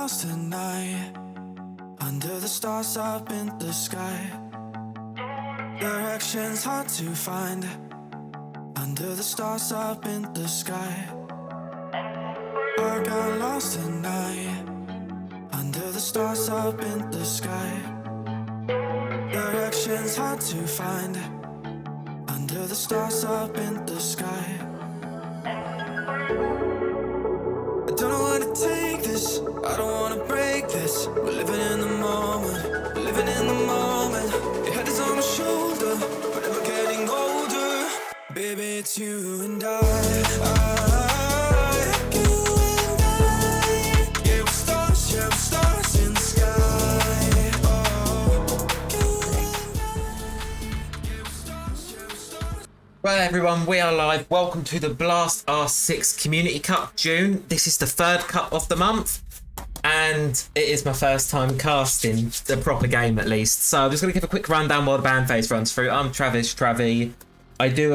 Lost tonight, under the stars up in the sky. Directions hard to find, under the stars up in the sky. I got lost tonight, under the stars up in the sky. Directions hard to find, under the stars up in the sky. I don't know where to take this, I don't wanna break this. We're living in the moment, we're living in the moment. Your head is on my shoulder, but never getting older. Baby, it's you and I. You and I. Yeah, we're stars in the sky. Oh, you and I. Yeah, we're stars. Right everyone, we are live. Welcome to the Blast R6 Community Cup June. This is the third cup of the month and it is my first time casting the proper game at least. So I'm just going to give a quick rundown while the band phase runs through. I'm Travi. I do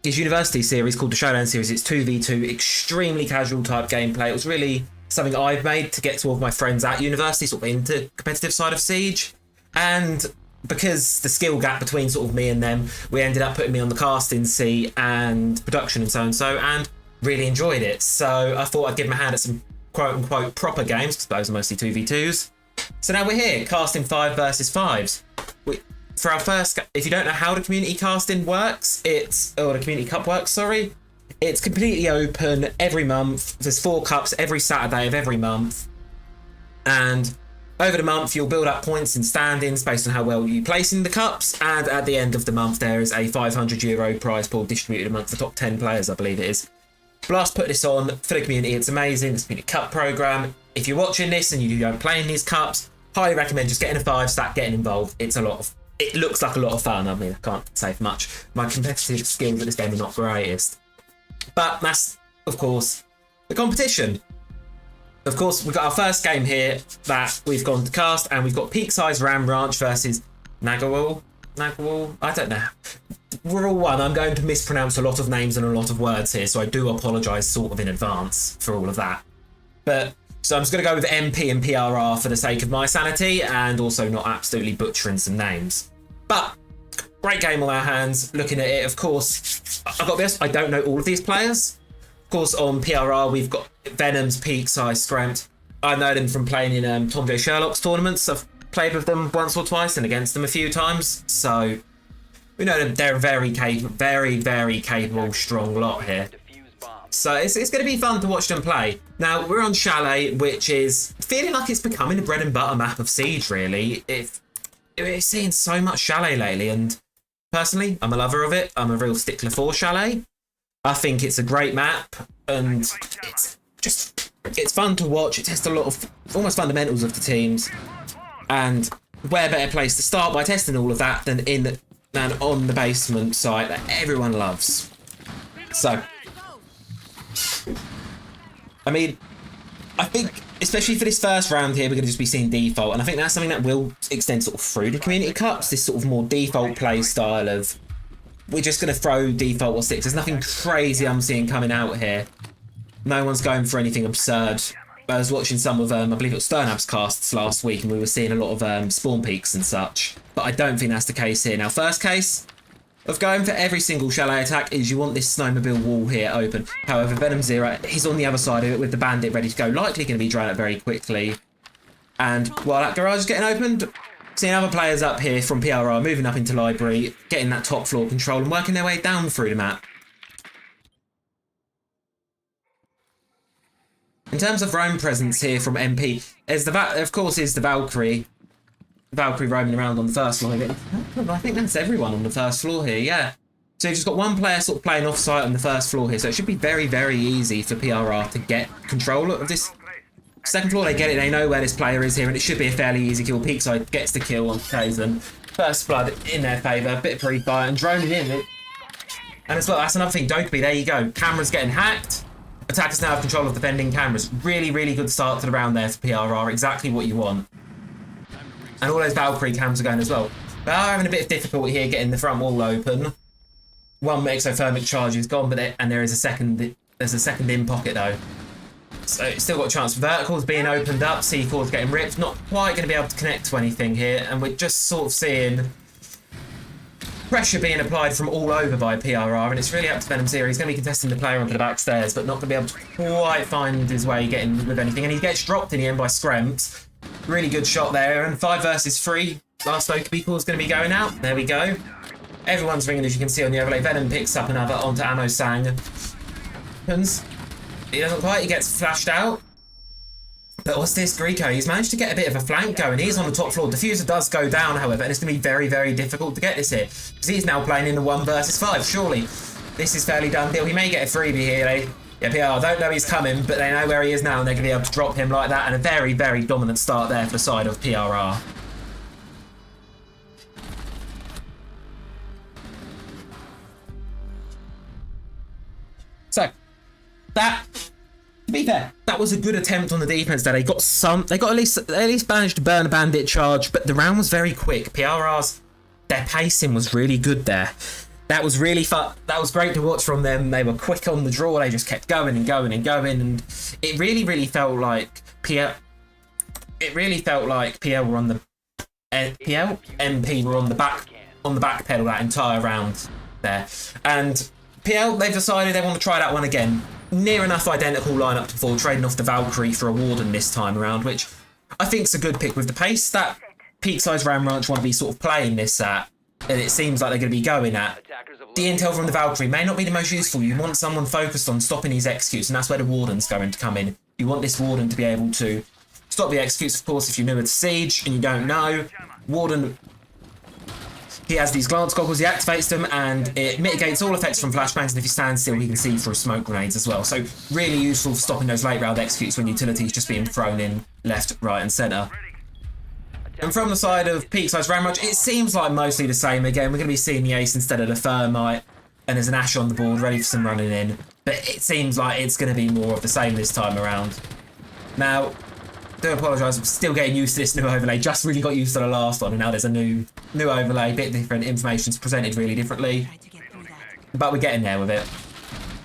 this university series called the Showdown series. It's 2v2, extremely casual type gameplay. It was really something I've made to get to all of my friends at university, sort of into competitive side of Siege. And because the skill gap between sort of me and them, we ended up putting me on the casting seat and production and so, and really enjoyed it. So I thought I'd give my hand at some quote-unquote proper games, because those are mostly 2v2s. So now we're here, casting 5 versus 5s. For our first, if you don't know how the community casting works, the community cup works, sorry. It's completely open every month. There's 4 cups every Saturday of every month. And over the month, you'll build up points and standings based on how well you place in the cups. And at the end of the month, there is a €500 prize pool distributed amongst the top 10 players, I believe it is. Blast put this on for the community. It's amazing. It's community cup program. If you're watching this and you don't play in these cups, highly recommend just getting a 5-stack, getting involved. It looks like a lot of fun. I mean, I can't say for much. My competitive skills at this game are not the greatest. But that's, of course, the competition. Of course, we've got our first game here that we've gone to cast, and we've got Peakzai's Ram Ranch versus NAGUAL. I don't know. We're all one. I'm going to mispronounce a lot of names and a lot of words here, so I do apologise sort of in advance for all of that. So I'm just going to go with MP and PRR for the sake of my sanity, and also not absolutely butchering some names. But great game on our hands. Looking at it, of course, I've got this. I don't know all of these players. Of course, on PRR, we've got Venom's, Peakzai, Scramt. I know them from playing in Tom J. Sherlock's tournaments. I've played with them once or twice and against them a few times. So we know them. They're very capable, strong lot here. So it's going to be fun to watch them play. Now, we're on Chalet, which is feeling like it's becoming a bread and butter map of Siege, really. We're seeing so much Chalet lately, and personally, I'm a lover of it. I'm a real stickler for Chalet. I think it's a great map, and it's fun to watch. It tests a lot of almost fundamentals of the teams, and where better place to start by testing all of that than on the basement site that everyone loves. So, I mean, I think, especially for this first round here, we're going to just be seeing default, and I think that's something that will extend sort of through the community cups, this sort of more default play style of, we're just going to throw default or 6. There's nothing crazy I'm seeing coming out here. No one's going for anything absurd. I was watching some of, I believe it was Sternab's casts last week, and we were seeing a lot of spawn peaks and such, but I don't think that's the case here. Now, first case of going for every single Chalet attack is you want this snowmobile wall here open. However, Venom Zero, he's on the other side of it with the bandit ready to go. Likely going to be drawn out very quickly. And while that garage is getting opened, seeing other players up here from PRR moving up into library, getting that top floor control and working their way down through the map. In terms of roam presence here from MP, of course is the Valkyrie. Valkyrie roaming around on the first floor. I think that's everyone on the first floor here, yeah. So you've just got one player sort of playing off-site on the first floor here, so it should be very easy for PRR to get control of this second floor. They get it, they know where this player is here, and it should be a fairly easy kill. Peakzai gets the kill on Kaizen. First blood in their favour, bit of pre-fire, and droning in. And as well, that's another thing, Dokeby, there you go. Cameras getting hacked. Attackers now have control of defending cameras. Really good start to the round there for PRR, exactly what you want. And all those Valkyrie cams are going as well. They are having a bit of difficulty here getting the front wall open. One exothermic charge is gone, but there's a second in pocket though. So it's still got a chance. Verticals being opened up, C-cores getting ripped. Not quite going to be able to connect to anything here. And we're just sort of seeing pressure being applied from all over by PRR. And it's really up to Venom's here. He's going to be contesting the player onto the back stairs, but not going to be able to quite find his way getting with anything. And he gets dropped in the end by Scremt. Really good shot there. And 5 versus 3. Last Oakley call is going to be going out. There we go. Everyone's ringing, as you can see on the overlay. Venom picks up another onto Ammo Sang. He doesn't quite, he gets flashed out. But what's this, Greco? He's managed to get a bit of a flank going. He's on the top floor. Diffuser does go down, however, and it's going to be very, very difficult to get this here. Because he's now playing in the 1 versus 5, surely. This is fairly done deal. He may get a freebie here. Yeah, PR don't know he's coming, but they know where he is now, and they're going to be able to drop him like that. And a very, very dominant start there for the side of PRR. So, that, to be fair, that was a good attempt on the defense there. They got at least managed to burn a bandit charge, but the round was very quick. PRR's, their pacing was really good there. That was really fun. That was great to watch from them. They were quick on the draw. They just kept going and going and going, and it really, really felt like PL. It really felt like PL were on the MP were on the back pedal that entire round there, and PL, they've decided they want to try that one again. Near enough identical lineup to before, trading off the Valkyrie for a Warden this time around, which I think is a good pick with the pace that Peakzai's Ram Ranch want to be sort of playing this at, and it seems like they're going to be going at. The intel from the Valkyrie may not be the most useful. You want someone focused on stopping these executes, and that's where the Warden's going to come in. You want this Warden to be able to stop the executes, of course, if you're newer to Siege and you don't know. Warden, he has these glance goggles, he activates them, and it mitigates all effects from flashbangs, and if he stands still, he can see through smoke grenades as well. So really useful for stopping those late round executes when utility's just being thrown in left, right, and centre. And from the side of Peakzai's Ramrod, it seems like mostly the same. Again, we're going to be seeing the Ace instead of the Thermite, and there's an Ash on the board ready for some running in. But it seems like it's going to be more of the same this time around. Now, I do apologise, I'm still getting used to this new overlay. Just really got used to the last one, and now there's a new overlay, a bit different, information's presented really differently. But we're getting there with it.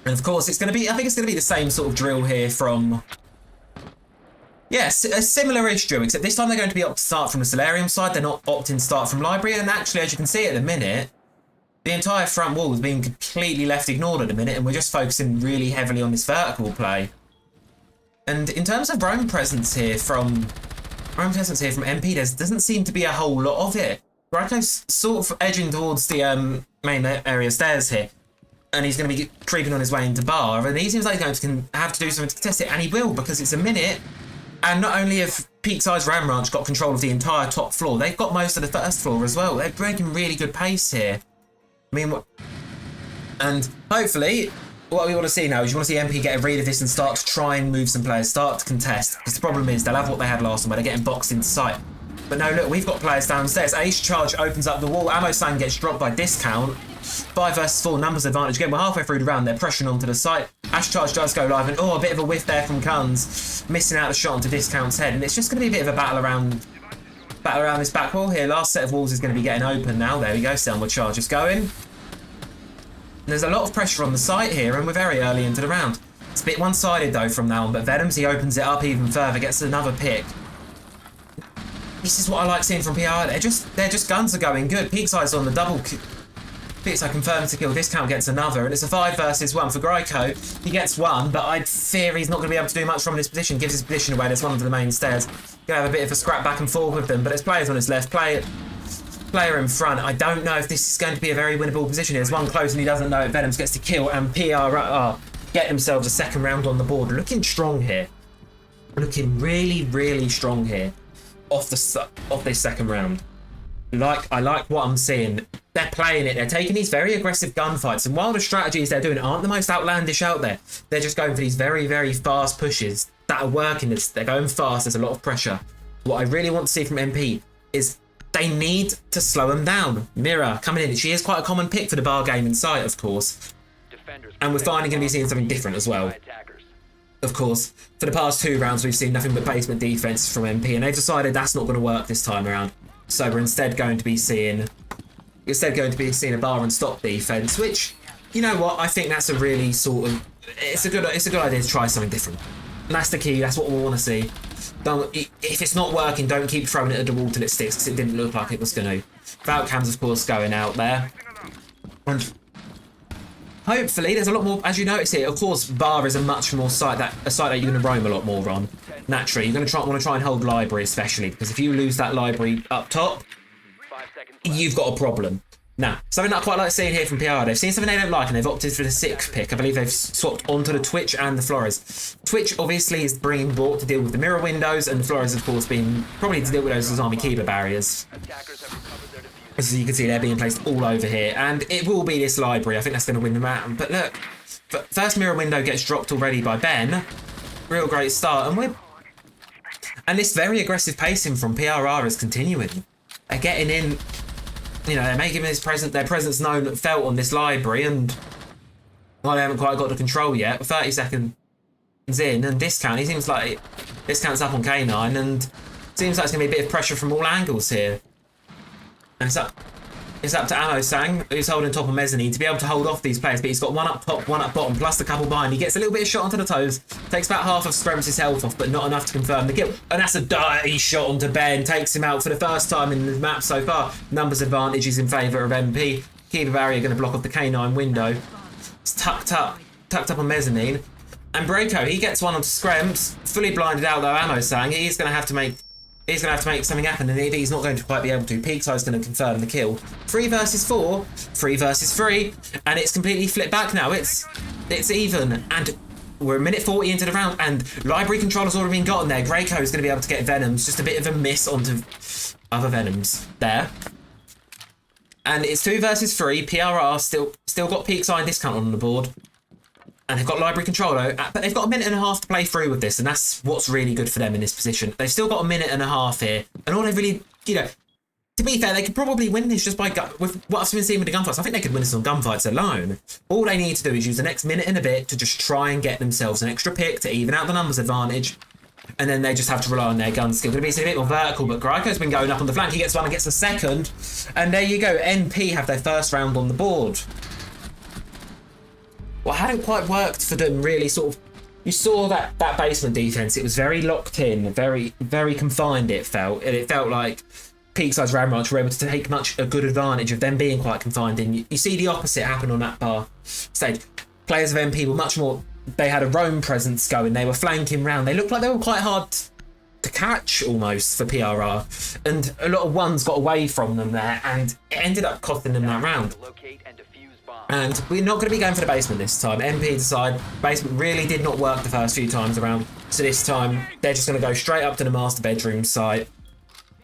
And of course, it's going to be, I think it's going to be the same sort of drill here from... Yes, a similar-ish drill, except this time they're going to be up to start from the Solarium side. They're not opting to start from Library, and actually, as you can see at the minute, the entire front wall is being completely left ignored at the minute, and we're just focusing really heavily on this vertical play. And in terms of roam presence here from MP, there doesn't seem to be a whole lot of it. Ryko's sort of edging towards the main area stairs here, and he's going to be creeping on his way into bar, and he seems like he's going to have to do something to test it, and he will, because it's a minute. And not only have Peakzai's Ram Ranch got control of the entire top floor, they've got most of the first floor as well. They're breaking really good pace here. I mean, and hopefully, what we want to see now is you want to see MP get a read of this and start to try and move some players, start to contest. Because the problem is they'll have what they had last time, where they're getting boxed into sight. But no, look, we've got players downstairs. Ace Charge opens up the wall. Ammo Sang gets dropped by Discount. 5 versus 4, numbers advantage. Again, we're halfway through the round. They're pressuring onto the site. Ash Charge does go live, and a bit of a whiff there from Guns, missing out the shot onto Discount's head. And it's just going to be a bit of a battle around this back wall here. Last set of walls is going to be getting open now. There we go. Downward charge is going. And there's a lot of pressure on the site here, and we're very early into the round. It's a bit one-sided though from now on, but Venoms, he opens it up even further, gets another pick. This is what I like seeing from PR. They're just guns are going good. Peakzai's on the double. Peakzai confirmed to kill. Discount gets another, and it's a 5 versus 1 for Greco. He gets one, but I fear he's not going to be able to do much from this position. Gives his position away. There's one of the main stairs. Gonna have a bit of a scrap back and forth with them, but there's players on his left. Player in front. I don't know if this is going to be a very winnable position. There's one close and he doesn't know it. Venoms gets to kill, and PRR get themselves a second round on the board. Looking strong here. Looking really, really strong here. Off this second round. I like what I'm seeing. They're playing it. They're taking these very aggressive gunfights, and while the strategies they're doing aren't the most outlandish out there, they're just going for these very, very fast pushes that are working. They're going fast. There's a lot of pressure. What I really want to see from MP is they need to slow them down. Mira coming in. She is quite a common pick for the bar game in sight, of course. And we're finally going to be seeing something different as well. Of course, for the past 2 rounds, we've seen nothing but basement defense from MP, and they've decided that's not going to work this time around. So we're instead going to be seeing a bar and stop defense, which, you know what, I think that's a really sort of, it's a good idea to try something different. And that's the key. That's what we want to see. Don't, if it's not working, don't keep throwing it at the wall till it sticks, because it didn't look like it was going to. FALKE's, of course, going out there. And hopefully, there's a lot more, as you notice here, of course, bar is a much more site that you're going to roam a lot more on. Naturally, you're going to want to try and hold library, especially, because if you lose that library up top, you've got a problem. Now, something that I quite like seeing here from PR, they've seen something they don't like and they've opted for the 6th pick. I believe they've swapped onto the Twitch and the Flores. Twitch obviously is bringing brought to deal with the mirror windows, and the Flores, of course, being probably to deal with those army keeper barriers. As you can see, they're being placed all over here, and it will be this library. I think that's going to win the match. But look, first mirror window gets dropped already by Ben. Real great start, and this very aggressive pacing from PRR is continuing. They're getting in. You know, they're making their presence known, felt on this library, and well, they haven't quite got the control yet. 30 seconds in, and discount. He seems like discount's up on K9, and seems like it's going to be a bit of pressure from all angles here. And it's up to Amosang, who's holding top of mezzanine, to be able to hold off these players. But he's got one up top, one up bottom, plus the couple behind. He gets a little bit of shot onto the toes, takes about half of Scremps' health off, but not enough to confirm the kill. And that's a dirty shot onto Ben, takes him out for the first time in the map so far. Numbers advantage is in favour of MP. Keeper barrier going to block off the K9 window. It's tucked up on mezzanine. And Braco, he gets one onto Scremps, fully blinded out though. Amosang, he's going to have to make something happen, and he's not going to quite be able to. Peakzai is going to confirm the kill. 3 versus 4, 3 versus 3, and it's completely flipped back now. It's even, and we're a minute 40 into the round, and library control has already been gotten there. Greyco is going to be able to get Venoms, just a bit of a miss onto other Venoms there. And it's 2 versus 3. PRR still got Peakzai and discount on the board. And they've got library control, though, but they've got a minute and a half to play through with this, and that's what's really good for them in this position. They've still got a minute and a half here, and all they really, you know, to be fair, they could probably win this just by, with what I've been seeing with the gunfights. I think they could win this on gunfights alone. All they need to do is use the next minute and a bit to just try and get themselves an extra pick to even out the numbers advantage, and then they just have to rely on their gun skill. Going to be a bit more vertical, but Graiko's been going up on the flank. He gets one and gets a second, and there you go. NP have their first round on the board. Well, it hadn't quite worked for them, really. Sort of, you saw that basement defense. It was very locked in, very, very confined. It felt, and it felt like Peakzai's Ramroch were able to take a good advantage of them being quite confined in. You see the opposite happen on that bar stage. Players of MP were much more. They had a roam presence going. They were flanking round. They looked like they were quite hard to catch almost for PRR, and a lot of ones got away from them there, and it ended up costing them that round. And we're not going to be going for the basement this time. MP decide basement really did not work the first few times around. So this time, they're just going to go straight up to the master bedroom site.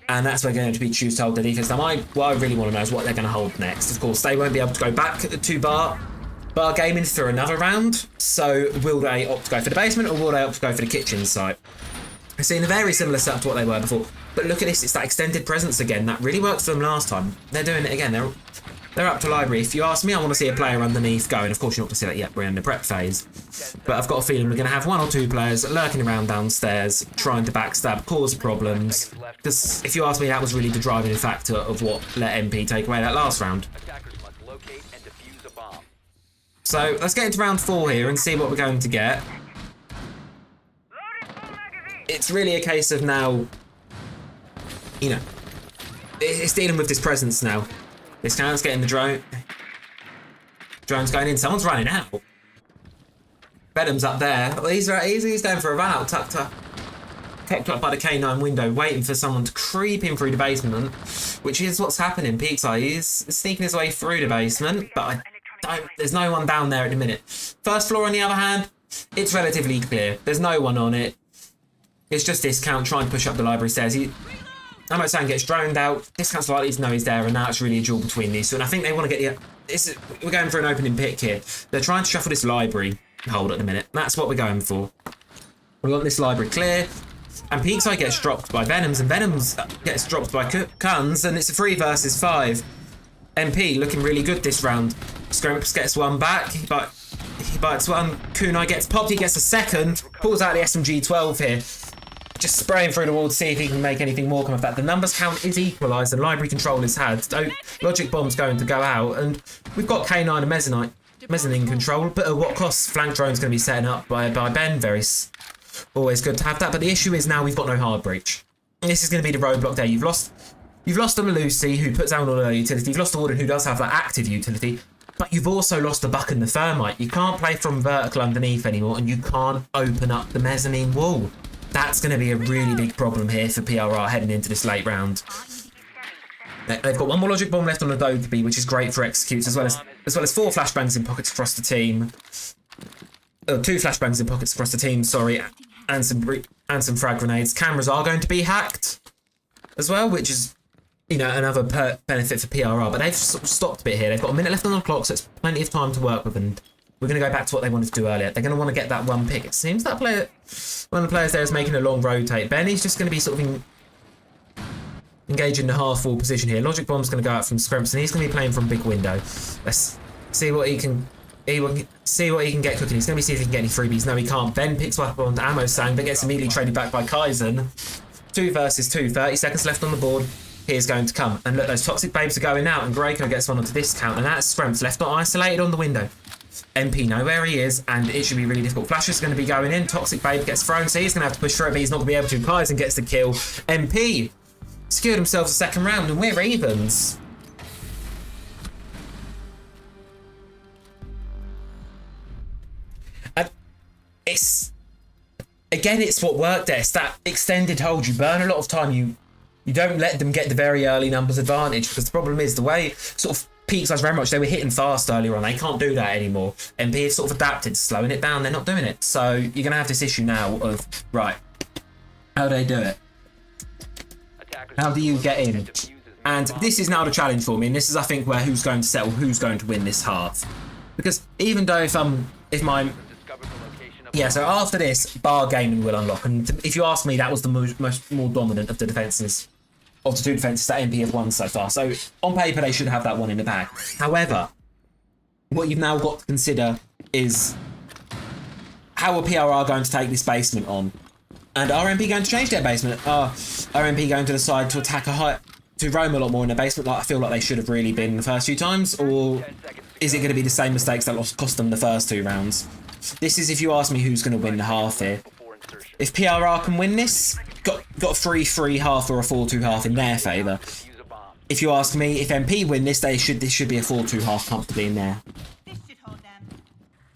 And that's where they're going to be choose to hold the defense. Now, what I really want to know is what they're going to hold next. Of course, they won't be able to go back to bar gaming for another round. So will they opt to go for the basement, or will they opt to go for the kitchen site? I've seen a very similar setup to what they were before. But look at this, it's that extended presence again. That really worked for them last time. They're doing it again. They're up to library. If you ask me, I want to see a player underneath going. Of course, you're not going to see that yet. We're in the prep phase. But I've got a feeling we're going to have 1 or 2 players lurking around downstairs, trying to backstab, cause problems. Because if you ask me, that was really the driving factor of what let MP take away that last round. So let's get into round 4 here and see what we're going to get. It's really a case of now, you know, it's dealing with this presence now. This count's getting the drone. Drone's going in. Someone's running out. Venom's up there. Well, he's going for a run out. Tucked up by the K9 window, waiting for someone to creep in through the basement, which is what's happening. Peakzai is sneaking his way through the basement, but there's no one down there at the minute. First floor, on the other hand, it's relatively clear. There's no one on it. It's just Discount trying to push up the library stairs. Amosang gets droned out. Discount's likely to know he's there, and now it's really a duel between these two. And I think they want to get we're going for an opening pick here. They're trying to shuffle this library hold at the minute. That's what we're going for. We want this library clear. And Peakzai gets dropped by Venoms, and Venoms gets dropped by Kuns, and it's a 3 versus 5. MP looking really good this round. Scrumps gets one back. He bites one. Kunai gets popped. He gets a second. Pulls out the SMG-12 here. Just spraying through the wall to see if he can make anything more come of that. The numbers count is equalised, and library control is had. Logic bomb's going to go out, and we've got K9 and mezzanine control, but at what cost? Flank drone's going to be setting up by Ben very Always good to have that. But the issue is now we've got no hard breach. And this is going to be the roadblock there. You've lost a Lucy who puts down all the utility. You've lost a Warden who does have that active utility. But you've also lost the Buck and the Thermite. You can't play from vertical underneath anymore, and you can't open up the mezzanine wall. That's going to be a really big problem here for PRR heading into this late round. They've got one more logic bomb left on the Dokkaebi, which is great for executes, as well as 4 flashbangs in pockets across the team. 2 flashbangs in pockets across the team, sorry, and some frag grenades. Cameras are going to be hacked as well, which is, you know, another benefit for PRR. But they've sort of stopped a bit here. They've got a minute left on the clock, so it's plenty of time to work with, and we're going to go back to what they wanted to do earlier. They're going to want to get that one pick. It seems that one of the players there is making a long rotate. Benny's just going to be sort of engage in the half-wall position here. Logic Bomb's going to go out from Scrimps, and he's going to be playing from big window. Let's see what he can. See what he can get cooking. He's going to see if he can get any freebies. No, he can't. Ben picks up on Ammo Sang, but gets immediately traded back by Kaizen. 2 versus 2. 30 seconds left on the board. Here's going to come. And look, those Toxic Babes are going out, and Greco gets one onto discount, and that's Scrimps left not isolated on the window. MP know where he is, and it should be really difficult. Flash is going to be going in. Toxic Babe gets thrown, so he's going to have to push through it, but he's not going to be able to. Kaizen gets the kill. MP secured himself a second round, and we're evens. It's what worked there. It's that extended hold. You burn a lot of time. You don't let them get the very early numbers advantage, because the problem is the way sort of Peakzai very much, they were hitting fast earlier on. They can't do that anymore. MP have sort of adapted to slowing it down. They're not doing it. So you're going to have this issue now of, right, how do they do it? How do you get in? And this is now the challenge for me. And this is, I think, where who's going to settle, who's going to win this half. Because even though if my... Yeah, so after this, bar gaming will unlock. And if you ask me, that was the more dominant of the defences. Of the 2 defences that MP have won so far. So on paper, they should have that one in the bag. However, what you've now got to consider is how are PRR going to take this basement on? And are MP going to change their basement? Are MP going to decide to attack to roam a lot more in the basement, like I feel like they should have really been the first few times? Or is it going to be the same mistakes that cost them the first 2 rounds? This is, if you ask me, who's going to win the half here. If PRR can win this, got a 3-3 half or a 4-2 half in their favour. If you ask me, if MP win this, this should be a 4-2 half comfortably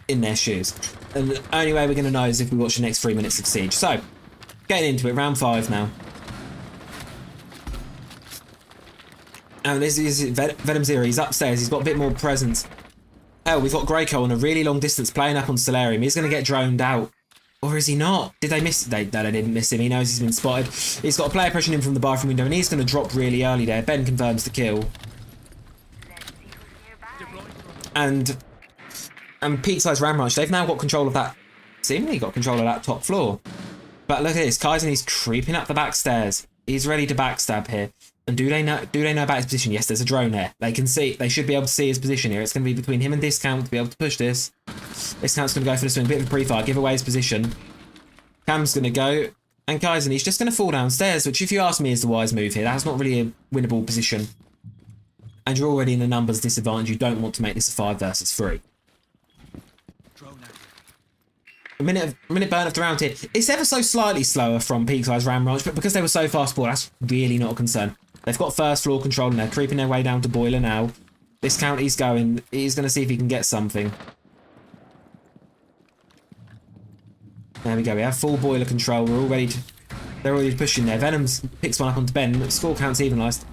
in their shoes. And the only way we're going to know is if we watch the next 3 minutes of Siege. So, getting into it, round 5 now. And this is Venom Zero. He's upstairs. He's got a bit more presence. Oh, we've got Greco on a really long distance playing up on Solarium. He's going to get droned out. Or is he not? Did they miss? They didn't miss him. He knows he's been spotted. He's got a player pushing him from the bathroom window, and he's going to drop really early there. Ben confirms the kill. And Peakzai's Ramrush, they've now got control of that. Seemingly got control of that top floor. But look at this. Kaizen, he's creeping up the back stairs. He's ready to backstab here. And do they know about his position? Yes, there's a drone there. They can see. They should be able to see his position here. It's going to be between him and Discount to be able to push this. Discount's going to go for the swing. Bit of a pre-fire. Give away his position. Cam's going to go. And Kaizen, he's just going to fall downstairs, which, if you ask me, is the wise move here. That's not really a winnable position. And you're already in a numbers disadvantage. You don't want to make this a 5 versus 3. A minute burn of the round here. It's ever so slightly slower from Peakzai's Ramrush, but because they were so fast forward, that's really not a concern. They've got first floor control and they're creeping their way down to Boiler now. Discount, he's going to see if he can get something. There we go, we have full Boiler control. They're already pushing there. Venom's picks one up onto Ben. Score count's evenalised.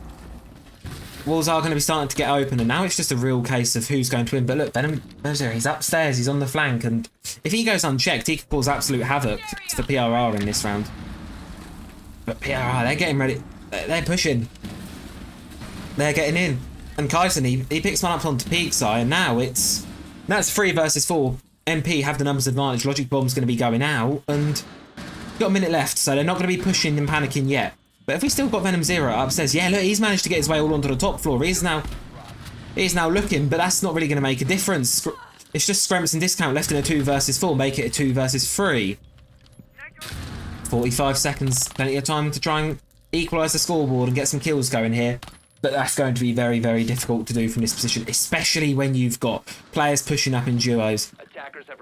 Walls are going to be starting to get open, and now it's just a real case of who's going to win. But look, Venom's there. He's upstairs. He's on the flank, and if he goes unchecked, he could cause absolute havoc to the PRR in this round. But PRR, they're getting ready. They're pushing. They're getting in. And Kaizen, he picks one up onto Peakzai, and now it's 3 versus 4. MP have the numbers advantage. Logic Bomb's going to be going out, and got a minute left, so they're not going to be pushing and panicking yet. But if we still got Venom Zero upstairs, yeah, look, he's managed to get his way all onto the top floor. He's now looking, but that's not really going to make a difference. It's just Scrimps and Discount left in a 2 versus 4, make it a 2 versus 3. 45 seconds, plenty of time to try and equalise the scoreboard and get some kills going here. But that's going to be very, very difficult to do from this position, especially when you've got players pushing up in duos.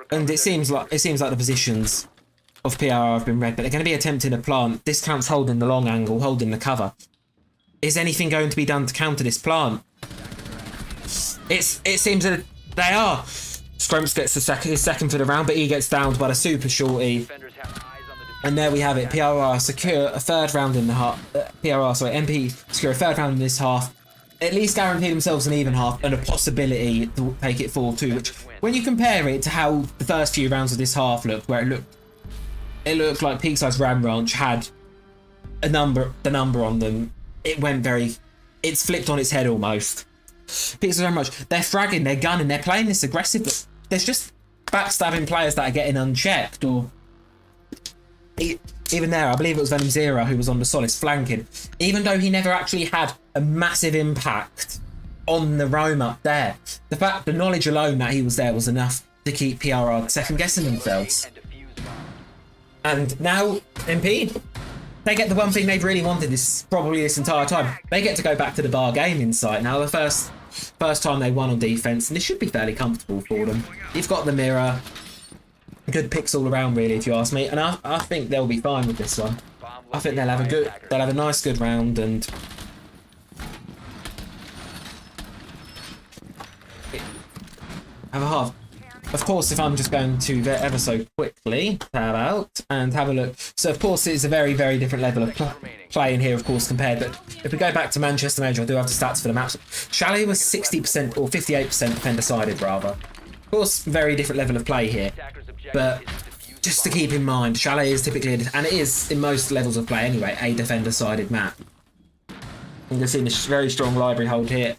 And it seems like the positions of PRR have been read, but they're going to be attempting a plant. This counts holding the long angle, holding the cover. Is anything going to be done to counter this plant? It seems that they are. Scrumps gets his second for the round, but he gets downed by the super shorty. And there we have it. PRR secure a third round in the half. MP secure a third round in this half. At least guarantee themselves an even half and a possibility to take it 4-2. Which, when you compare it to how the first few rounds of this half looked, where it looked like Peakzai's Ram Ranch had the number on them. It's flipped on its head almost. Peakzai's Ram Ranch, they're fragging, they're gunning, they're playing this aggressive, but there's just backstabbing players that are getting unchecked, or even there, I believe it was Venom Zero who was on the Solace flanking. Even though he never actually had a massive impact on the roam up there, the knowledge alone that he was there was enough to keep PRR second guessing themselves. And now MP, they get the one thing they've really wanted this entire time. They get to go back to the bar gaming site now. The first time they won on defense, and this should be fairly comfortable for them. You've got the mirror. Good picks all around, really, if you ask me, and I think they'll be fine with this one. I think they'll have a nice good round and have a half. Of course, if I'm just going to ever so quickly tab out and have a look. So of course it's a very, very different level of play in here, of course, compared. But if we go back to Manchester Major, I do have the stats for the maps. Chalet was 60% or 58% defender sided rather. Of course, very different level of play here. But just to keep in mind, Chalet is typically, and it is in most levels of play anyway, a defender-sided map. You can see this very strong library hold here.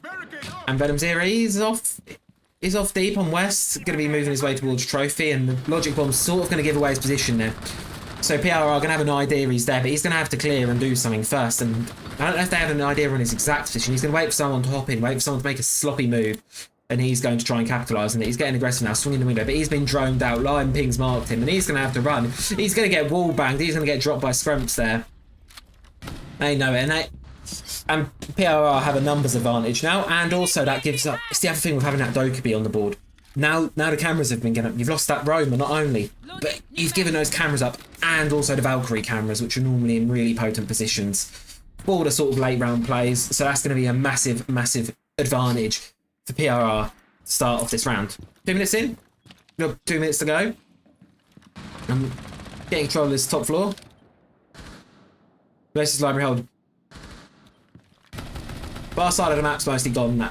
And Venom Zero is off deep on West, going to be moving his way towards Trophy, and the Logic Bomb's sort of going to give away his position there. So PRR are going to have an idea he's there, but he's going to have to clear and do something first. And I don't know if they have an idea on his exact position. He's going to wait for someone to hop in, wait for someone to make a sloppy move. And he's going to try and capitalise on it. He's getting aggressive now, swinging the window, but he's been droned out. Lion Ping's marked him, and he's going to have to run. He's going to get wall banged. He's going to get dropped by Scrumps there. They know it, and PRR have a numbers advantage now, and also that gives up. It's the other thing with having that Dokkaebi on the board. Now the cameras have been given up. You've lost that Roma, not only, but you've given those cameras up, and also the Valkyrie cameras, which are normally in really potent positions for the sort of late round plays. So that's going to be a massive, massive advantage for PRR to start off this round. 2 minutes in. We've got 2 minutes to go. I'm getting control of this top floor. Versus library hold. Bar side of the map's mostly gone.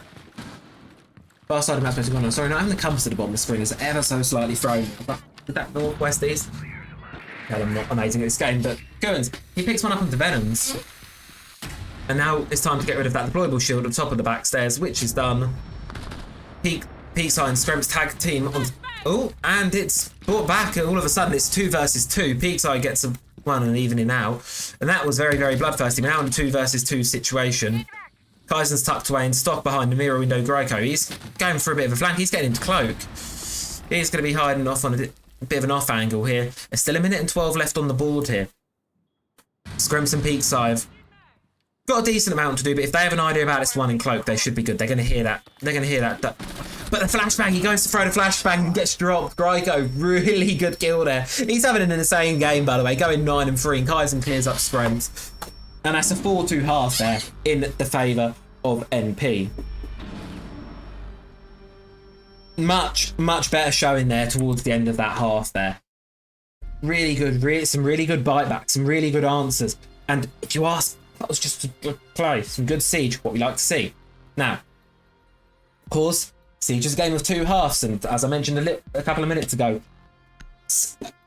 Bar side of the map's mostly gone. Sorry, not having the compass of the bottom of the screen is ever so slightly thrown. Is that Northwest East? God, I'm not amazing at this game, but Goins, he picks one up onto Venoms. And now it's time to get rid of that deployable shield at the top of the back stairs, which is done. Peakzai and Scrumps tag team on. Oh, and it's brought back, and all of a sudden it's 2 versus 2. Peakzai gets a one and evening out, and that was very, very bloodthirsty. We're now in a 2 versus 2 situation. Kaizen's tucked away in stock behind the mirror window. Greco, he's going for a bit of a flank. He's getting into cloak. He's going to be hiding off on a bit of an off angle here. There's still 1 minute and 12 left on the board here. Scrumps and Peakzai have got a decent amount to do, but if they have an idea about this one in cloak, they should be good. They're going to hear that. They're going to hear that. But the flashbang, he goes to throw the flashbang and gets dropped. Greco, really good kill there. He's having an insane game, by the way, going 9-3, and Kaizen clears up Scrumps. And that's a 4-2 half there in the favour of NP. Much, much better showing there towards the end of that half there. Really good, some really good bite back, some really good answers. And if you ask, that was just a good play, some good siege, what we like to see. Now, of course, siege is a game of 2 halves, and as I mentioned a couple of minutes ago,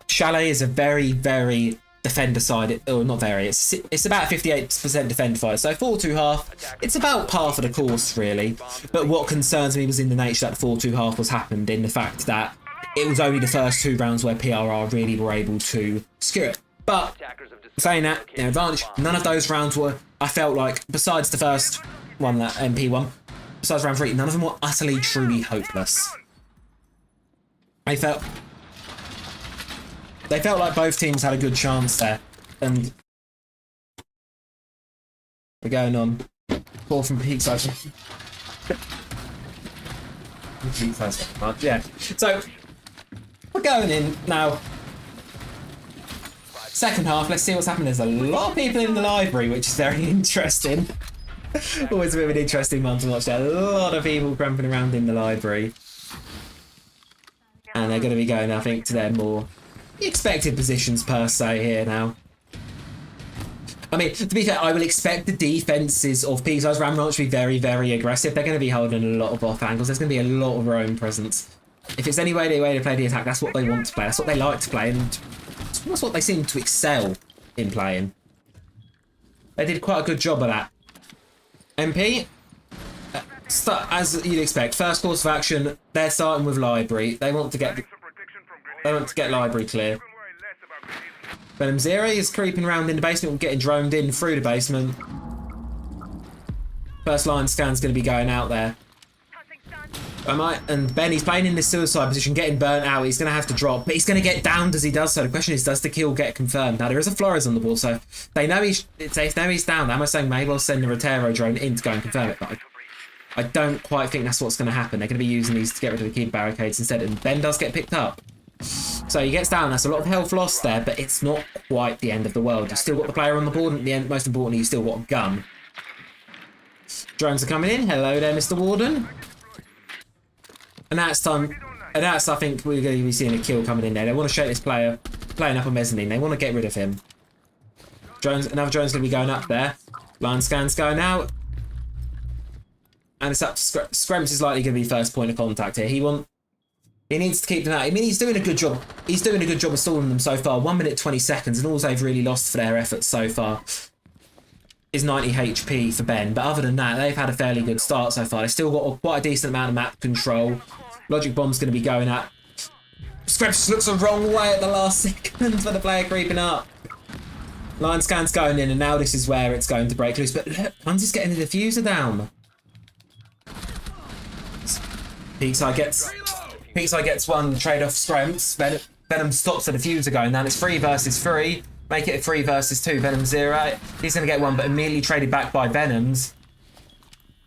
Chalet is a very, very defender side, or not very, it's about 58% defender side, so 4-2 half, it's about par for the course really. But what concerns me was in the nature that the 4-2 half was happened, in the fact that it was only the first 2 rounds where PRR really were able to secure it. But saying that, advantage, none of those rounds were, I felt like, besides the first one that MP won, besides round 3, none of them were utterly, truly hopeless. They felt like both teams had a good chance there, and we're going on. Ball from Peakzai. Yeah. So we're going in now. Second half, let's see what's happening. There's a lot of people in the library, which is very interesting. Always a bit of an interesting one to watch there. A lot of people cramping around in the library. And they're going to be going, I think, to their more expected positions per se here now. I mean, to be fair, I will expect the defences of Peakzai's Ram Ranch to be very, very aggressive. They're going to be holding a lot of off angles. There's going to be a lot of roam presence. If it's any way to play the attack, that's what they want to play. That's what they like to play. And that's what they seem to excel in playing. They did quite a good job of that. MP, as you'd expect, first course of action, they're starting with library. They want to get library clear. Venom Zero is creeping around in the basement, getting droned in through the basement. First line scan's going to be going out there. And Ben, he's playing in this suicide position, getting burnt out. He's going to have to drop, but he's going to get downed as he does so. The question is, does the kill get confirmed? Now, there is a Flores on the ball, so they know he's down. Am I saying maybe I'll send the Rotero drone in to go and confirm it? But I don't quite think that's what's going to happen. They're going to be using these to get rid of the key barricades instead, and Ben does get picked up. So he gets down. That's a lot of health lost there, but it's not quite the end of the world. You've still got the player on the board, and at the end, most importantly, you've still got a gun. Drones are coming in. Hello there, Mr. Warden. And that's time. And that's, I think, we're going to be seeing a kill coming in there. They want to shake this player playing up a mezzanine. They want to get rid of him. Another drone's going to be going up there. Line scan's going out. And it's up to Screms is likely going to be first point of contact here. He needs to keep them out. I mean, he's doing a good job. He's doing a good job of stalling them so far. 1 minute 20 seconds, and all they've really lost for their efforts so far is 90 HP for Ben. But other than that, they've had a fairly good start so far. They've still got quite a decent amount of map control. Logic Bomb's going to be going at. Screms looks the wrong way at the last second for the player creeping up. Line scan's going in, and now this is where it's going to break loose. But look, Hunty's getting the diffuser down. Peakzai gets one trade-off Screms. Venom stops the diffuser going down. It's 3 versus 3. Make it a 3 versus 2. Venom 0. He's going to get one, but immediately traded back by Venoms.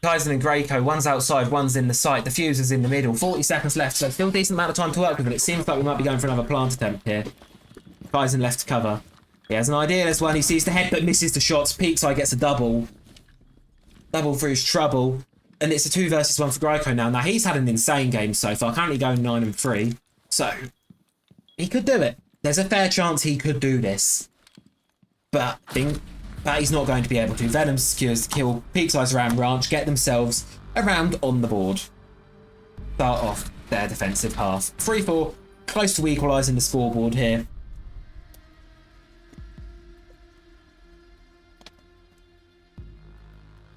Kaizen and Greyco, one's outside, one's in the site. The fuser's in the middle. 40 seconds left, so still a decent amount of time to work with, but it seems like we might be going for another plant attempt here. Kaizen left to cover. He has an idea, this one. He sees the head, but misses the shots. Peakzai gets a double. Double for his trouble. And it's a 2 versus 1 for Greyco now. Now, he's had an insane game so far, currently going 9-3. So, he could do it. There's a fair chance he could do this. But he's not going to be able to. Venom secures the kill. Peakzai's Ram Ranch get themselves a round on the board. Start off their defensive half. 3-4, close to equalising the scoreboard here.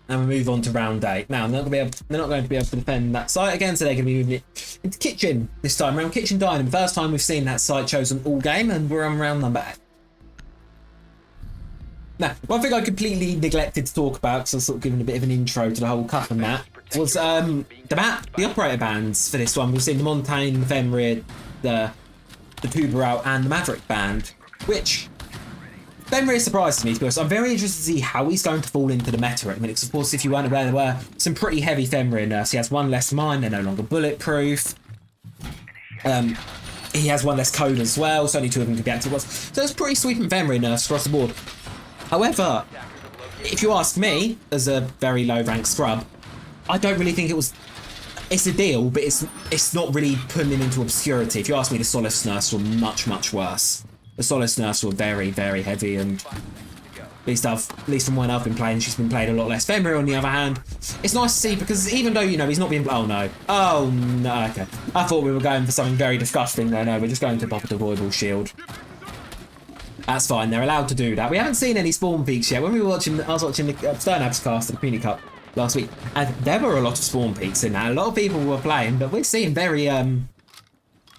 And we move on to round 8. Now, they're not going to be able to defend that site again, so they're going to be moving it into Kitchen this time around. Kitchen Dining. First time we've seen that site chosen all game, and we're on round number 8. Now, one thing I completely neglected to talk about, because I was sort of giving a bit of an intro to the whole cup and that, was the operator bands for this one. We've seen the Montaigne, the Fenrir, the Tuberout, and the Maverick band, which Fenrir surprises me, because I'm very interested to see how he's going to fall into the meta at the minute. Of course, if you weren't aware, there were some pretty heavy Fenrir nerfs. He has 1 less mine, they're no longer bulletproof. He has 1 less code as well, so only 2 of them can be active. So it's pretty sweeping Fenrir nerfs across the board. However, if you ask me, as a very low rank scrub, I don't really think it's a deal, but it's not really putting him into obscurity. If you ask me, the Solace nerfs were much, much worse. The Solace nerfs were very, very heavy, and at least from when I've been playing, she's been played a lot less. Fenrir, on the other hand, it's nice to see, because even though, you know, he's not being... Oh, no. Oh, no, okay. I thought we were going for something very disgusting there. No, we're just going to pop a devoidable shield. That's fine, they're allowed to do that. We haven't seen any spawn peaks yet. When I was watching the Sternabs cast of the Community Cup last week, and there were a lot of spawn peaks in that. A lot of people were playing, but we're seeing very,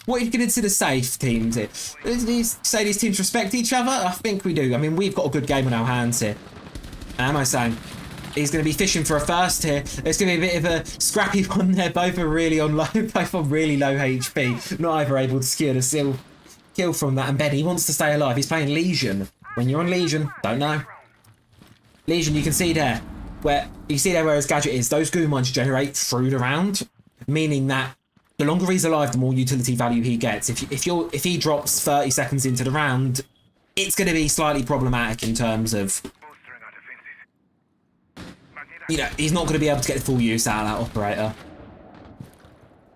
what you consider safe teams here. Do you say these teams respect each other? I think we do. I mean, we've got a good game on our hands here. Am I saying? He's going to be fishing for a first here. It's going to be a bit of a scrappy one there. Both are really on low, both on really low HP. Not either able to secure the kill from that, and Ben, he wants to stay alive. He's playing Legion. When you're on Legion, don't know. Legion, you can see there where his gadget is. Those goo mines generate through the round, meaning that the longer he's alive, the more utility value he gets. If he drops 30 seconds into the round, it's going to be slightly problematic in terms of, you know, he's not going to be able to get the full use out of that operator.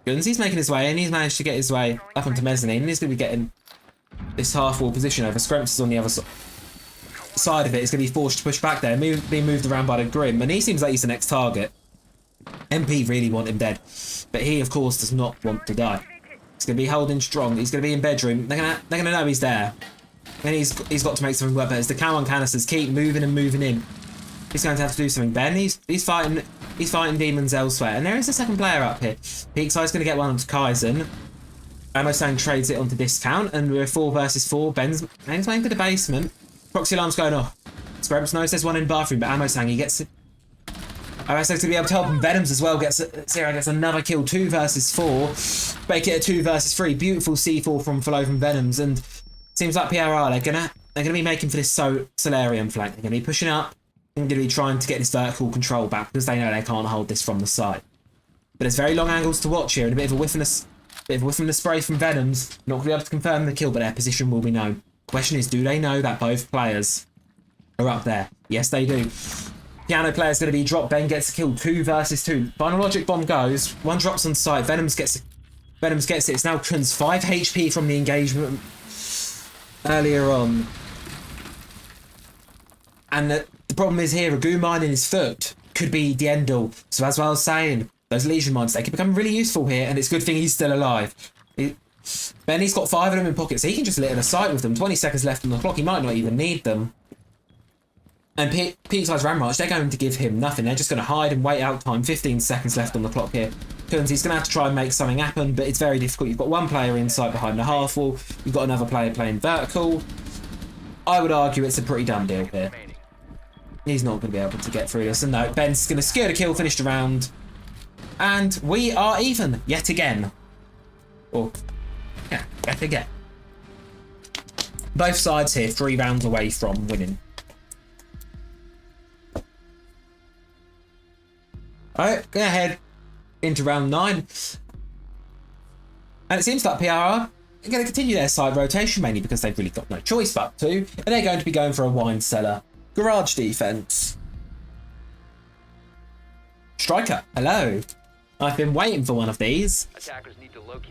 He's making his way in. He's managed to get his way up onto mezzanine. And he's going to be getting this half-wall position over. Scremps is on the other side of it. He's going to be forced to push back there. Being moved around by the Grim. And he seems like he's the next target. MP really want him dead. But he, of course, does not want to die. He's going to be holding strong. He's going to be in bedroom. They're going to know he's there. And he's got to make something work. But as the cam on canisters keep moving and moving in, he's going to have to do something. Ben, he's fighting demons elsewhere. And there is a second player up here. Peakzai's going to get one onto Kaizen. Amosang trades it onto Discount. And we're 4 versus 4. Ben's going to the basement. Proxy alarm's going off. Scrubs knows there's one in the bathroom, but Amosang, he gets it. Amosang's going to be able to help him. Venoms as well Zero gets another kill. 2 versus 4. Make it a 2 versus 3. Beautiful C4 from Venoms. And seems like PRR, they're gonna be making for this Solarium flank. They're going to be pushing up. Going to be trying to get this vertical control back because they know they can't hold this from the side. But there's very long angles to watch here and a bit of a whiff in the spray from Venoms. Not going to be able to confirm the kill, but their position will be known. Question is, do they know that both players are up there? Yes, they do. Piano player's going to be dropped. Ben gets a kill. 2 versus 2. Final logic bomb goes. One drops on site. Venoms gets it. It's now Kunz 5 HP from the engagement earlier on. And the problem is here, a goo mine in his foot could be the end all. So as I was saying, those Legion mines, they can become really useful here, and it's a good thing he's still alive. Benny's got 5 of them in pocket, so he can just lit in a sight with them. 20 seconds left on the clock, he might not even need them. And Peakzai's Ram March, they're going to give him nothing. They're just going to hide and wait out time. 15 seconds left on the clock here. Kunz, he's going to have to try and make something happen, but it's very difficult. You've got one player inside behind the half wall. You've got another player playing vertical. I would argue it's a pretty done deal here. He's not going to be able to get through this. And no, Ben's going to secure the kill, finish the round. And we are even, yet again. Or, yeah, yet again. Both sides here, 3 rounds away from winning. Alright, go ahead into round 9. And it seems like PRR are going to continue their side rotation, mainly because they've really got no choice but to. And they're going to be going for a wine cellar. Garage defense. Striker, hello. I've been waiting for one of these.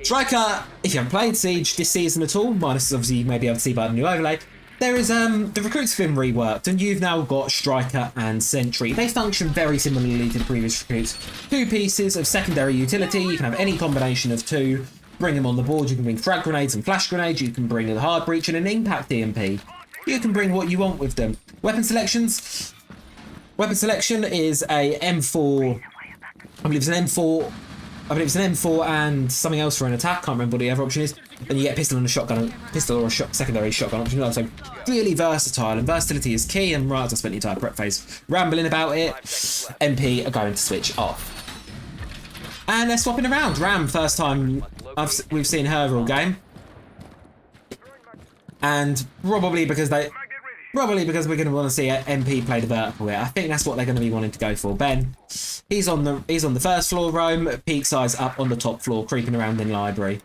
Striker, if you haven't played Siege this season at all, minus obviously you may be able to see by the new overlay, there is the recruits have been reworked and you've now got Striker and Sentry. They function very similarly to the previous recruits. 2 pieces of secondary utility. You can have any combination of 2. Bring them on the board. You can bring frag grenades and flash grenades. You can bring a hard breach and an impact EMP. You can bring what you want with them. Weapon selections. Weapon selection is a M4. I believe it's an M4. I believe it's an M4 and something else for an attack. Can't remember what the other option is. And you get pistol and a shotgun, pistol or a secondary shotgun option. So really versatile, and versatility is key. And right as I spent the entire prep phase rambling about it, MP are going to switch off. And they're swapping around. Ram, first time we've seen her all game. And probably because we're going to want to see MP play the vertical here. I think that's what they're going to be wanting to go for. Ben, he's on the first floor roam. Peakzai's up on the top floor, creeping around in library.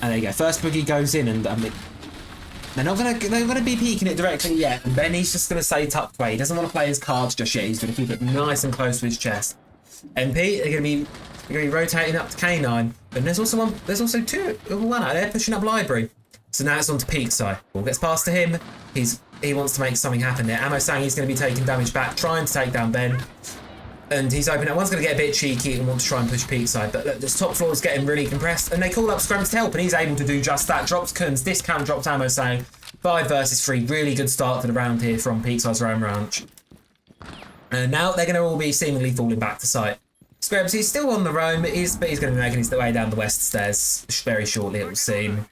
And there you go. First boogie goes in, and they're not going to be peeking it directly yet. And Ben, he's just going to stay tucked away. He doesn't want to play his cards just yet. He's going to keep it nice and close to his chest. MP, they're going to be rotating up to K9. And there's also one out there pushing up library. So now it's on to Peakzai. Ball gets past to him. He wants to make something happen there. Amosang, he's going to be taking damage back, trying to take down Ben. And he's opening up. One's going to get a bit cheeky and want to try and push Peakzai. But look, this top floor is getting really compressed. And they call up Scrams to help. And he's able to do just that. Drops Kunz. Discount drops Amosang. 5 versus 3. Really good start to the round here from Peakzai's Ram Ranch. And now they're going to all be seemingly falling back to site. Scrams, he's still on the roam. But he's going to be making his way down the west stairs very shortly, it will seem.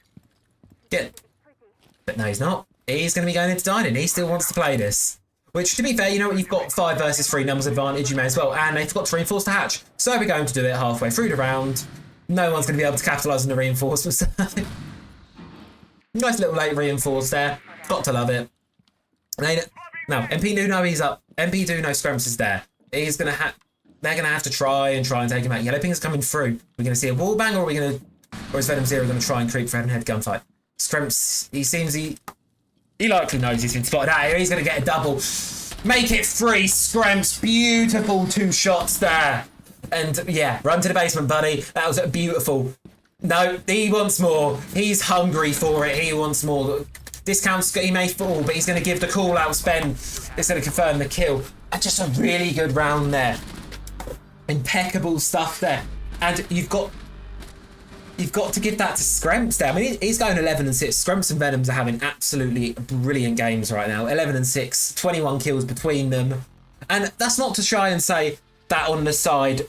But no, he's not. He's going to be going into dining. He still wants to play this. Which, to be fair, you know what? You've got 5 versus 3 numbers advantage. You may as well. And they forgot to reinforce the hatch. So we're going to do it halfway through the round. No one's going to be able to capitalise on the reinforcements. Nice little late reinforce there. Got to love it. Now, MP do know he's up. MP do know Scrams is there. He's going to they're going to have to try and take him out. Yellow Ping's coming through. We're going to see a wall bang, or is Venom Zero going to try and creep for head-and-head gunfight? Scrimps, he likely knows he's been spotted out here. He's going to get a double. Make it 3, Scrimps. Beautiful 2 shots there. And yeah, run to the basement, buddy. That was beautiful. No, he wants more. He's hungry for it. He wants more. Discounts, he may fall, but he's going to give the call out spend. It's going to confirm the kill. And just a really good round there. Impeccable stuff there. And you've got to give that to Scrimps there. I mean, he's going 11 and 6. Scrimps and Venoms are having absolutely brilliant games right now. 11 and 6, 21 kills between them. And that's not to try and say that on the side of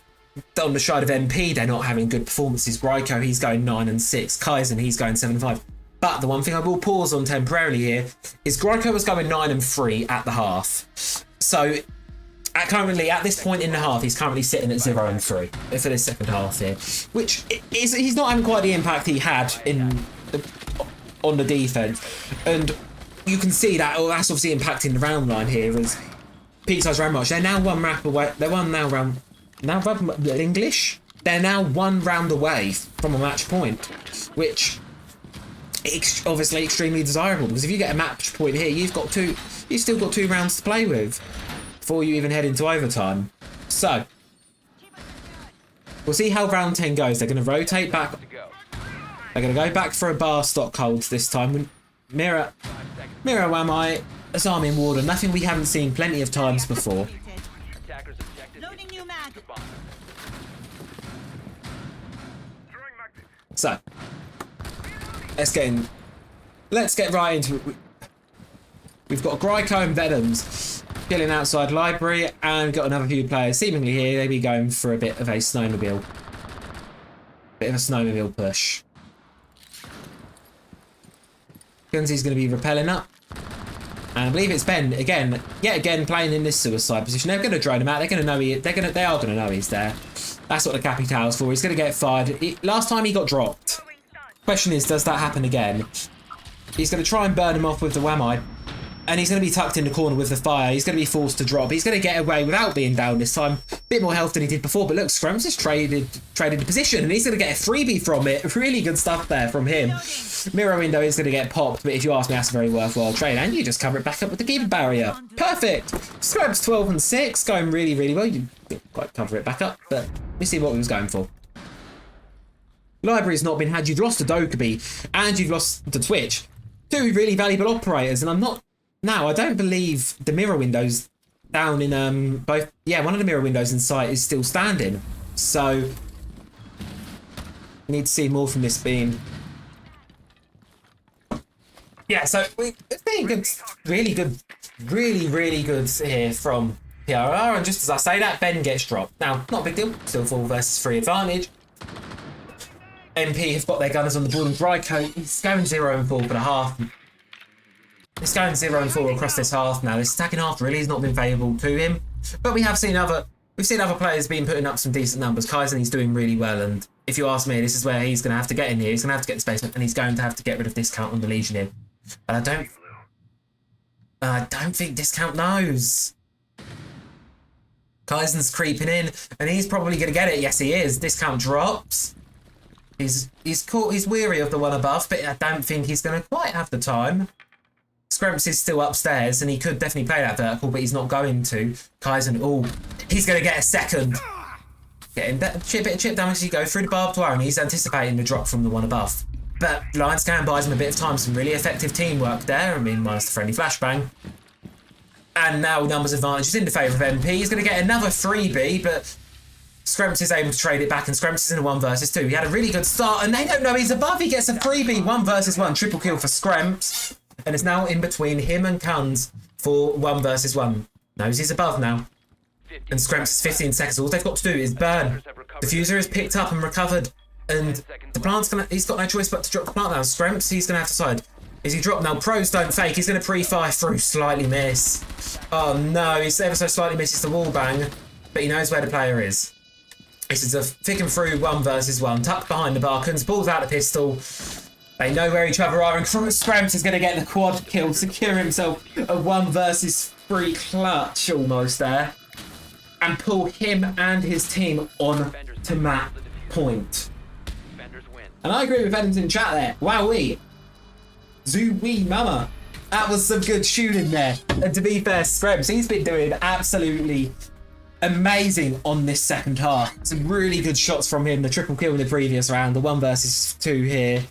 MP, they're not having good performances. Gryko, he's going 9 and 6. Kaizen, he's going 7 and 5. But the one thing I will pause on temporarily here is Gryko was going 9 and 3 at the half. So currently, at this point in the half, he's currently sitting at 0 and 3 for the second half here, which is he's not having quite the impact he had on the defense, and you can see that. Oh, that's obviously impacting the round line here. As Peakzai's round march, they're now one round away. They're now one round away from a match point, which is obviously extremely desirable, because if you get a match point here, you've still got 2 rounds to play with before you even head into overtime. So we'll see how round 10 goes. They're going to rotate back. They're going to go back for a bar stock holds this time. Mira Wamai, Asami and Warden. Nothing we haven't seen plenty of times before. So let's get right into it. We've got Gryko and Venoms killing outside library, and got another few players seemingly here. They be going for a bit of a snowmobile push. Gunsy's going to be rappelling up, and I believe it's Ben yet again playing in this suicide position. They're going to drone him out. They are going to know he's there. That's what the Capital's for. He's going to get fired. Last time he got dropped. Question is, does that happen again? He's going to try and burn him off with the Wamai, and he's going to be tucked in the corner with the fire. He's going to be forced to drop. He's going to get away without being down this time. A bit more health than he did before, but look, Scrums has traded the position, and he's going to get a freebie from it. Really good stuff there from him. Mirror window is going to get popped, but if you ask me, that's a very worthwhile trade, and you just cover it back up with the keeper barrier. Perfect. Scrubs 12 and 6, going really, really well. You didn't quite cover it back up, but let me see what we was going for. Library's not been had. You've lost to Dokkaebi, and you've lost to Twitch. 2 really valuable operators, and I don't believe the mirror windows down in both. Yeah, one of the mirror windows in sight is still standing. So we need to see more from this beam. Yeah, so it's been good, really good, really good here from PRR. And just as I say that, Ben gets dropped. Now, not a big deal. Still 4 versus 3 advantage. MP have got their gunners on the board, and Gryko, he's going 0 and 4 for the half. It's going 0 and 4 across this half now. This attacking half really has not been favourable to him. But we've seen other players being putting up some decent numbers. Kaizen, he's doing really well, and if you ask me, this is where he's going to have to get in here. He's going to have to get the basement, and he's going to have to get rid of Discount on the Legion in. But I don't think Discount knows. Kaizen's creeping in, and he's probably going to get it. Yes, he is. Discount drops. He's weary of the one above, but I don't think he's going to quite have the time. Scrumps is still upstairs, and he could definitely play that vertical, but he's not going to. Kaizen, he's going to get a second. Getting that bit of chip damage as you go through the barbed wire, and he's anticipating the drop from the one above. But Lion Scan buys him a bit of time, some really effective teamwork there. I mean, minus the friendly flashbang. And now numbers advantage is in the favour of MP. He's going to get another freebie, but Scrumps is able to trade it back, and Scrumps is in a 1 versus 2. He had a really good start, and they don't know he's above. He gets a freebie, 1 versus 1, triple kill for Scrumps. And it's now in between him and Kunz for 1 versus 1. Knows he's above now. And Scrumps is 15 seconds. All they've got to do is burn. Diffuser is picked up and recovered. And the plant's he's got no choice but to drop the plant now. Scrumps, he's going to have to decide. Is he dropped now? Pros don't fake. He's going to pre-fire through. Slightly miss. Oh no, he's ever so slightly misses the wall bang. But he knows where the player is. This is a thick and through 1 versus 1. Tucked behind the bar. Kunz pulls out the pistol. They know where each other are, and Scrumps is going to get the quad kill, secure himself a 1 versus 3 clutch almost there, and pull him and his team on to map point. And I agree with Evans in chat there. Wowee. Zooey mama. That was some good shooting there. And to be fair, Screbs, he's been doing absolutely amazing on this second half. Some really good shots from him. The triple kill in the previous round. The 1 versus 2 here.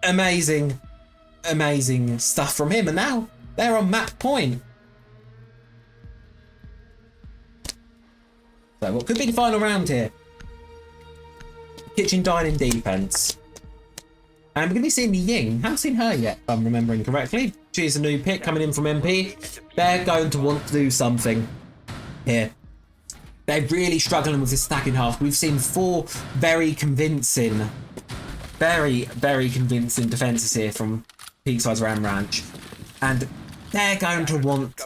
Amazing, amazing stuff from him. And now they're on map point. So what could be the final round here? Kitchen dining defense. And we're going to be seeing the Ying. Haven't seen her yet, if I'm remembering correctly. She's a new pick coming in from MP. They're going to want to do something here. They're really struggling with this stacking half. We've seen 4 very convincing defences here from Peakzai's Ram Ranch. And they're going to want...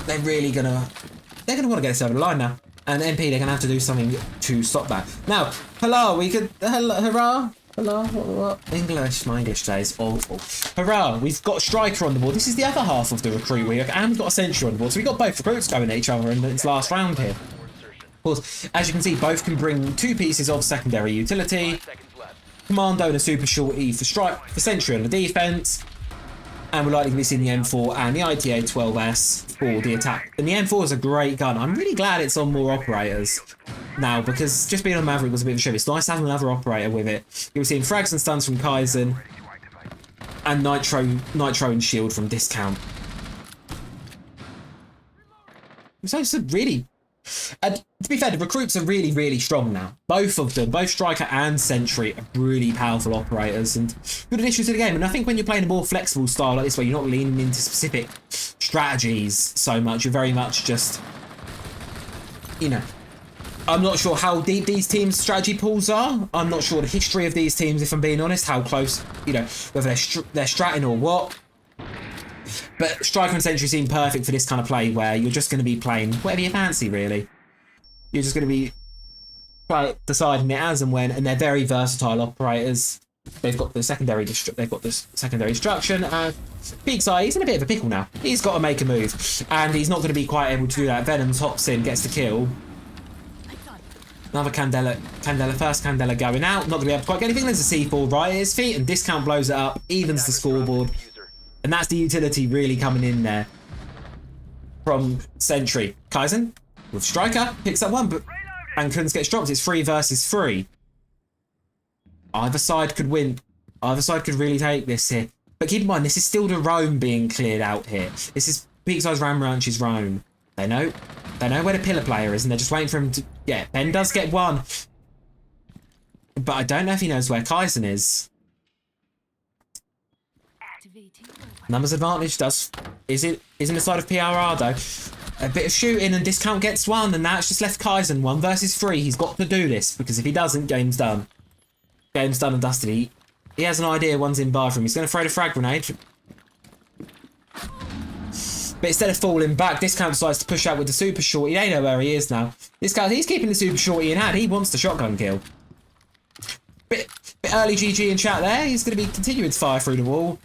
They're going to want to get us over the line now. And MP, they're going to have to do something to stop that. Now, hello, we could... Hurrah? Hello? What? English, my English today is awful. Hurrah, we've got a striker on the board. This is the other half of the recruit week, and we've got a sentry on the board. So we've got both recruits going at each other in this last round here. Of course, as you can see, both can bring 2 pieces of secondary utility. Commando and a super shorty for sentry on the defense. And we're likely to be seeing the M4 and the ITA 12S for the attack. And the M4 is a great gun. I'm really glad it's on more operators now, because just being on Maverick was a bit of a shame. It's nice to have another operator with it. You're seeing frags and stuns from Kaizen and Nitro and Shield from Discount. So it's a really... to be fair, the recruits are really, really strong now. Both of them, both Striker and Sentry, are really powerful operators and good additions to the game. And I think when you're playing a more flexible style like this, where you're not leaning into specific strategies so much, you're very much just, you know, I'm not sure how deep these teams' strategy pools are. I'm not sure the history of these teams, if I'm being honest, how close, you know, whether they're stratting or what. But Striker and Sentry seem perfect for this kind of play where you're just going to be playing whatever you fancy, really. You're just going to be deciding it as and when, and they're very versatile operators. They've got the secondary destruction. Peakzai, he's in a bit of a pickle now. He's got to make a move, and he's not going to be quite able to do that. Venom hops in, gets the kill. Another Candela, first Candela going out. Not going to be able to quite get anything. There's a C4 right at his feet, and Discount blows it up, evens the scoreboard. And that's the utility really coming in there from Sentry. Kaizen with Striker picks up 1, but and Kunz gets dropped. It's 3 versus 3. Either side could win. Either side could really take this here. But keep in mind, this is still the roam being cleared out here. This is Peakzai's Ram Ranch's roam. They know where the pillar player is, and they're just waiting for him to... Yeah, Ben does get 1. But I don't know if he knows where Kaizen is. Numbers advantage isn't the side of PRR though. A bit of shooting and Discount gets 1, and now it's just left Kaizen 1 versus 3. He's got to do this, because if he doesn't, game's done. Game's done and dusted. He has an idea. 1's in bar for him. He's going to throw the frag grenade. But instead of falling back, Discount decides to push out with the super shorty. They know where he is now. Discount, he's keeping the super shorty in hand. He wants the shotgun kill. Bit early GG in chat there. He's going to be continuing to fire through the wall.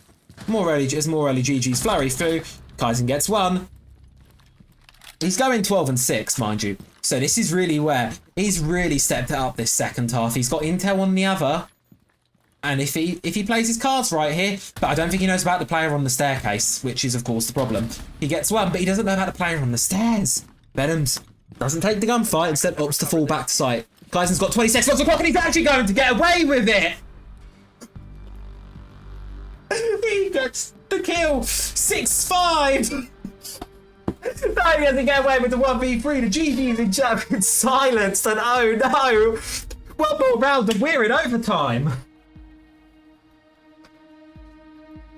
More early GG's flurry through. Kaizen gets 1. He's going 12 and 6, mind you. So this is really where he's really stepped it up this second half. He's got intel on the other. And if he plays his cards right here, but I don't think he knows about the player on the staircase, which is of course the problem. He gets 1, but he doesn't know about the player on the stairs. Venoms doesn't take the gunfight, instead opts to fall back to sight. Kaizen's got 20 seconds on the clock, and he's actually going to get away with it. He gets the kill. 6-5. No, he doesn't get away with the 1v3. The GG's in chat been silenced, and oh no, 1 more round and we're in overtime.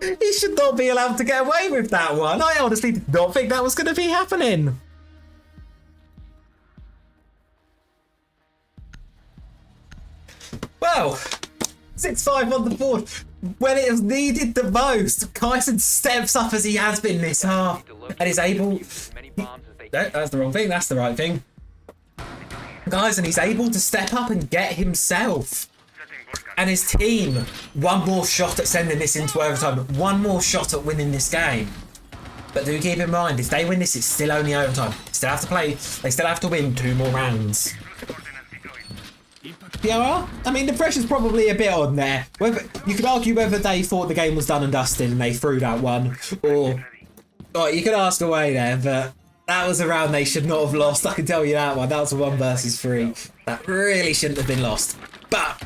He should not be allowed to get away with that one. I honestly did not think that was going to be happening. Well, 6-5 on the board. When it was needed the most, Kaizen steps up as he has been this half and is able... No, that's the wrong thing. That's the right thing. Guys, and he's able to step up and get himself and his team 1 more shot at sending this into overtime, 1 more shot at winning this game. But do keep in mind, if they win this, it's still only overtime. They still have to win 2 more rounds. PRR? I mean, the pressure's probably a bit on there. You could argue whether they thought the game was done and dusted and they threw that one, or you could ask away there, but that was a round they should not have lost. I can tell you that one. That was a 1 versus 3. That really shouldn't have been lost. But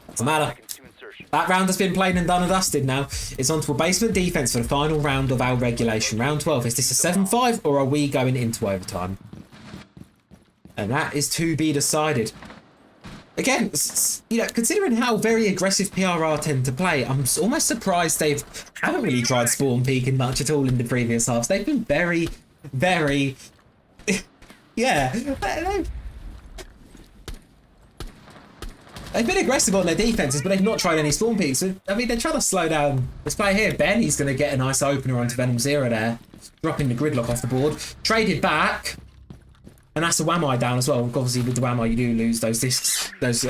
doesn't matter. That round has been played and done and dusted now. It's on to a basement defense for the final round of our regulation. Round 12. Is this a 7-5 or are we going into overtime? And that is to be decided. Again, you know, considering how very aggressive PRR tend to play, I'm almost surprised they haven't really tried spawn peeking much at all in the previous halves. They've been very, very, yeah. They've been aggressive on their defenses, but they've not tried any spawn peeks. I mean, they're trying to slow down this player here. Ben, he's going to get a nice opener onto Venom Zero there, dropping the gridlock off the board. Traded back. And that's a Whammy down as well. Obviously, with the Whammy, you do lose those discs, those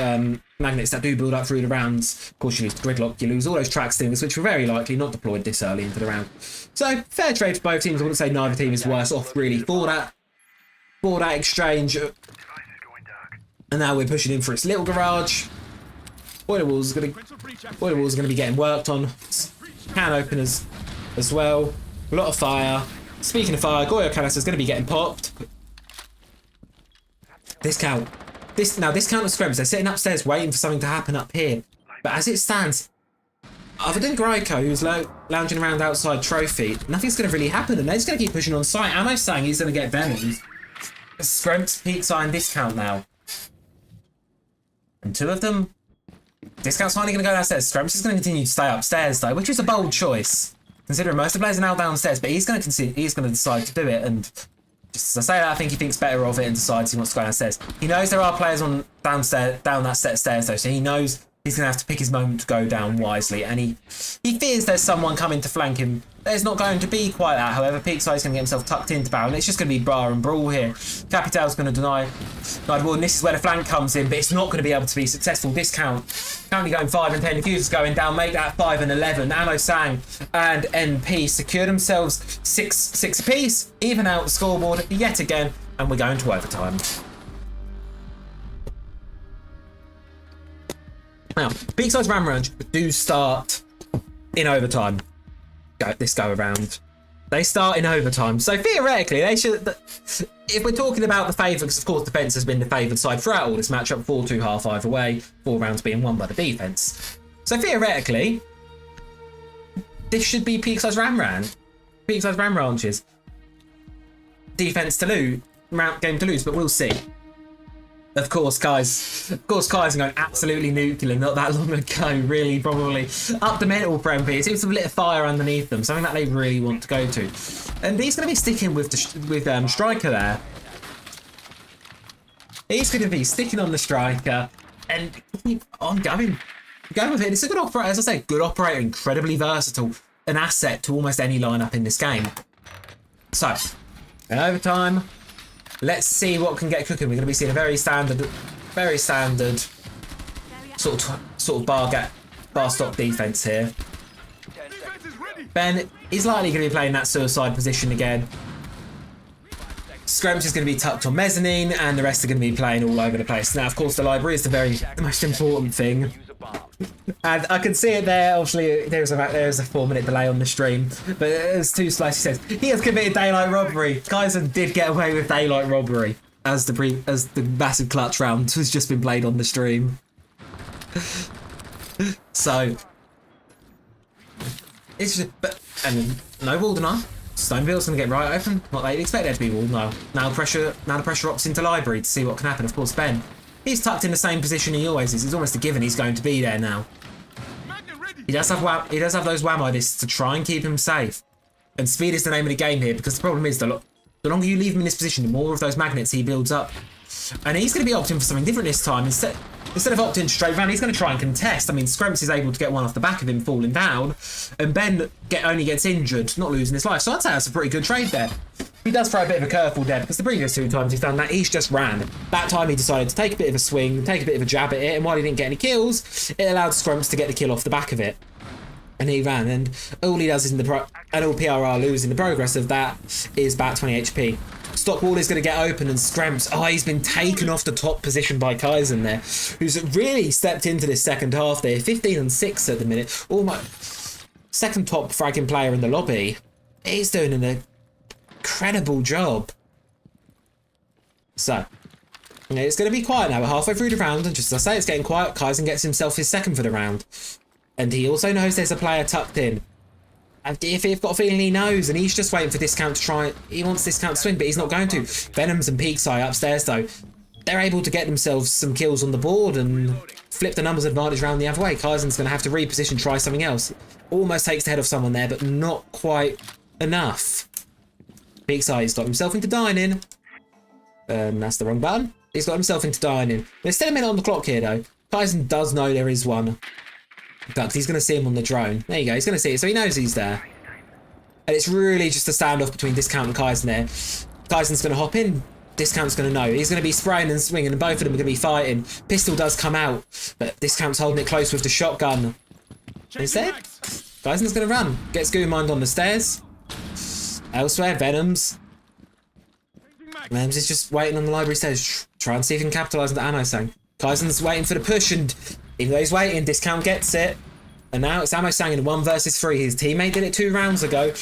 magnets that do build up through the rounds. Of course, you lose the gridlock, you lose all those track stingers, which were very likely not deployed this early into the round. So, fair trade for both teams. I wouldn't say neither team is worse off, really, for that exchange. And now we're pushing in for its little garage. Boiler walls are going to be getting worked on. Can openers as well. A lot of fire. Speaking of fire, Goyo canister is going to be getting popped. Discount of scrims. They're sitting upstairs waiting for something to happen up here. But as it stands, other than Graiko, who's lounging around outside Trophy, nothing's going to really happen. And they're just going to keep pushing on site. Ammo's saying he's going to get Venom. Scrims, Peakzai, and Discount now. And two of them. Discount's finally going to go downstairs. Scrims is going to continue to stay upstairs, though, which is a bold choice. Considering most of the players are now downstairs, but he's going to decide to do it. And just as I say that, I think he thinks better of it and decides he wants to go downstairs. He knows there are players on down that set of stairs though, so he knows he's going to have to pick his moment to go down wisely. And he fears there's someone coming to flank him. There's not going to be quite that. However, Peakzai is going to get himself tucked into barrel, and it's just going to be bar and brawl here. Capital's going to deny the ball, and this is where the flank comes in, but it's not going to be able to be successful. Discount currently going 5 and 10. The Fuse is going down, make that 5 and 11. Ammo Sang and NP secure themselves 6 apiece, even out the scoreboard yet again, and we're going to overtime. Now, Peakzai's Ram Ranch do start in overtime. This go around. They start in overtime. So theoretically, they should. If we're talking about the favour, because of course defence has been the favoured side throughout all this matchup, 4-2 half either way, 4 rounds being won by the defence. So theoretically, this should be Peakzai's Ram Ranches. Defence to lose, game to lose, but we'll see. Of course, guys are going absolutely nuclear not that long ago, really, probably. Up the mental for MP. It seems to have lit a fire underneath them, something that they really want to go to. And he's going to be sticking with Striker there. He's going to be sticking on the Striker and keep on going with it. It's a good operator, as I say, good operator, incredibly versatile, an asset to almost any lineup in this game. So, in overtime, let's see what can get cooking. We're going to be seeing a very standard sort of bar stop defense here. Ben is likely going to be playing that suicide position again. Scrumps is going to be tucked on mezzanine, and the rest are going to be playing all over the place. Now, of course, the library is the most important thing. And I can see it there. Obviously, there's a 4-minute delay on the stream, but as Too Slice says, he has committed daylight robbery. Kaiser did get away with daylight robbery as the massive clutch round has just been played on the stream. So it's just, and no wall deny. Stoneville's going to get right open. What they'd expect there to be wall. No. Now the pressure ops into library to see what can happen. Of course, Ben. He's tucked in the same position he always is. It's almost a given he's going to be there now. He does have those Whammy discs to try and keep him safe. And speed is the name of the game here, because the problem is the longer you leave him in this position, the more of those magnets he builds up. And he's going to be opting for something different this time. Instead of opting straight round, he's going to try and contest. I mean, Scrumps is able to get one off the back of him falling down, and Ben only gets injured, not losing his life. So I'd say that's a pretty good trade there. He does throw a bit of a curveball there, because the previous 2 times he's done that, he's just ran. That time he decided to take a bit of a swing, take a bit of a jab at it, and while he didn't get any kills, it allowed Scrumps to get the kill off the back of it. And he ran, and all he does is all PRR lose in the progress of that is about 20 HP. Stockwall is going to get open and Scramps. Oh, he's been taken off the top position by Kaizen there, who's really stepped into this second half there. 15 and 6 at the minute. Oh my, second top fragging player in the lobby. He's doing an incredible job. So, it's going to be quiet now. We're halfway through the round, and just as I say, it's getting quiet. Kaizen gets himself his second for the round. And he also knows there's a player tucked in. And if you've got a feeling he knows, and he's just waiting for Discount to try, he wants Discount to swing, but he's not going to. Venoms and Peakzai upstairs though, they're able to get themselves some kills on the board and flip the numbers advantage around the other way. Kaizen's going to have to reposition, try something else. Almost takes the head of someone there, but not quite enough. Peakzai's got himself into dining. That's the wrong button. He's got himself into dining. There's still a minute on the clock here though. Kaizen does know there is one. Because he's going to see him on the drone. There you go, he's going to see it, so he knows he's there. And it's really just a standoff between Discount and Kaizen there. Kaizen's going to hop in, Discount's going to know. He's going to be spraying and swinging, and both of them are going to be fighting. Pistol does come out, but Discount's holding it close with the shotgun. Instead, Kaizen's going to run. Gets Goomined on the stairs. Elsewhere, Venoms. Venoms is just waiting on the library stairs. Try and see if he can capitalise on the ammo sang. Kaizen's waiting for the push, and even though he's waiting, Discount gets it. And now it's Ammo Sang in 1 versus 3. His teammate did it 2 rounds ago.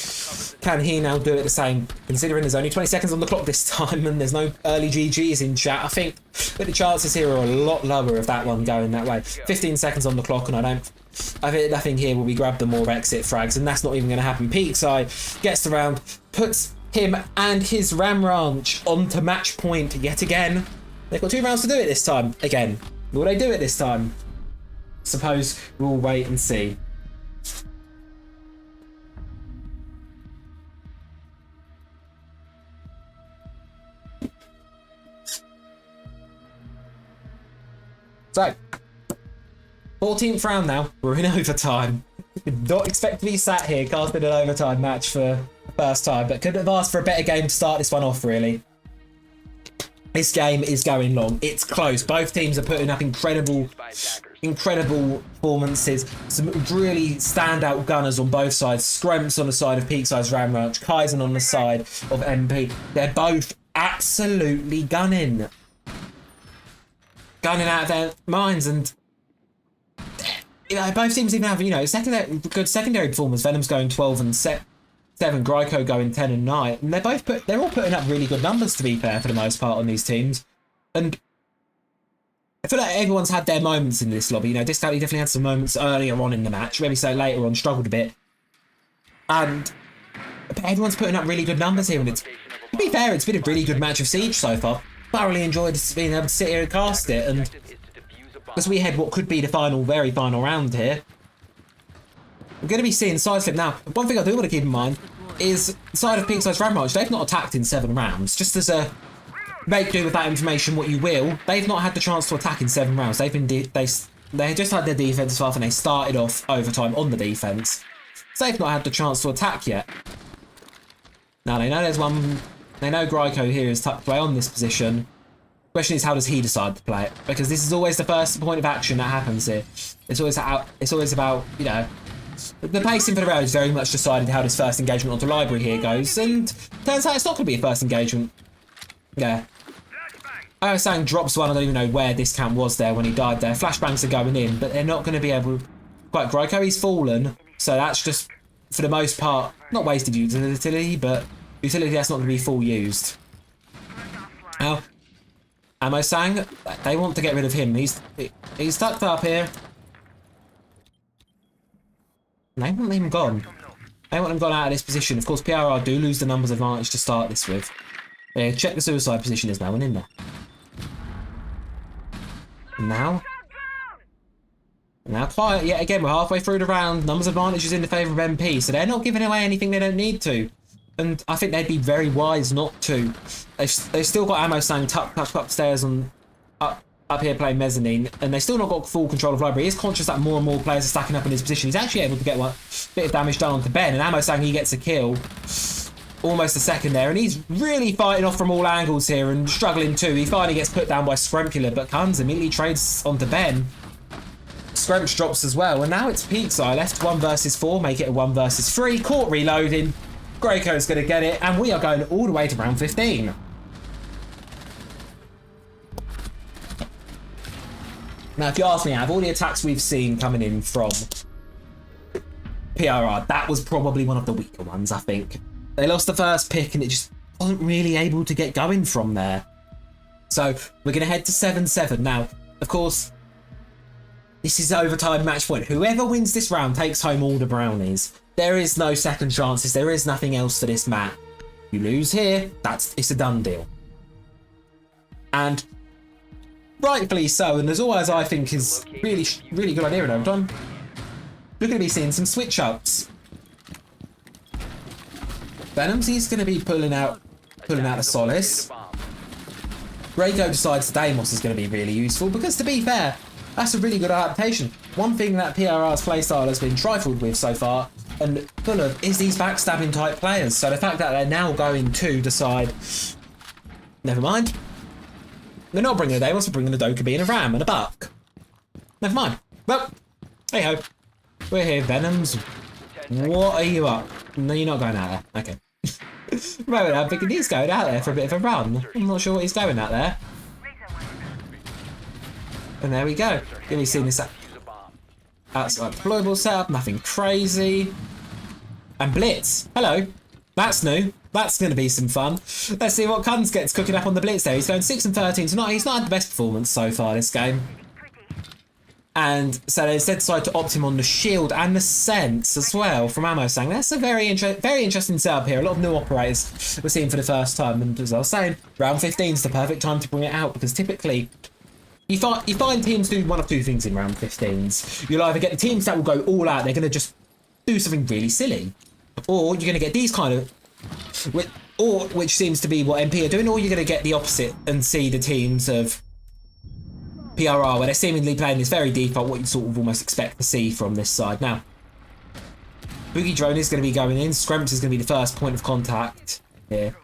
Can he now do it the same? Considering there's only 20 seconds on the clock this time and there's no early GGs in chat, I think that the chances here are a lot lower of that one going that way. 15 seconds on the clock, and I think nothing here will be grab the more exit frags, and that's not even going to happen. Peakzai gets the round, puts him and his Ram Ranch onto match point yet again. They've got 2 rounds to do it this time. Again, will they do it this time? Suppose we'll wait and see. So, 14th round now. We're in overtime. Did not expect to be sat here casting an overtime match for the first time, but couldn't have asked for a better game to start this one off, really. This game is going long. It's close. Both teams are putting up incredible performances. Some really standout gunners on both sides. Scrumps on the side of Peakzai's Ram Ranch. Kaizen on the side of MP. They're both absolutely gunning. Gunning out of their minds, and both teams even have, good secondary performance. Venom's going 12 and 7. Gryko going 10 and 9. And they're all putting up really good numbers, to be fair, for the most part, on these teams. And I feel like everyone's had their moments in this lobby. Discount definitely had some moments earlier on in the match. Maybe so later on, struggled a bit. But everyone's putting up really good numbers here. And to be fair, it's been a really good match of Siege so far. Thoroughly enjoyed being able to sit here and cast it. And as we head what could be the very final round here, we're going to be seeing Sideflip now. One thing I do want to keep in mind is the side of Peakzai's Ram Ranch, they've not attacked in 7 rounds. Just as a make do with that information what you will, they've not had the chance to attack in 7 rounds. They just had their defense off, and they started off overtime on the defense. So they've not had the chance to attack yet. Now they know there's one. They know Gryko here is tucked away on this position. Question is, how does he decide to play it? Because this is always the first point of action that happens here. It's always about, the pacing for the round is very much decided how this first engagement onto library here goes, and turns out it's not going to be a first engagement. Yeah. I was saying drops one, I don't even know where Discount was there when he died there. Flashbangs are going in, but they're not going to be able... Quite, Gryko, he's fallen, so that's just, for the most part, not wasted utility, but utility that's not going to be full used. Now, Ammo Sang, they want to get rid of him. He's tucked up here. They want him gone. They want him gone out of this position. Of course, PRR do lose the numbers advantage to start this with. Yeah, check the suicide position. There's no one in there. Now quiet yet again. We're halfway through the round. Numbers advantage is in the favour of MP, so they're not giving away anything they don't need to. And I think they'd be very wise not to. They've still got Ammo Sang tucked upstairs and up here playing mezzanine, and they still not got full control of library. He's conscious that more and more players are stacking up in his position. He's actually able to get one bit of damage done onto Ben, and Ammo Sang, he gets a kill. Almost a second there, and he's really fighting off from all angles here and struggling too. He finally gets put down by Scrumpula, but Kunz immediately trades onto Ben. Scrumps drops as well, and now it's Peakzai left 1 versus 4, make it a 1 versus 3. Caught reloading. Greycoat's going to get it, and we are going all the way to round 15. Now, if you ask me, out of all the attacks we've seen coming in from PRR, that was probably one of the weaker ones, I think. They lost the first pick, and it just wasn't really able to get going from there. So, we're going to head to 7-7. Now, of course, this is overtime match point. Whoever wins this round takes home all the brownies. There is no second chances. There is nothing else for this map. You lose here, it's a done deal. And rightfully so, and as always I think is really good idea in overtime. We're going to be seeing some switch-ups. Venoms, he's going to be pulling out a Solace. Greycoat decides Deimos is going to be really useful because, to be fair, that's a really good adaptation. One thing that PRR's playstyle has been trifled with so far and full of is these backstabbing type players. So the fact that they're now going to decide, never mind, they're not bringing a Deimos, they're bringing a Dokkaebi and a Ram and a Buck. Never mind. Well, hey ho. We're here, Venoms. What are you up? No, you're not going out there. Okay. Right, I'm thinking he's going out there for a bit of a run. I'm not sure what he's going out there. And there we go. You've seen this outside deployable setup, nothing crazy. And Blitz. Hello. That's new. That's going to be some fun. Let's see what Kunz gets cooking up on the Blitz there. He's going 6 and 13 tonight. He's not had the best performance so far this game. And so they instead decided to opt him on the shield and the sense as well from Amosang. That's a very interesting setup here. A lot of new operators we're seeing for the first time. And as I was saying, round 15 is the perfect time to bring it out because typically you find teams do one of two things in round 15s. You'll either get the teams that will go all out, they're going to just do something really silly. Or you're going to get these kind of, which seems to be what MP are doing, or you're going to get the opposite and see the teams of PRR where they're seemingly playing this very default, what you sort of almost expect to see from this side. Now, Boogie Drone is going to be going in. Scremps is going to be the first point of contact here.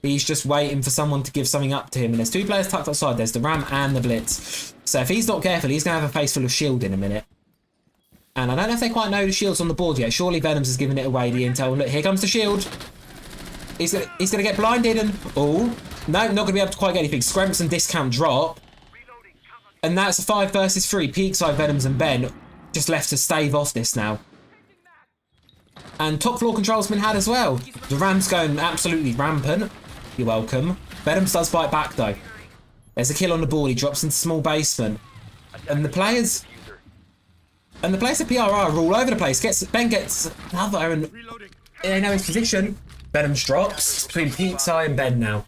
He's just waiting for someone to give something up to him. And there's two players tucked outside. There's the Ram and the Blitz. So if he's not careful, he's going to have a face full of shield in a minute. And I don't know if they quite know the shield's on the board yet. Surely Venoms has given it away, the intel. Look, here comes the shield. He's gonna get blinded and... Oh, no, not going to be able to quite get anything. Scremps and Discount drop. And that's a 5 versus 3. Peakzai, Venoms and Ben just left to stave off this now. And top floor control's been had as well. The Ram's going absolutely rampant. You're welcome. Venoms does bite back though. There's a kill on the board. He drops into small basement. And the players at PRR are all over the place. Ben gets another and they know his position. Venoms drops. It's between Peakzai and Ben now.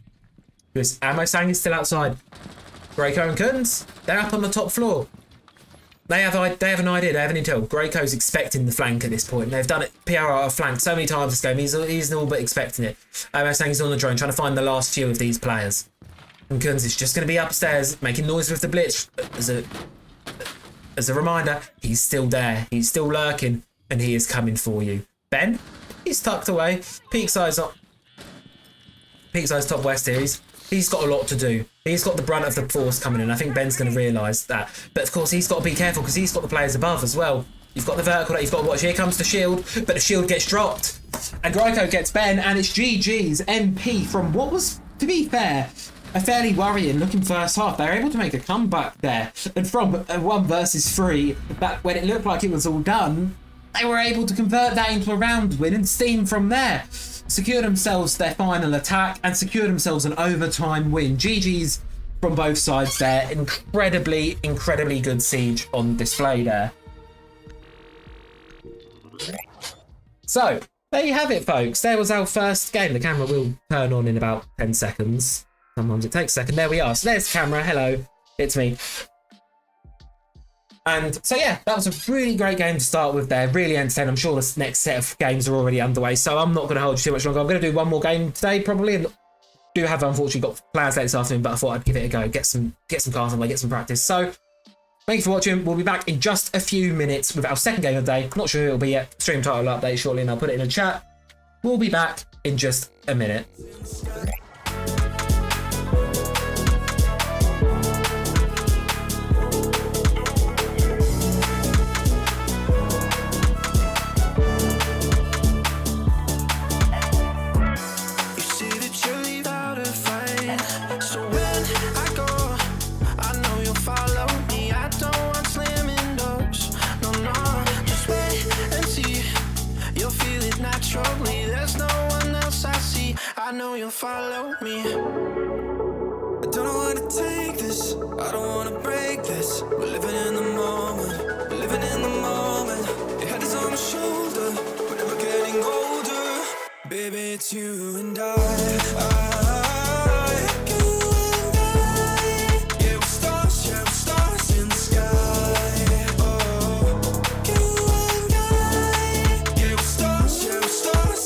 Because Amosang is still outside. Greycoat and Kunz, they're up on the top floor. They have an idea, they have an intel. Greycoat's expecting the flank at this point. They've done it, PRR flank so many times this game, he's all but expecting it. Amosang is on the drone trying to find the last few of these players. And Kunz is just going to be upstairs making noise with the Blitz. As a reminder, he's still there, he's still lurking, and he is coming for you. Ben, he's tucked away. Peakzai's top west here. He's got a lot to do. He's got the brunt of the force coming in. I think Ben's going to realise that. But of course, he's got to be careful because he's got the players above as well. You've got the vertical that you've got to watch. Here comes the shield, but the shield gets dropped. And Greycoat gets Ben, and it's GG's MP from what was, to be fair, a fairly worrying looking first half. They were able to make a comeback there. And from 1 versus 3, that when it looked like it was all done, they were able to convert that into a round win and steam from there. Secured themselves their final attack and secured themselves an overtime win. GG's from both sides there. Incredibly good siege on display there. So, there you have it, folks. There was our first game. The camera will turn on in about 10 seconds. Sometimes it takes a second. There we are. So there's the camera. Hello, it's me. And so, yeah, that was a really great game to start with there. Really entertaining. I'm sure the next set of games are already underway, so I'm not going to hold you too much longer. I'm going to do one more game today, probably. And do have, unfortunately, got plans late this afternoon, but I thought I'd give it a go. Get some cards on, get some practice. So, thank you for watching. We'll be back in just a few minutes with our second game of the day. Not sure who it'll be yet. Stream title will update shortly, and I'll put it in the chat. We'll be back in just a minute. I know you'll follow me. I don't know how to take this. I don't wanna break this. We're living in the moment. We're living in the moment. Your head is on my shoulder. We're never getting older. Baby, it's you and I. Yeah, we're stars in the sky. Oh, you and I. Yeah, we're stars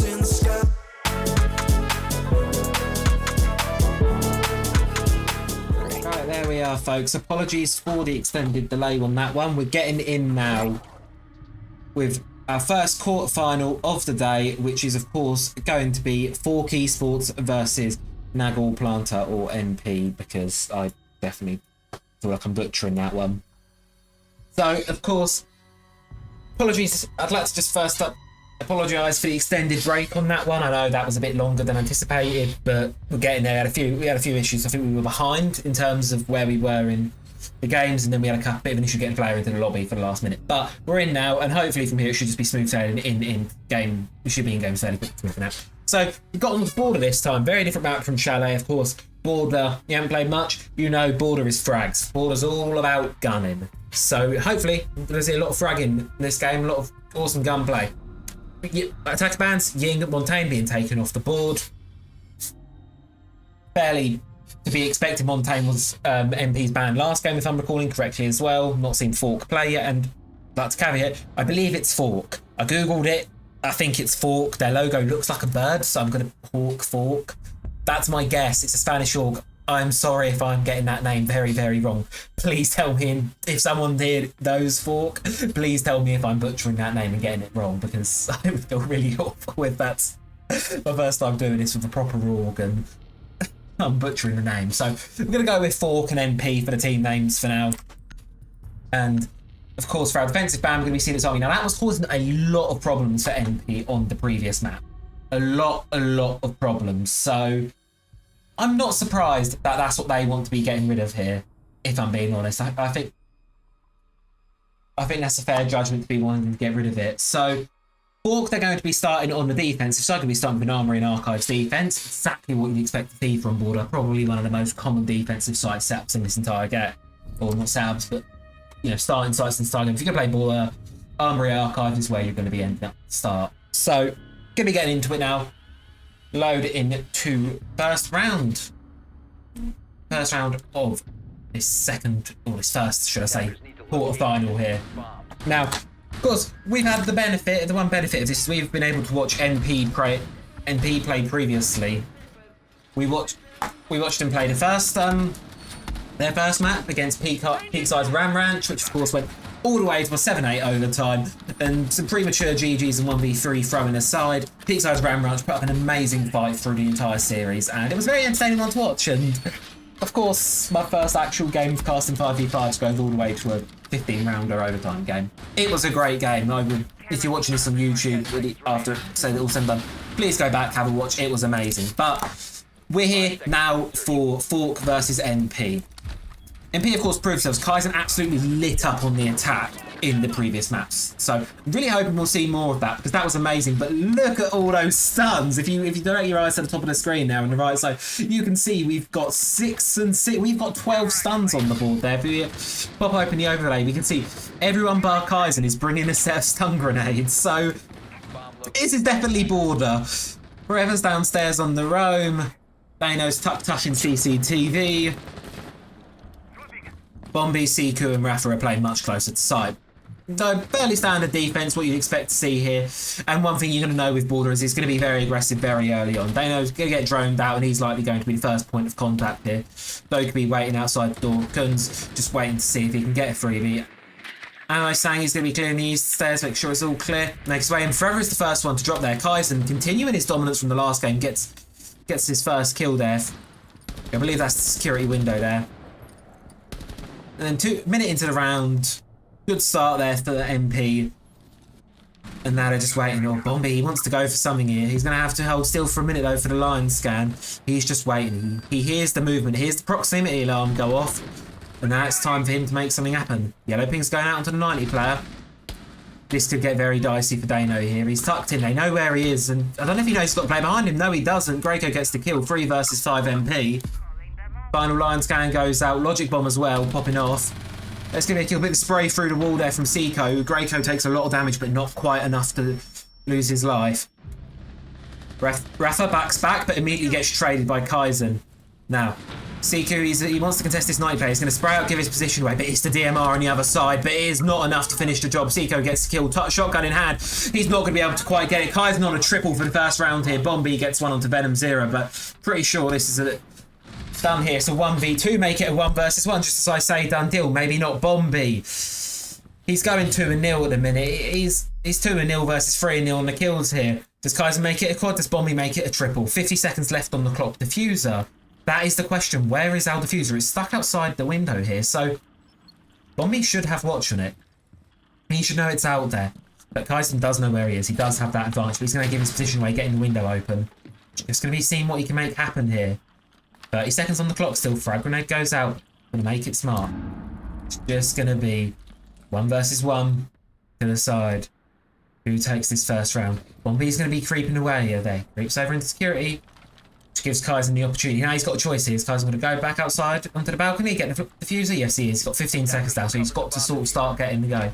in the sky. Right, there we are, folks. Apologies for the extended delay on that one. We're getting in now with our first quarterfinal of the day, which is, of course, going to be FALKE ESPORTS versus NAGUAL, PLANTA, or NP, because I definitely feel like I'm butchering that one. So, of course, apologies. I'd like to just first up apologise for the extended break on that one. I know that was a bit longer than anticipated, but we're getting there. We had a few issues. I think we were behind in terms of where we were in the games, and then we had a bit of an issue getting a player into the lobby for the last minute. But we're in now, and hopefully from here it should just be smooth sailing in game. We should be in game fairly quickly for now. So we got on the border this time. Very different map from Chalet, of course. Border, you haven't played much. You know, border is frags. Border's all about gunning. So hopefully there's a lot of fragging in this game, a lot of awesome gunplay. Attack bans, Ying and Montaigne being taken off the board. Fairly to be expected. Montaigne was MP's ban last game, if I'm recalling correctly as well. Not seen FALKE play yet, and that's caveat. I believe it's FALKE. I googled it. I think it's FALKE. Their logo looks like a bird, so I'm going to FALKE. That's my guess. It's a Spanish org. I'm sorry if I'm getting that name very, very wrong. Please tell me if someone did those FALKE. Please tell me if I'm butchering that name and getting it wrong, because I would feel really awful with that's my first time doing this with a proper org and I'm butchering the name. So I'm going to go with FALKE and NP for the team names for now. And of course, for our defensive ban, we're going to be seeing this army. Now that was causing a lot of problems for NP on the previous map. A lot of problems. So I'm not surprised that that's what they want to be getting rid of here, if I'm being honest. I think that's a fair judgment to be wanting to get rid of it. So, FALKE, they're going to be starting on the defensive side. They're going to be starting with an Armory and Archives defense. Exactly what you'd expect to see from Border. Probably one of the most common defensive site setups in this entire game. Or not setups, but, you know, starting sites in style game. If you're going to play Border, Armory Archives is where you're going to be ending up to start. So, going to be getting into it now. Load into first round of this second, or this first, should I say, quarter-final here. Now, of course, we've had the benefit, the one benefit of this is we've been able to watch NP play previously. We watched them play the first, their first map against Peakzai's Ram Ranch, which of course went all the way to a 7-8 overtime, and some premature GGs and 1v3 throwing aside. Peakzai's Ram Ranch put up an amazing fight through the entire series, and it was a very entertaining one to watch. And of course, my first actual game of casting 5v5 goes all the way to a 15-rounder overtime game. It was a great game. I would, if you're watching this on YouTube after say that all said and done, please go back, have a watch. It was amazing. But we're here now for FALKE versus NP. NP, of course, proved themselves. Kaizen absolutely lit up on the attack in the previous maps. So I'm really hoping we'll see more of that, because that was amazing. But look at all those stuns. If you direct your eyes to the top of the screen there on the right side, you can see we've got 6 and 6. We've got 12 stuns on the board there. If we pop open the overlay, we can see everyone bar Kaizen is bringing a set of stun grenades. So this is definitely Border. Forever's downstairs on the roam. Thanos tuck-tushing CCTV. Bombi, Siku and Rafa are playing much closer to side. So fairly standard defense, what you'd expect to see here. And one thing you're going to know with Border is he's going to be very aggressive very early on. Dano's going to get droned out, and he's likely going to be the first point of contact here. Though could be waiting outside the door. Kun's just waiting to see if he can get a freebie. And I saying he's going to be clearing the east stairs, make sure it's all clear. Makes his way in. Forever is the first one to drop there. Kaizen, continuing his dominance from the last game, gets his first kill there. I believe that's the security window there. And then 2 minutes into the round, good start there for the MP. And now they're just waiting. Oh, Bombi, he wants to go for something here. He's going to have to hold still for a minute, though, for the line scan. He's just waiting. He hears the movement. Hears the proximity alarm go off. And now it's time for him to make something happen. Yellow ping's going out onto the 90 player. this could get very dicey for Dano here. He's tucked in. They know where he is. And I don't know if he knows he's got to play behind him. No, he doesn't. Greco gets the kill. 3 versus 5 MP. Final line scan goes out. Logic bomb as well, popping off. There's going to be a kill. Bit of spray through the wall there from Seiko. Greco takes a lot of damage, but not quite enough to lose his life. Rafa backs back, but immediately gets traded by Kaizen. Now, Seiko, he wants to contest this 90 player. He's going to spray out, give his position away, but it's the DMR on the other side. But it is not enough to finish the job. Seiko gets the kill, shotgun in hand. He's not going to be able to quite get it. Kaizen on a triple for the first round here. Bombi gets one onto Venom Zero, but pretty sure this is done here. So 1v2, make it a 1 versus 1. Just as I say, done deal. Maybe not Bombi. He's going 2-0 at the minute. He's 2-0 versus 3-0 on the kills here. Does Kaizen make it a quad? Does Bombi make it a triple? 50 seconds left on the clock. Diffuser. That is the question. Where is our diffuser? It's stuck outside the window here. So Bombi should have watch on it. He should know it's out there. But Kaizen does know where he is. He does have that advantage. But he's going to give his position away, getting the window open. Just going to be seeing what he can make happen here. 30 seconds on the clock still. Frag grenade goes out. Going to make it smart. It's just going to be 1 versus 1 to the side. Who takes this first round? Bombi's going to be creeping away here. There. Creeps over into security. Which gives Kaizen the opportunity. Now he's got a choice here. Is Kaizen going to go back outside onto the balcony, get the diffuser? Yes, he is. He's got 15 seconds now, so he's got to sort of start getting the go.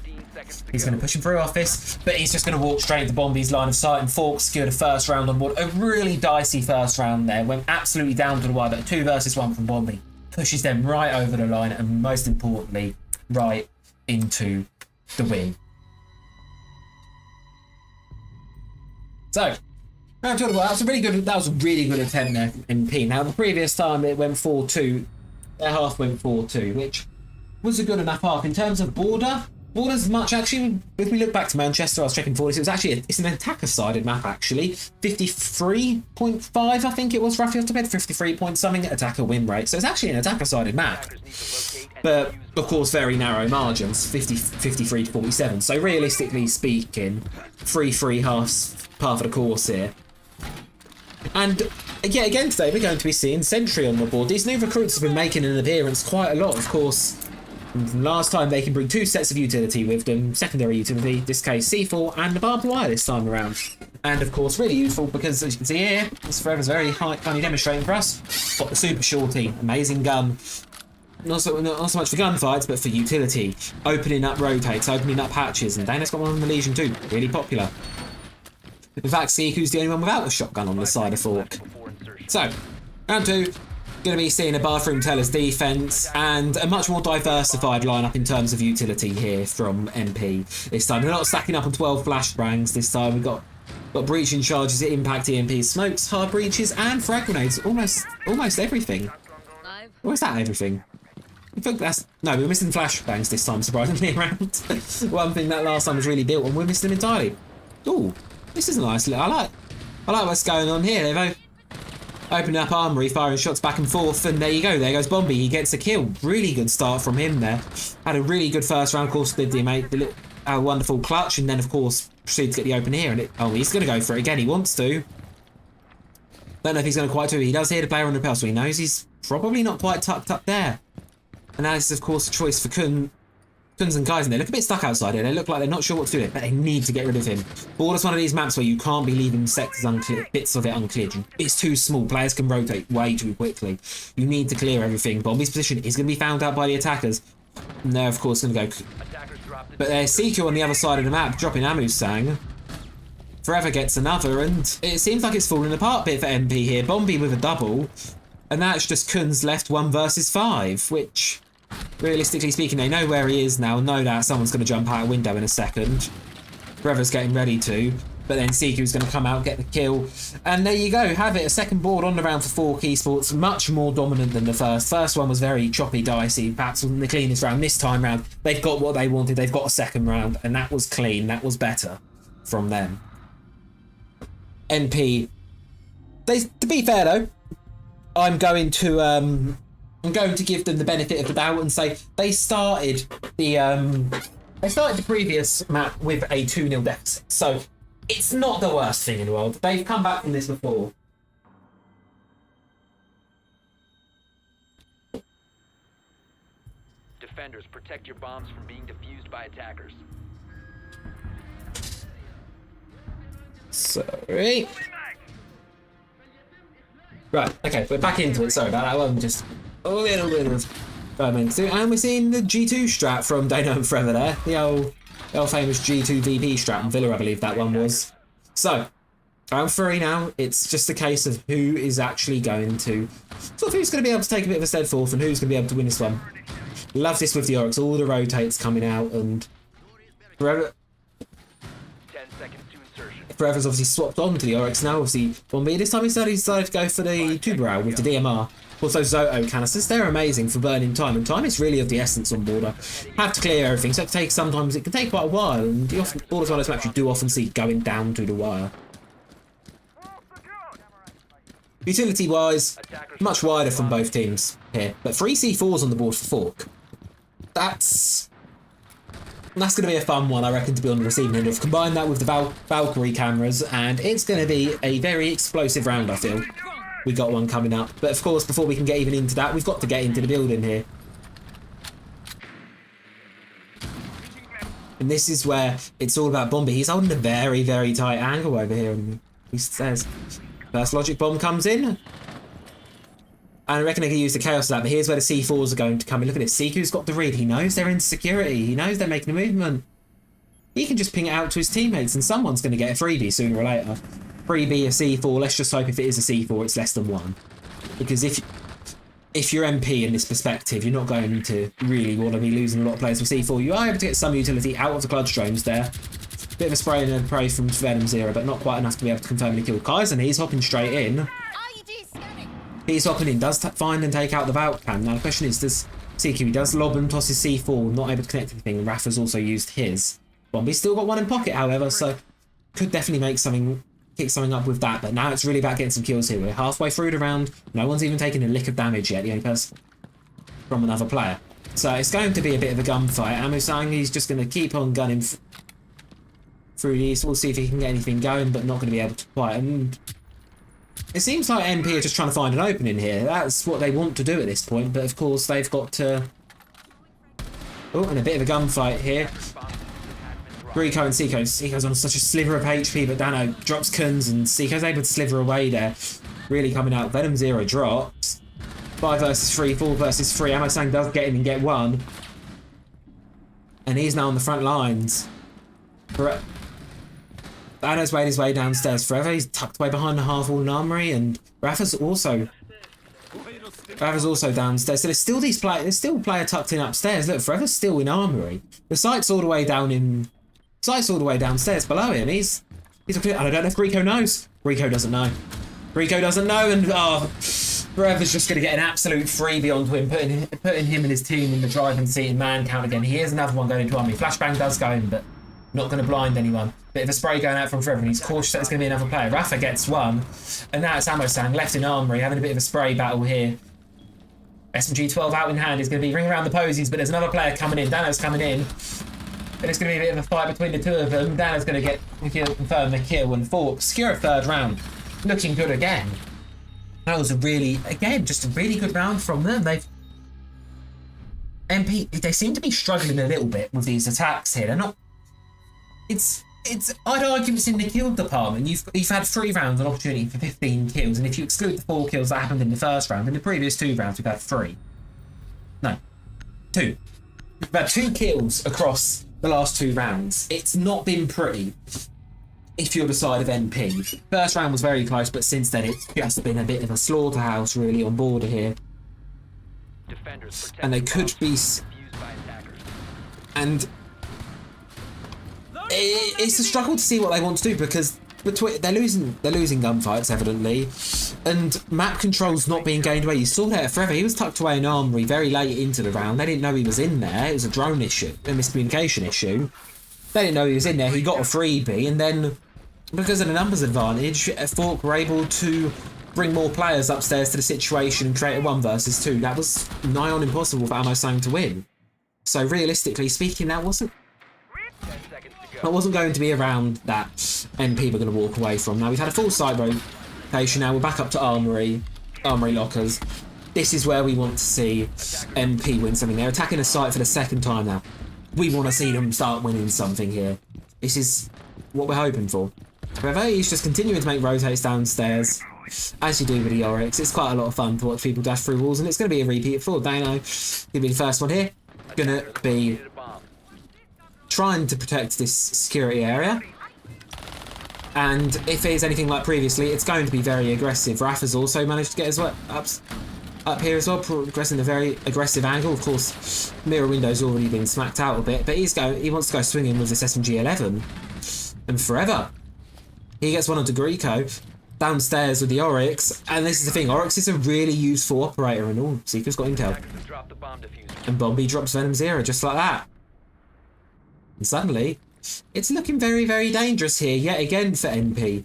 He's going to push him through office, but he's just going to walk straight into Bombi's line of sight, and Falk secured a first round on board. A really dicey first round there. Went absolutely down to the wire, but 2 versus 1 from Bombi. Pushes them right over the line, and most importantly, right into the win. So, round 2 that was a really good attempt there from MP. Now the previous time it went 4-2, their half went 4-2, which was a good enough half. In terms of borders much actually, if we look back to Manchester, I was checking for this, it was actually it's an attacker-sided map actually. 53.5 I think it was roughly off the bed, 53 point something attacker win rate. So it's actually an attacker-sided map. But of course very narrow margins, 53 to 47. So realistically speaking, 3-3 halves part of the course here. And yet again today we're going to be seeing Sentry on the board. These new recruits have been making an appearance quite a lot, of course. From last time they can bring 2 sets of utility with them, secondary utility, this case C4 and the barbed wire this time around. And of course really useful because as you can see here, this Forever's very kindly demonstrating for us. Got the super shorty, amazing gun. Not so much for gunfights, but for utility. Opening up rotates, opening up hatches, and Dana's got one on the Legion too, really popular. In fact, Seiku's the only one without a shotgun on the side of Falk. So, round 2, going to be seeing a bathroom teller's defense and a much more diversified lineup in terms of utility here from MP. This time, we're not stacking up on 12 flashbangs. This time, we've got breaching charges, impact EMPs, smokes, hard breaches, and frag grenades. Almost everything. Or is that everything? I think that's... No, we're missing flashbangs this time, surprisingly, around. One thing that last time was really built, and we're missing them entirely. Ooh. This is a nice little... I like what's going on here. They've opened up armory, firing shots back and forth, and there you go. There goes Bombi. He gets a kill. Really good start from him there. Had a really good first round. Of course, did the wonderful clutch, and then of course proceeded to get the open here. And he's going to go for it again. He wants to. Don't know if he's going to quite do it. He does hear the player on the rappel, so he knows he's probably not quite tucked up there. And that is of course a choice for Kunz and Kaizen. They look a bit stuck outside here. They look like they're not sure what to do with it, but they need to get rid of him. Border's one of these maps where you can't be leaving sectors unclear, bits of it uncleared. It's too small. Players can rotate way too quickly. You need to clear everything. Bombi's position is going to be found out by the attackers. And they're, of course, going to go... But there's Seiko on the other side of the map, dropping Amusang. Forever gets another, and it seems like it's falling apart a bit for MP here. Bombi with a double. And that's just Kunz left 1 versus 5, which... Realistically speaking, they know where he is now, know that someone's going to jump out a window in a second. Forever's getting ready to, but then Siku's going to come out, get the kill. And there you go, have it, a second board on the round for Falke ESPORTS, much more dominant than the first. First one was very choppy, dicey, perhaps wasn't the cleanest round. This time round, they've got what they wanted, they've got a second round, and that was clean, that was better from them. NP, to be fair though, I'm going to give them the benefit of the doubt and say they started the previous map with a 2-0 deficit. So it's not the worst thing in the world. They've come back from this before. Defenders, protect your bombs from being defused by attackers. Sorry. Right, okay, we're back into it. Sorry about that. Well, just a little bit of moments. And we're seeing the G2 strat from Dano and Forever there. The old famous G2 VP strat from Villa, I believe that one was. So, round 3 now. It's just a case of who is actually going to... sort of who's going to be able to take a bit of a step forth and who's going to be able to win this one. Love this with the Oryx. All the rotates coming out and... Forever... 10 seconds to insertion. Forever's obviously swapped on to the Oryx now. Obviously, Bombi this time he decided to go for the Tuberal with the DMR. Also, Zoto canisters, they're amazing for burning time, and time is really of the essence on border. Have to clear everything, so it can take quite a while, and you often, all the time maps you do often see going down to the wire. Utility-wise, much wider from both teams here, but 3 C4s on the board for Fork. That's going to be a fun one, I reckon, to be on the receiving end of. Combine that with the Valkyrie cameras, and it's going to be a very explosive round, I feel. We got one coming up. But of course, before we can get even into that, we've got to get into the building here. And this is where it's all about Bombi. He's holding a very, very tight angle over here. And he says, first logic bomb comes in. And I reckon they can use the chaos of that. But here's where the C4s are going to come in. Look at it. Siku's got the read. He knows they're in security. He knows they're making a movement. He can just ping it out to his teammates and someone's going to get a freebie sooner or later. Freebie, a C4, let's just hope if it is a C4 it's less than 1. Because if you're MP in this perspective, you're not going to really want to be losing a lot of players with C4. You are able to get some utility out of the clutch drones there. Bit of a spray and a pray from Venom Zero, but not quite enough to be able to confirm the kill. Kaizen, he's hopping straight in. He's hopping in, does find and take out the Valcam. Now the question is, does CQ, he does lob and toss his C4, not able to connect anything, and Rafa's also used his. Bombi's still got one in pocket, however, so could definitely make something... kick something up with that, but now it's really about getting some kills here. We're halfway through the round. No one's even taken a lick of damage yet, the only person from another player. So it's going to be a bit of a gunfight. Amusang, he's just going to keep on gunning through these. We'll see if he can get anything going, but not going to be able to quite. And it seems like MP are just trying to find an opening here. That's what they want to do at this point, but of course they've got to... Oh, and a bit of a gunfight here. Rico and Seiko. Seiko's on such a sliver of HP, but Dano drops Kunz and Seiko's able to sliver away there. Really coming out. Venom Zero drops. 5 versus 3, 4 versus 3. Amusang does get in and get 1. And he's now on the front lines. Dano's made his way downstairs forever. He's tucked away behind the half-wall armory, and Rafa's also downstairs. So there's still these players. There's still a player tucked in upstairs. Look, Forever's still in armory. The site's all the way down in... Site's all the way downstairs below him. He's clear. I don't know if Rico knows. Rico doesn't know. Rico doesn't know, and Forever's just going to get an absolute freebie onto him, putting him and his team in the driving seat in man count again. Here's another one going into army. Flashbang does go in, but not going to blind anyone. Bit of a spray going out from Forever, and he's cautious that it's going to be another player. Rafa gets one, and now it's Amusang left in armory, having a bit of a spray battle here. SMG-12 out in hand is going to be ring around the posies, but there's another player coming in. Dano's coming in. And it's going to be a bit of a fight between the two of them. Dano's going to get confirm the kill and Fork secure a 3rd round. Looking good again. That was a really, again, just a really good round from them. They seem to be struggling a little bit with these attacks here. They're not. I'd argue it's in the kill department. You've had 3 rounds, an opportunity for 15 kills, and if you exclude the 4 kills that happened in the first round, in the previous 2 rounds we've had 3. No, 2. We've had 2 kills across the last 2 rounds. It's not been pretty if you're the side of NP. First round was very close, but since then it's just been a bit of a slaughterhouse really on border here. And they could be... And it's a struggle to see what they want to do, because they're losing gunfights evidently, and map control's not being gained away. You saw that Forever, he was tucked away in armory very late into the round. They didn't know he was in there. It was a drone issue, a miscommunication issue. They didn't know he was in there. He got a freebie, and then because of the numbers advantage, Fork were able to bring more players upstairs to the situation and create a 1 versus 2. That was nigh on impossible for Amusang to win. So realistically speaking, that wasn't going to be a round that MP were going to walk away from. Now we've had a full side rotation. Now we're back up to armory lockers. This is where we want to see MP win something. They're attacking a site for the 2nd time now. We want to see them start winning something here. This is what we're hoping for. However, he's just continuing to make rotates downstairs, as you do with the Oryx. It's quite a lot of fun to watch people dash through walls, and it's going to be a repeat for Dano. Going to be the first one here. Going to be trying to protect this security area. And if it is anything like previously, it's going to be very aggressive. Raph has also managed to get his up here as well, progressing a very aggressive angle. Of course, mirror window's already been smacked out a bit, but he wants to go swinging with this SMG-11. And forever. He gets one onto Greco, downstairs with the Oryx, and this is the thing, Oryx is a really useful operator and all. Seeker's got intel. And Bombi drops Venom Zero just like that. And suddenly, it's looking very, very dangerous here yet again for NP.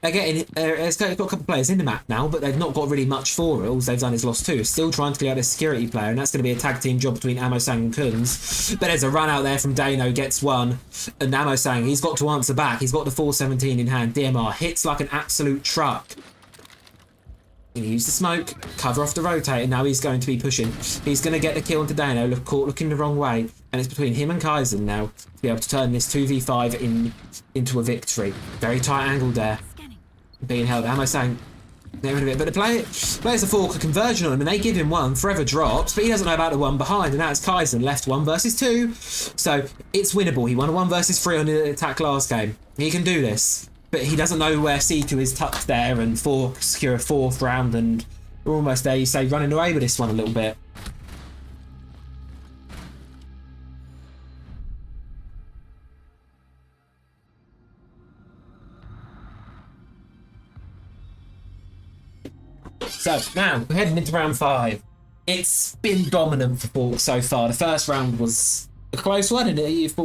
Again, it's got a couple of players in the map now, but they've not got really much for it. All they've done is lost 2. Still trying to clear out their security player, and that's going to be a tag team job between Amosang and Kunz. But there's a run out there from Dano, gets one. And Amosang, he's got to answer back. He's got the 417 in hand. DMR hits like an absolute truck. He used the smoke, cover off the rotate, and now he's going to be pushing. He's going to get the kill into Dano, caught looking the wrong way. And it's between him and Kaizen now to be able to turn this 2v5 into a victory. Very tight angle there. Being held. Amosang get rid of it, but the players of FALKE a conversion on him, and they give him one. Forever drops, but he doesn't know about the one behind, and now it's Kaizen left 1 versus 2. So it's winnable. He won a 1 versus 3 on the attack last game. He can do this, but he doesn't know where C2 is tucked there, and FALKE secure a 4th round, and we're almost there. You say running away with this one a little bit. So now we're heading into round 5. It's been dominant for FALKE so far. The first round was a close one, and it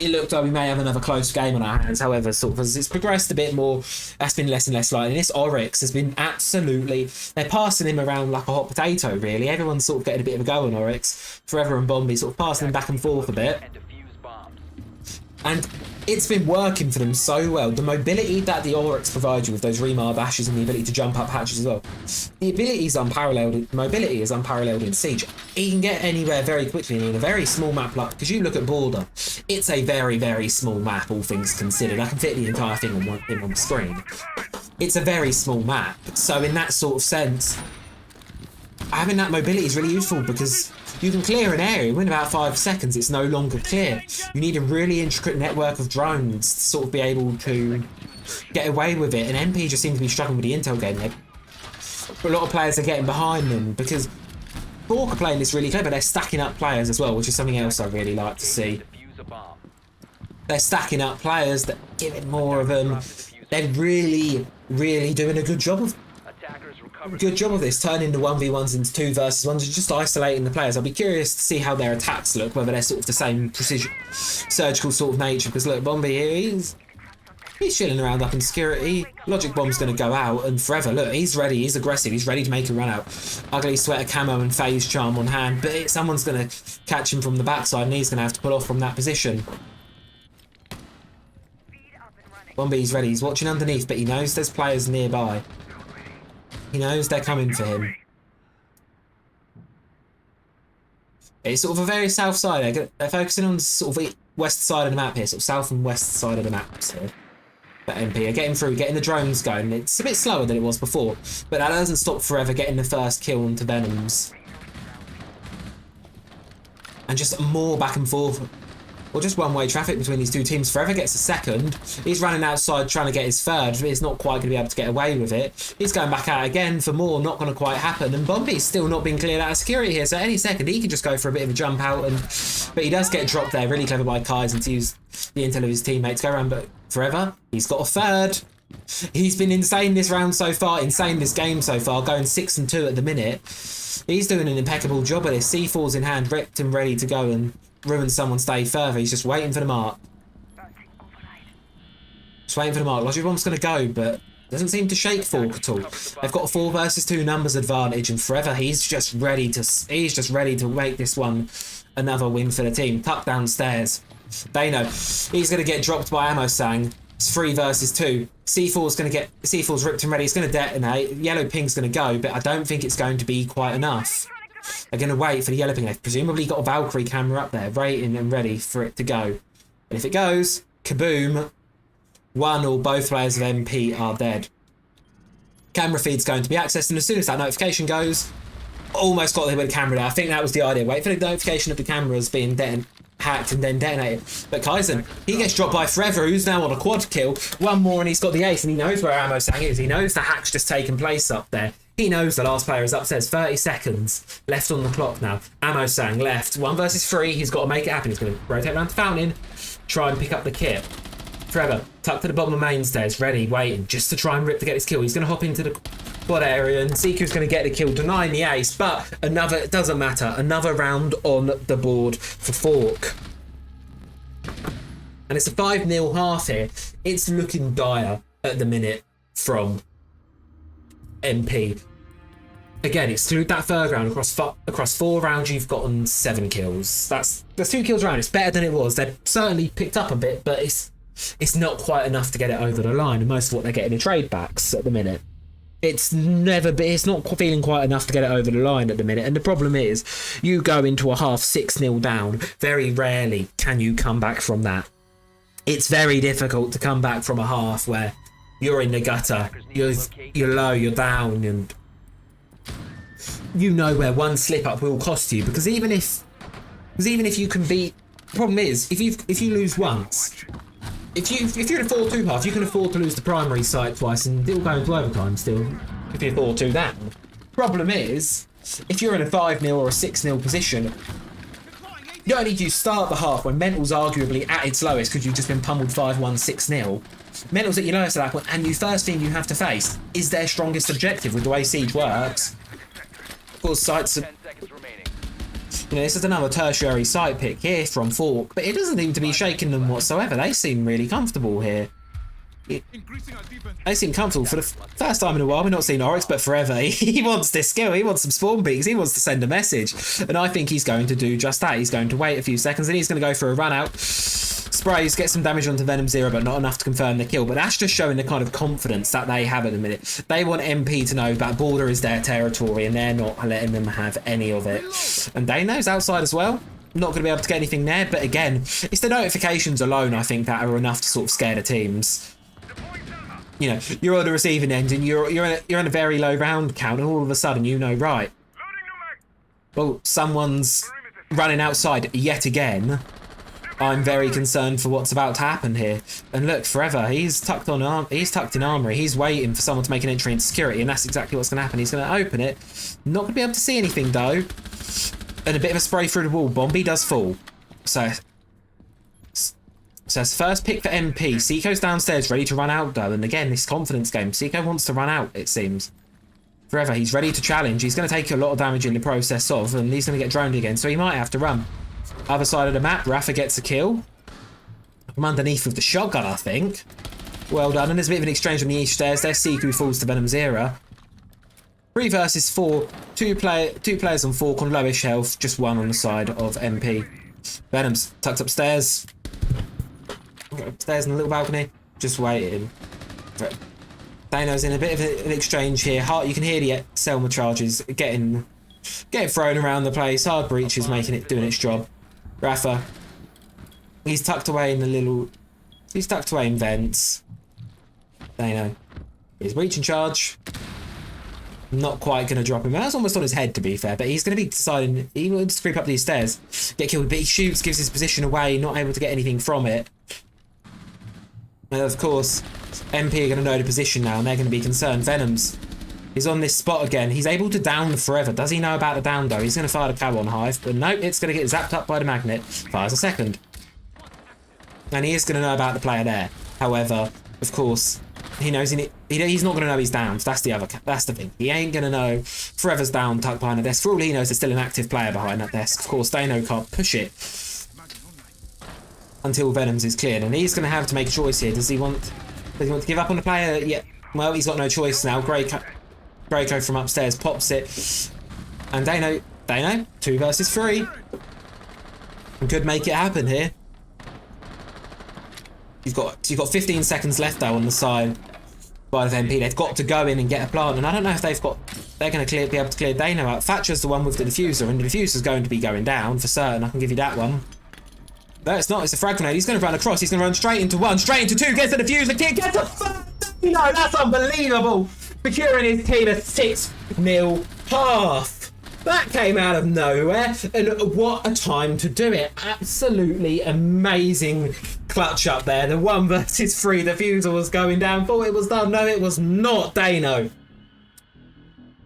looked like we may have another close game on our hands. However, sort of as it's progressed a bit more, that's been less and less likely. This Oryx has been absolutely, they're passing him around like a hot potato, really. Everyone's sort of getting a bit of a go on Oryx. Forever and Bombi sort of passing him back and forth a bit. And it's been working for them so well. The mobility that the Oryx provides you with those remar bashes and the ability to jump up hatches as well. The ability is unparalleled. Mobility is unparalleled in Siege. He can get anywhere very quickly in a very small map, like because you look at Border, it's a very, very small map, all things considered. I can fit the entire thing on the screen. It's a very small map. So in that sort of sense, having that mobility is really useful because you can clear an area within about 5 seconds. It's no longer clear. You need a really intricate network of drones to sort of be able to get away with it. And NP just seem to be struggling with the intel game. A lot of players are getting behind them because FALKE are playing this really clever. They're stacking up players as well, which is something else I really like to see. They're stacking up players that give it more of them. They're really, really doing a good job of this, turning the 1v1s into 2 versus 1s and just isolating the players. I'll be curious to see how their attacks look, whether they're sort of the same precision, surgical sort of nature, because look, Bombi here, he's chilling around up in security. Logic Bomb's going to go out, and Forever, look, he's ready, he's aggressive, he's ready to make a run out. Ugly Sweater Camo and Phase Charm on hand, but someone's going to catch him from the backside, and he's going to have to pull off from that position. Bombi's ready, he's watching underneath, but he knows there's players nearby. He knows they're coming for him. It's sort of a very south side. They're focusing on sort of the west side of the map here, sort of south and west side of the maps here. But NP are getting through, getting the drones going. It's a bit slower than it was before, but that doesn't stop Forever getting the first kill onto Venoms. And just more back and forth. Or just one-way traffic between these two teams. Forever gets a second. He's running outside trying to get his third. He's not quite going to be able to get away with it. He's going back out again for more. Not going to quite happen. And Bombi's still not been cleared out of security here. So any second he can just go for a bit of a jump out. But he does get dropped there. Really clever by Kaizen to use the intel of his teammates. Go around, but Forever, he's got a third. He's been insane this round so far. Insane this game so far. Going 6-2 at the minute. He's doing an impeccable job of this. C4's in hand. Ripped and ready to go and ruin someone's day further. He's just waiting for the mark. Just waiting for the mark. Logic Bomb's going to go, but doesn't seem to shake FALKE at all. They've got a 4 versus 2 numbers advantage, and Forever, he's just ready to make this one another win for the team. Tuck downstairs. They know he's going to get dropped by Amosang. It's 3 versus 2. C4's ripped and ready. It's going to detonate. Yellow Ping's going to go, but I don't think it's going to be quite enough. They're going to wait for the yellow ping. They've presumably got a Valkyrie camera up there, waiting and ready for it to go. And if it goes, kaboom, One or both players of MP are dead. Camera feed's going to be accessed, and as soon as that notification goes, almost got there with the camera there. I think that was the idea. Wait for the notification of the cameras being hacked and then detonated. But Kaizen, he gets dropped by Forever, who's now on a quad kill. One more and he's got the ace, and he knows where Ammo Sang is. He knows the hack's just taken place up there. He knows the last player is upstairs. 30 seconds left on the clock now. Ammo Sang left. 1 versus 3. He's got to make it happen. He's going to rotate around the fountain, try and pick up the kit. Forever, tucked to the bottom of main stairs, ready, waiting, just to try and rip to get this kill. He's going to hop into the quad area, and Siku's going to get the kill, denying the ace, but another, it doesn't matter, another round on the board for Falke. And it's a 5-0 half here. It's looking dire at the minute from MP. Again, exclude that third round, across 4 rounds you've gotten 7 kills. That's 2 kills around. It's better than it was. They've certainly picked up a bit, but it's not quite enough to get it over the line, and most of what they're getting are trade backs at the minute. It's not feeling quite enough to get it over the line at the minute, and the problem is you go into a half 6-0 down, very rarely can you come back from that. It's very difficult to come back from a half where you're in the gutter, you're low, you're down, and you know where one slip up will cost you, because even if you can beat, the problem is if you lose once, if you're in a 4-2 half, you can afford to lose the primary site twice and it'll go into overtime still, if you're 4-2 down. Problem is, if you're in a 5-0 or a 6-0 position, not only do you start the half when mental's arguably at its lowest because you've just been pummeled 5-1, 6-0, mental's at your lowest at that point, and the first thing you have to face is their strongest objective with the way Siege works. Of course, sites are, this is another tertiary site pick here from Falke, but it doesn't seem to be shaking them whatsoever. They seem really comfortable here. They seem comfortable for the first time in a while. We're not seeing Oryx, but Forever, he wants this skill. He wants some spawn peaks. He wants to send a message. And I think he's going to do just that. He's going to wait a few seconds and he's going to go for a run out. Sprays, get some damage onto Venom Zero, but not enough to confirm the kill. But that's just showing the kind of confidence that they have at the minute. They want MP to know that border is their territory and they're not letting them have any of it. And Dano's outside as well. Not going to be able to get anything there. But again, it's the notifications alone, I think, that are enough to sort of scare the teams. You know, you're on the receiving end and you're in a very low round count, and all of a sudden you know, right, well, someone's running outside yet again. I'm very concerned for what's about to happen here. And look, Forever, he's tucked in armory. He's waiting for someone to make an entry into security, and that's exactly what's going to happen. He's going to open it. Not going to be able to see anything though. And a bit of a spray through the wall. Bombi does fall. So it's first pick for MP. Seiko's downstairs, ready to run out though. And again, this confidence game. Seiko wants to run out, it seems. Forever, he's ready to challenge. He's going to take a lot of damage in the process of, and he's going to get droned again, so he might have to run. Other side of the map, Rafa gets a kill. From underneath with the shotgun, I think. Well done, and there's a bit of an exchange on the east stairs. There's Siku falls to Venom Zero. 3 versus 4. Two players on Falke on lowish health, just one on the side of MP. Venom's tucked upstairs. Upstairs in the little balcony, just waiting. Dano's in a bit of an exchange here. You can hear the Selma charges getting thrown around the place. Hard breach is doing its job. Rafa, he's tucked away in he's tucked away in vents. Dano, he's breaching charge. Not quite going to drop him. That's almost on his head, to be fair, but he's going to be deciding he wants to creep up these stairs, get killed, but he shoots, gives his position away, not able to get anything from it. And of course, MP are going to know the position now, and they're going to be concerned. He's on this spot again. He's able to down Forever. Does he know about the down, though? He's going to fire the cow on Hive, but no, it's going to get zapped up by the magnet. Fires a second. And he is going to know about the player there. However, of course, he knows he's not going to know he's down. That's the thing. He ain't going to know Forever's down, tucked behind the desk. For all he knows, there's still an active player behind that desk. Of course, Dano can't push it until Venom's is cleared, and he's going to have to make a choice here. Does he want to give up on the player? Yeah. Well, he's got no choice now. Greyco from upstairs pops it, and Dano, 2 versus 3, and could make it happen here. You've got 15 seconds left though on the side by the MP. They've got to go in and get a plant, and I don't know if they're going to be able to clear Dano out. Thatcher's the one with the diffuser, and the diffuser's going to be going down for certain. I can give you that one. No, it's not. It's a frag grenade. He's going to run across. He's going to run straight into one, straight into two. Gets the diffuser. Kid gets a third. No, that's unbelievable. Securing his team a 6-0 half. That came out of nowhere. And what a time to do it. Absolutely amazing clutch up there. The 1 versus 3 diffuser was going down. Thought it was done. No, it was not, Dano.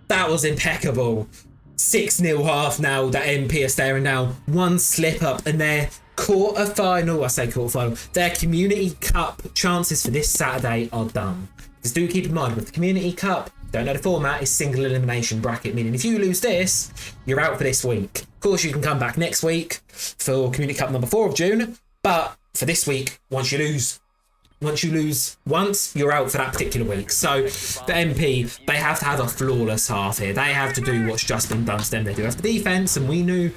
That was impeccable. 6-0 half now that MP are staring down. One slip up and their quarter-final, I say quarter-final, their Community Cup chances for this Saturday are done. Because do keep in mind, with the Community Cup, don't know the format, is single elimination bracket, meaning if you lose this, you're out for this week. Of course, you can come back next week for Community Cup number 4 of June, but for this week, once you lose once, you're out for that particular week. So the MP, they have to have a flawless half here. They have to do what's just been done to them. They do have the defense, and we know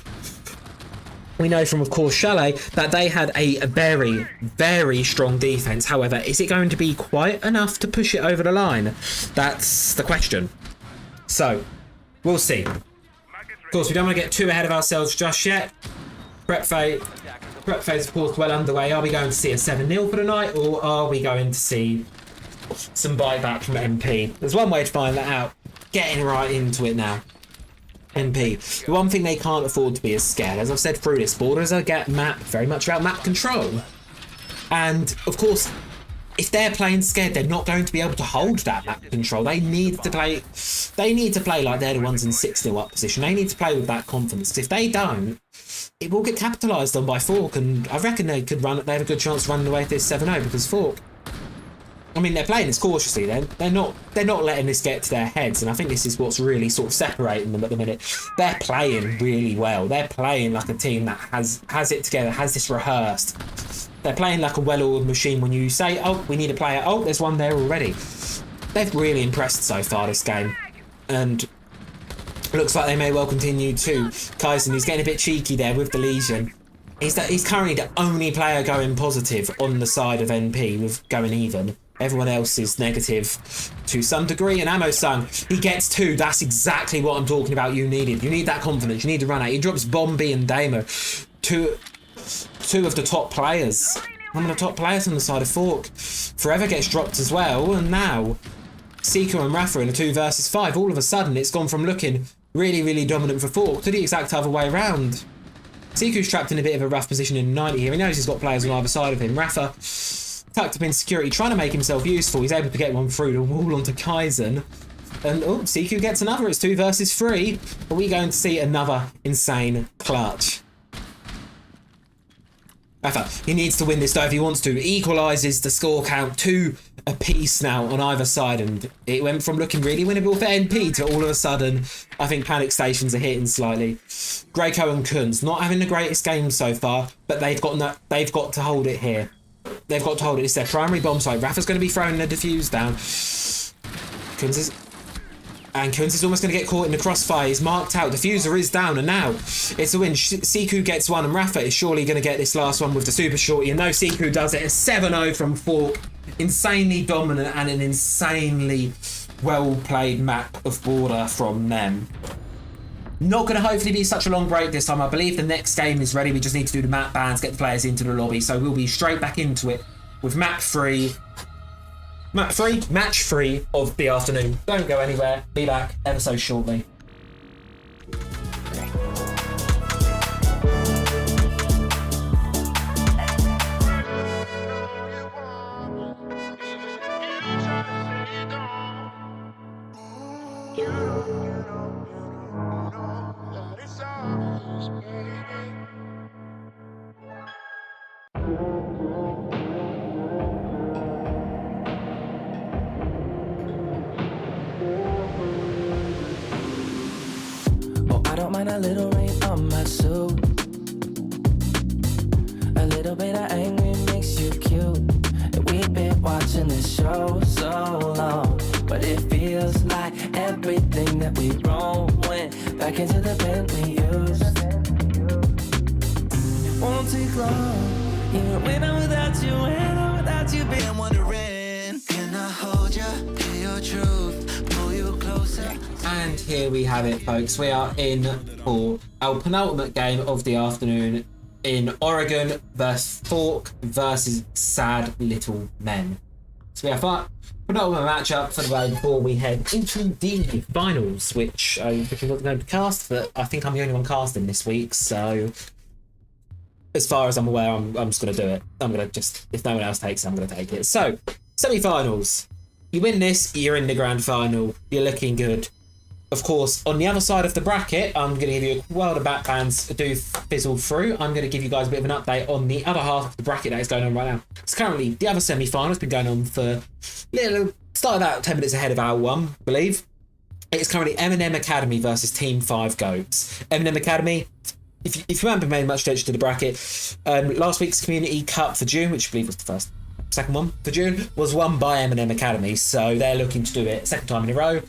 from, of course, Chalet that they had a very, very strong defense. However, is it going to be quite enough to push it over the line? That's the question. So we'll see. Of course, we don't want to get too ahead of ourselves just yet. Prep phase, of course, well underway. Are we going to see a 7-0 for the night, or are we going to see some buyback from MP? There's one way to find that out. Getting right into it now. MP. The one thing they can't afford to be is scared. As I've said through this, Borders are very much about map control. And, of course, if they're playing scared, they're not going to be able to hold that map control. They need to play like they're the ones in 6-0 up position. They need to play with that confidence. If they don't, it will get capitalised on by Falk, and I reckon they have a good chance of running away with this 7-0, because Falk, I mean, they're playing this cautiously. They're not letting this get to their heads, and I think this is what's really sort of separating them at the minute. They're playing really well. They're playing like a team that has it together, has this rehearsed. They're playing like a well-oiled machine. When you say, oh, we need a player, oh, there's one there already. They've really impressed so far this game, and looks like they may well continue to. Kaizen, he's getting a bit cheeky there with the Legion. He's currently the only player going positive on the side of NP with going even. Everyone else is negative to some degree. And Ammo Sung, he gets 2. That's exactly what I'm talking about. You needed. You need that confidence. You need to run out. He drops Bombi and Damo. Two of the top players. One of the top players on the side of Fork. Forever gets dropped as well. And now, Seiko and Rafa in a 2 versus 5. All of a sudden, it's gone from looking really, really dominant for Fork to the exact other way around. Seiko's trapped in a bit of a rough position in 90 here. He knows he's got players on either side of him. Rafa tucked up in security, trying to make himself useful. He's able to get one through the wall onto Kaizen. And oh, Seiko gets another. It's 2 versus 3. Are we going to see another insane clutch? Rafa, he needs to win this though if he wants to. Equalises the score count 2 apiece now on either side, and it went from looking really winnable for NP to all of a sudden, I think panic stations are hitting slightly. Greyco and Kunz not having the greatest game so far, but they've got to hold it here. They've got to hold it. It's their primary bomb site. Rafa's going to be throwing the defuse down. Kunz is almost going to get caught in the crossfire. He's marked out. Diffuser is down, and now it's a win. Siku gets one, and Rafa is surely going to get this last one with the super shorty. And no, Siku does it. A 7-0 from Fork. Insanely dominant and an insanely well-played map of Border from them. Not going to hopefully be such a long break this time. I believe the next game is ready. We just need to do the map bans, get the players into the lobby. So we'll be straight back into it with match 3 of the afternoon. Don't go anywhere. Be back ever so shortly. A little rain on my suit. A little bit of angry makes you cute. And we've been watching this show so long, but it feels like everything that we wrong went back into the pen we used. It won't take long, even when I'm without you, when I'm without you, babe. I'm wondering, can I hold you, hear your truth, pull you closer? And here we have it, folks. We are in for our penultimate game of the afternoon. in Oregon versus Falk versus Sad Little Men. So we have a penultimate matchup for the way before we head into the finals, which I'm not going to cast, but I think I'm the only one casting this week, so as far as I'm aware, I'm just going to do it. I'm going to just, if no one else takes it, I'm going to take it. So, semi-finals. You win this, you're in the grand final. You're looking good. Of course, on the other side of the bracket, I'm going to give you a world of backbands do fizzle through. I'm going to give you guys a bit of an update on the other half of the bracket that is going on right now. It's currently the other semi-final has been going on for started out 10 minutes ahead of our one, I believe. It's currently M&M Academy versus Team 5 Goats. M&M Academy, if you haven't been paying much attention to the bracket, last week's Community Cup for June, which I believe was the second one for June, was won by M&M Academy. So they're looking to do it second time in a row.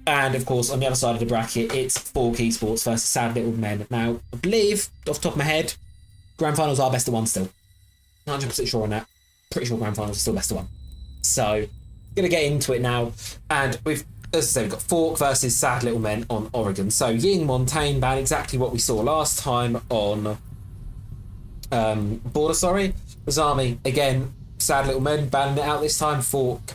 And of course, on the other side of the bracket, it's FALKE ESPORTS versus Sad Little Men. Now, I believe, off the top of my head, grand finals are best of one still. 100% sure on that. Pretty sure grand finals are still best of one. So, gonna get into it now. And we've, as I said, we've got FALKE versus Sad Little Men on Oregon. So, Ying Montaigne ban exactly what we saw last time on Border, Azami, again, Sad Little Men banning it out this time. FALKE.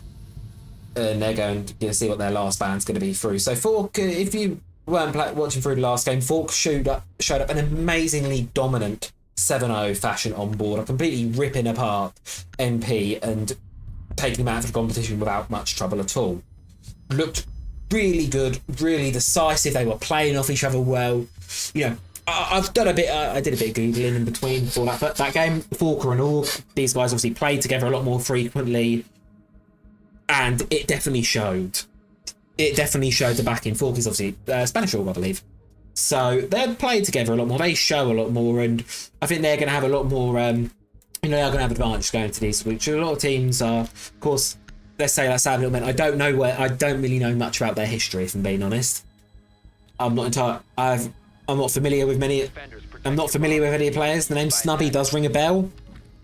And they're going to see what their last band's going to be through. So FALKE, if you weren't watching through the last game, FALKE showed up an amazingly dominant 7-0 fashion on board, completely ripping apart MP and taking them out of the competition without much trouble at all. Looked really good, really decisive. They were playing off each other well. You know, I've done a bit. I did a bit of googling in between for that game. FALKE and Org, these guys obviously played together a lot more frequently. And it definitely showed. It definitely showed the backing. FALKE is obviously Spanish org, I believe. So they're playing together a lot more. They show a lot more, and I think they're going to have a lot more. They're going to have advantage going to these, which a lot of teams are. Of course, let's say that Sad Little Men. I don't really know much about their history, if I'm being honest. I'm not familiar with many. I'm not familiar with any players. The name Snubby does ring a bell,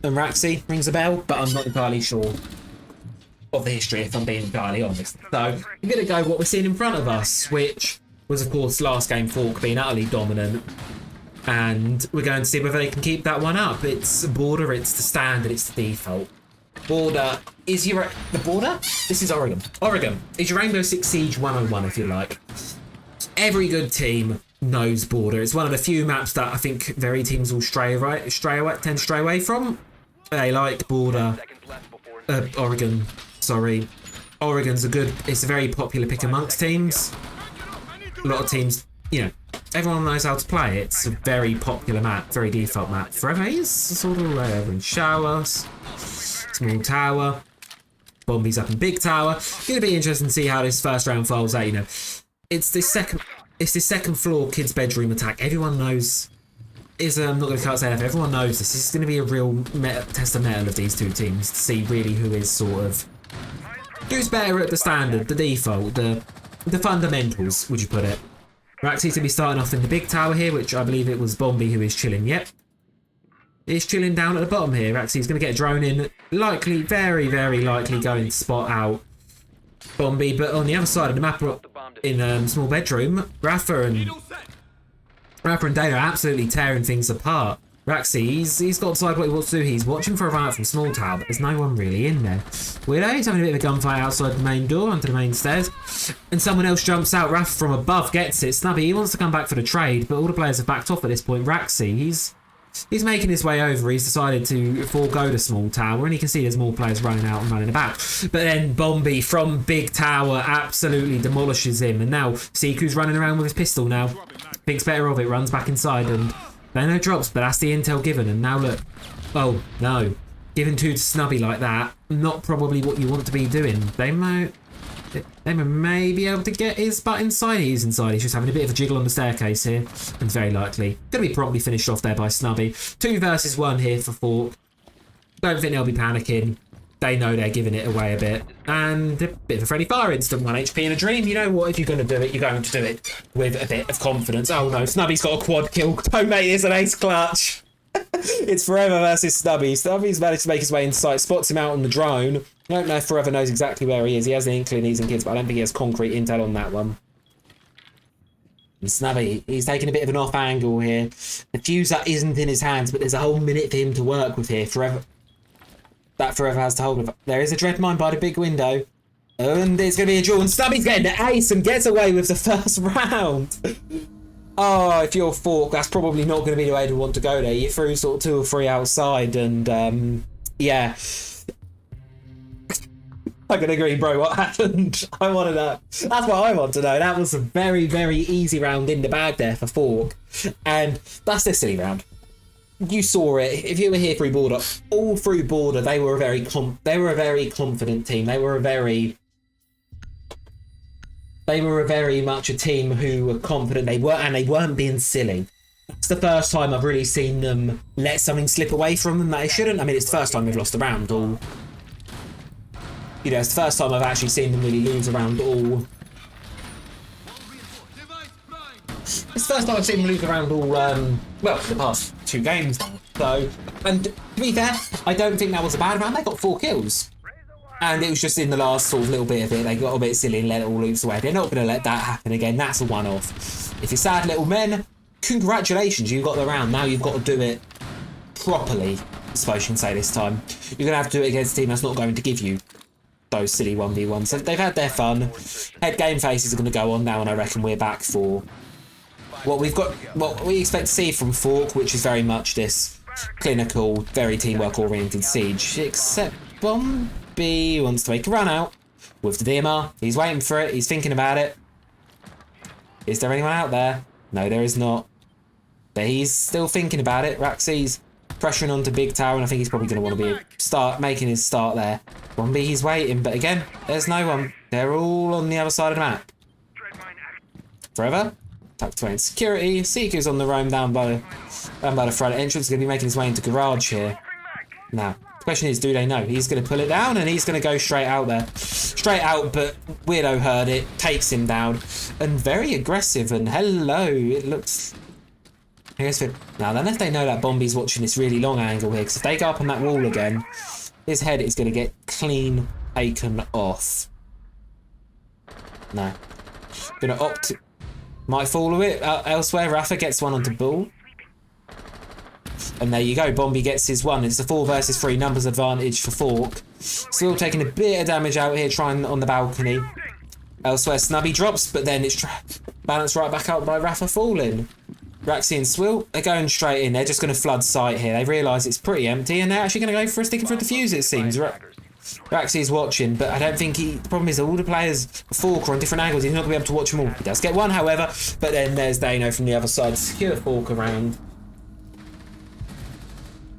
and Raxi rings a bell, but I'm not entirely sure of the history, if I'm being entirely honest. So I'm going to go what we're seeing in front of us, which was, of course, last game FALKE being utterly dominant. And we're going to see whether they can keep that one up. It's Border, it's the standard, it's the default. Border is the Border? This is Oregon. Oregon is your Rainbow Six Siege 101, if you like. Every good team knows Border. It's one of the few maps that I think very teams will tend to stray away from. They like Border. Oregon. Sorry. Oregon's it's a very popular pick amongst teams. A lot of teams, you know, everyone knows how to play it. It's a very popular map, very default map. Forever is sort of wherever in showers, small tower, Bombies up in big tower. Gonna be interesting to see how this first round falls out, you know. It's this second floor kids' bedroom attack. Everyone knows. I'm not going to cut say that. Everyone knows this. This is going to be a real test of metal of these two teams to see really who is sort of who's better at the standard, the default, the fundamentals. Would you put it? Raxi's to be starting off in the big tower here, which I believe it was Bombi who is chilling. Yep, he's chilling down at the bottom here. Raxi's going to get a drone in, likely, very, very likely going to spot out Bombi. But on the other side of the map, in small bedroom, Rafa and Dana are absolutely tearing things apart. Raxi, he's got to decide what he wants to do. He's watching for a run out from small tower, but there's no one really in there. Weirdo, he's having a bit of a gunfight outside the main door, onto the main stairs. And someone else jumps out. Rafa from above gets it. Snubby, he wants to come back for the trade, but all the players have backed off at this point. Raxi, he's making his way over. He's decided to forego the small tower, and you can see there's more players running out and running about. But then Bombi from big tower absolutely demolishes him. And now Siku's running around with his pistol now. Thinks better of it, runs back inside, and no drops, but that's the intel given. And now look, oh no, giving two to Snubby like that, not probably what you want to be doing. They may be able to get his butt inside. He's inside. He's just having a bit of a jiggle on the staircase here, and very likely going to be promptly finished off there by Snubby. 2 versus 1 here for FALKE. Don't think they'll be panicking. They know they're giving it away a bit. And a bit of a friendly fire instant, 1 HP in a dream. You know what? If you're going to do it, you're going to do it with a bit of confidence. Oh no, Snubby's got a quad kill. Oh mate, it's an ace clutch. It's Forever versus Snubby. Snubby's managed to make his way inside, spots him out on the drone. I don't know if Forever knows exactly where he is. He has the inkling he's in kids, but I don't think he has concrete intel on that one. And Snubby, he's taking a bit of an off angle here. The fuser isn't in his hands, but there's a whole minute for him to work with here. That forever has to hold of. There is a dread mine by the big window. And there's going to be a duel. And Snubby's getting the ace and gets away with the first round. Oh, if you're Falk, that's probably not going to be the way to want to go there. You threw sort of 2 or 3 outside and, yeah. I can agree, bro. What happened? I wanted that. That's what I want to know. That was a very, very easy round in the bag there for Falk. And that's the silly round. You saw it. If you were here through border, all through border, they were a very confident team. They were very much a team who were confident. They weren't being silly. It's the first time I've really seen them let something slip away from them that they shouldn't. I mean, it's the first time they've lost a round all. You know, it's the first time I've actually seen them really lose a round all. It's the first time I've seen them lose a round all, well, the past 2 games now. So, and to be fair, I don't think that was a bad round. They got 4 kills. And it was just in the last sort of little bit of it, they got a bit silly and let it all loose away. They're not going to let that happen again. That's a one-off. If you're sad little men, congratulations, you got the round. Now you've got to do it properly, I suppose you can say this time. You're going to have to do it against a team that's not going to give you those silly 1v1s. So they've had their fun. Head game faces are going to go on now, and I reckon we're back for what we expect to see from Falk, which is very much this clinical, very teamwork oriented siege. Except Bombi wants to make a run out with the DMR. He's waiting for it. He's thinking about it. Is there anyone out there? No, there is not. But he's still thinking about it. Raxi's pressuring onto Big Tower, and I think he's probably going to want to be making his start there. Bombi, he's waiting, but again, there's no one. They're all on the other side of the map. Forever. Tucked away in security. Seeker's on the roam down by the front entrance. Going to be making his way into garage here. Now, the question is, do they know? He's going to pull it down, and he's going to go straight out there. Straight out, but Weirdo heard it, takes him down, and very aggressive, and hello, it looks... Now then, if they know that Bombi's watching this really long angle here, because if they go up on that wall again, his head is going to get clean taken off. No. Going to opt... Might fall a bit elsewhere. Rafa gets one onto Bull. And there you go. Bombi gets his one. It's a 4 versus 3 numbers advantage for Falk. Still taking a bit of damage out here, trying on the balcony. Elsewhere, Snubby drops, but then it's balanced right back out by Rafa falling. Raxi and Swill, they're going straight in. They're just going to flood site here. They realise it's pretty empty, and they're actually going to go for a sticking for a defuse, it seems. Raxi's watching, but I don't think the problem is all the players Falk are on different angles. He's not going to be able to watch them all. He does get one, however, but then there's Dano from the other side. Secure Falk around.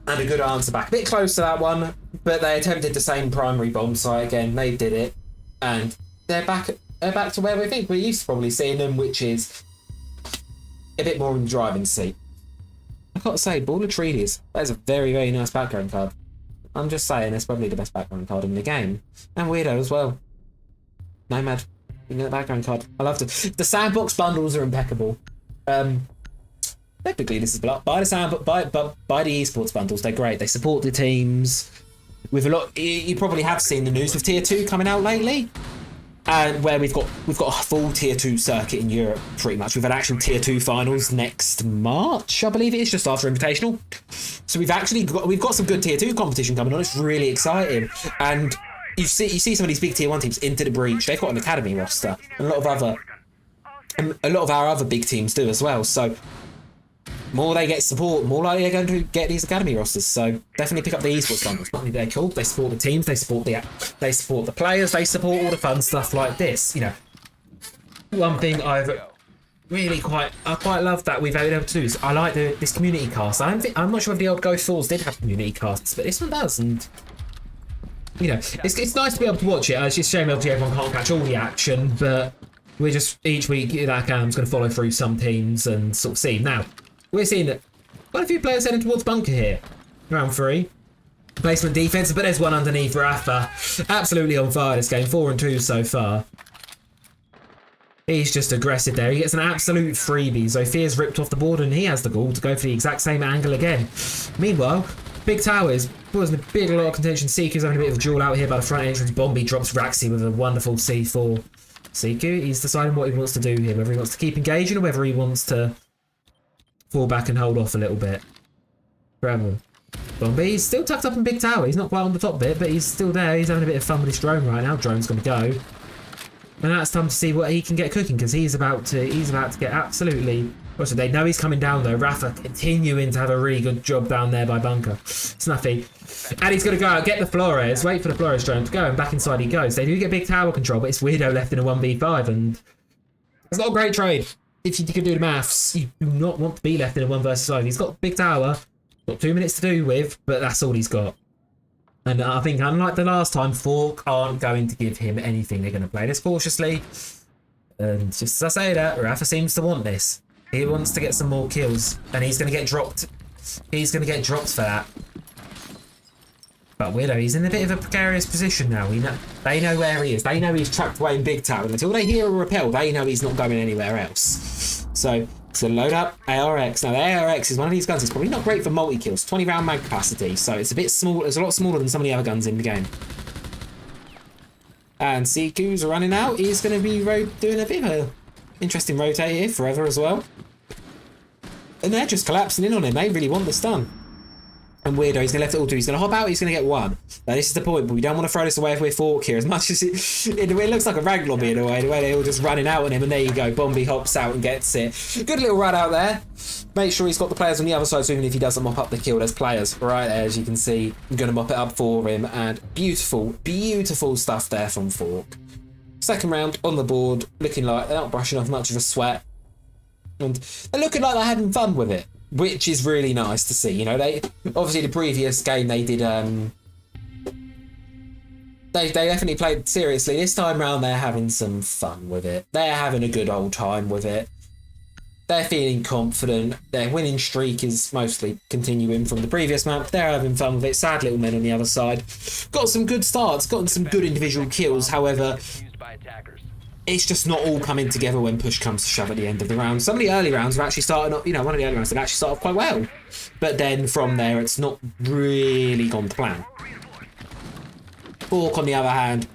And a good answer back. A bit close to that one, but they attempted the same primary bomb site again. They did it, and they're back to where we think we're used to probably seeing them, which is a bit more in the driving seat. I've got to say, Ball of Treaties, that is a very, very nice background card. I'm just saying, it's probably the best background card in the game. And Weirdo as well. Nomad, you know, the background card. I loved it. The sandbox bundles are impeccable. Technically, this is buy the esports bundles. They're great. They support the teams with a lot. You probably have seen the news with Tier 2 coming out lately, and where we've got a full Tier 2 circuit in Europe. Pretty much, we've had actual Tier 2 finals next March, I believe it is, just after Invitational. So we've got some good Tier 2 competition coming on. It's really exciting, and you see some of these big Tier 1 teams into the breach. They've got an academy roster, and a lot of our other big teams do as well. So more they get support, more likely they're going to get these academy rosters. So definitely pick up the esports bundles. Not only they're cool, they support the teams, they support the players, they support all the fun stuff like this. You know, one thing I quite love that we've been able to do is I like this community cast. I'm not sure if the old Ghost Falls did have community casts, but this one does, and you know, it's nice to be able to watch it. It's just a shame obviously everyone can't catch all the action, but we're just each week that Cam's going to follow through some teams and sort of see. Now we're seeing that quite a few players heading towards bunker here. Round 3. Basement defense, but there's one underneath Rafa. Absolutely on fire this game. 4 and 2 so far. He's just aggressive there. He gets an absolute freebie. Zophia's ripped off the board, and he has the gall to go for the exact same angle again. Meanwhile, Big Towers was in a lot of contention. Seeker's having a bit of a duel out here by the front entrance. Bombi drops Raxi with a wonderful C4. Siku, he's deciding what he wants to do here, whether he wants to keep engaging or whether he wants to fall back and hold off a little bit. Forever. Bombi, he's still tucked up in Big Tower. He's not quite on the top bit, but he's still there. He's having a bit of fun with his drone right now. Drone's going to go. And now it's time to see what he can get cooking, because he's about to get absolutely... Also, they know he's coming down though. Rafa continuing to have a really good job down there by bunker. Snuffy. And he's going to go out, get the Flores, wait for the Flores drone to go, and back inside he goes. They do get big tower control, but it's Weirdo left in a 1v5, and it's not a great trade. If you can do the maths, you do not want to be left in a 1 versus 5. He's got big tower, got 2 minutes to do with, but that's all he's got. And I think, unlike the last time, Falk aren't going to give him anything. They're going to play this cautiously. And just as I say that, Rafa seems to want this. He wants to get some more kills, and he's going to get dropped. He's going to get dropped for that. But Weirdo, he's in a bit of a precarious position now. They know where he is. They know he's trapped away in Big Tower. Until they hear a repel, they know he's not going anywhere else. So load up ARX. Now, the ARX is one of these guns. It's probably not great for multi-kills. 20 round mag capacity, so it's a bit small. It's a lot smaller than some of the other guns in the game. And Siku's running out. He's going to be doing a bit of a interesting rotate here, Forever as well. And they're just collapsing in on him. They really want this done. And Weirdo, he's going to left it all do. He's going to hop out. He's going to get one. Now, this is the point, but we don't want to throw this away if we're Falk here. As much as it looks like a rag lobby in a way, the way they're all just running out on him. And there you go. Bombi hops out and gets it. Good little run out there. Make sure he's got the players on the other side, so even if he doesn't mop up the kill, there's players right there, as you can see. I'm going to mop it up for him. And beautiful, beautiful stuff there from Falk. Second round on the board, looking like they're not brushing off much of a sweat. And they're looking like they're having fun with it, which is really nice to see. You know, they obviously the previous game they did they definitely played seriously. This time round they're having some fun with it. They're having a good old time with it. They're feeling confident. Their winning streak is mostly continuing from the previous map. They're having fun with it. Sad little men on the other side. Got some good starts, gotten some good individual kills. However, it's just not all coming together when push comes to shove at the end of the round. Some of the early rounds have actually started off, you know, one of the early rounds have actually started off quite well. But then from there, it's not really gone to plan. Falk, on the other hand,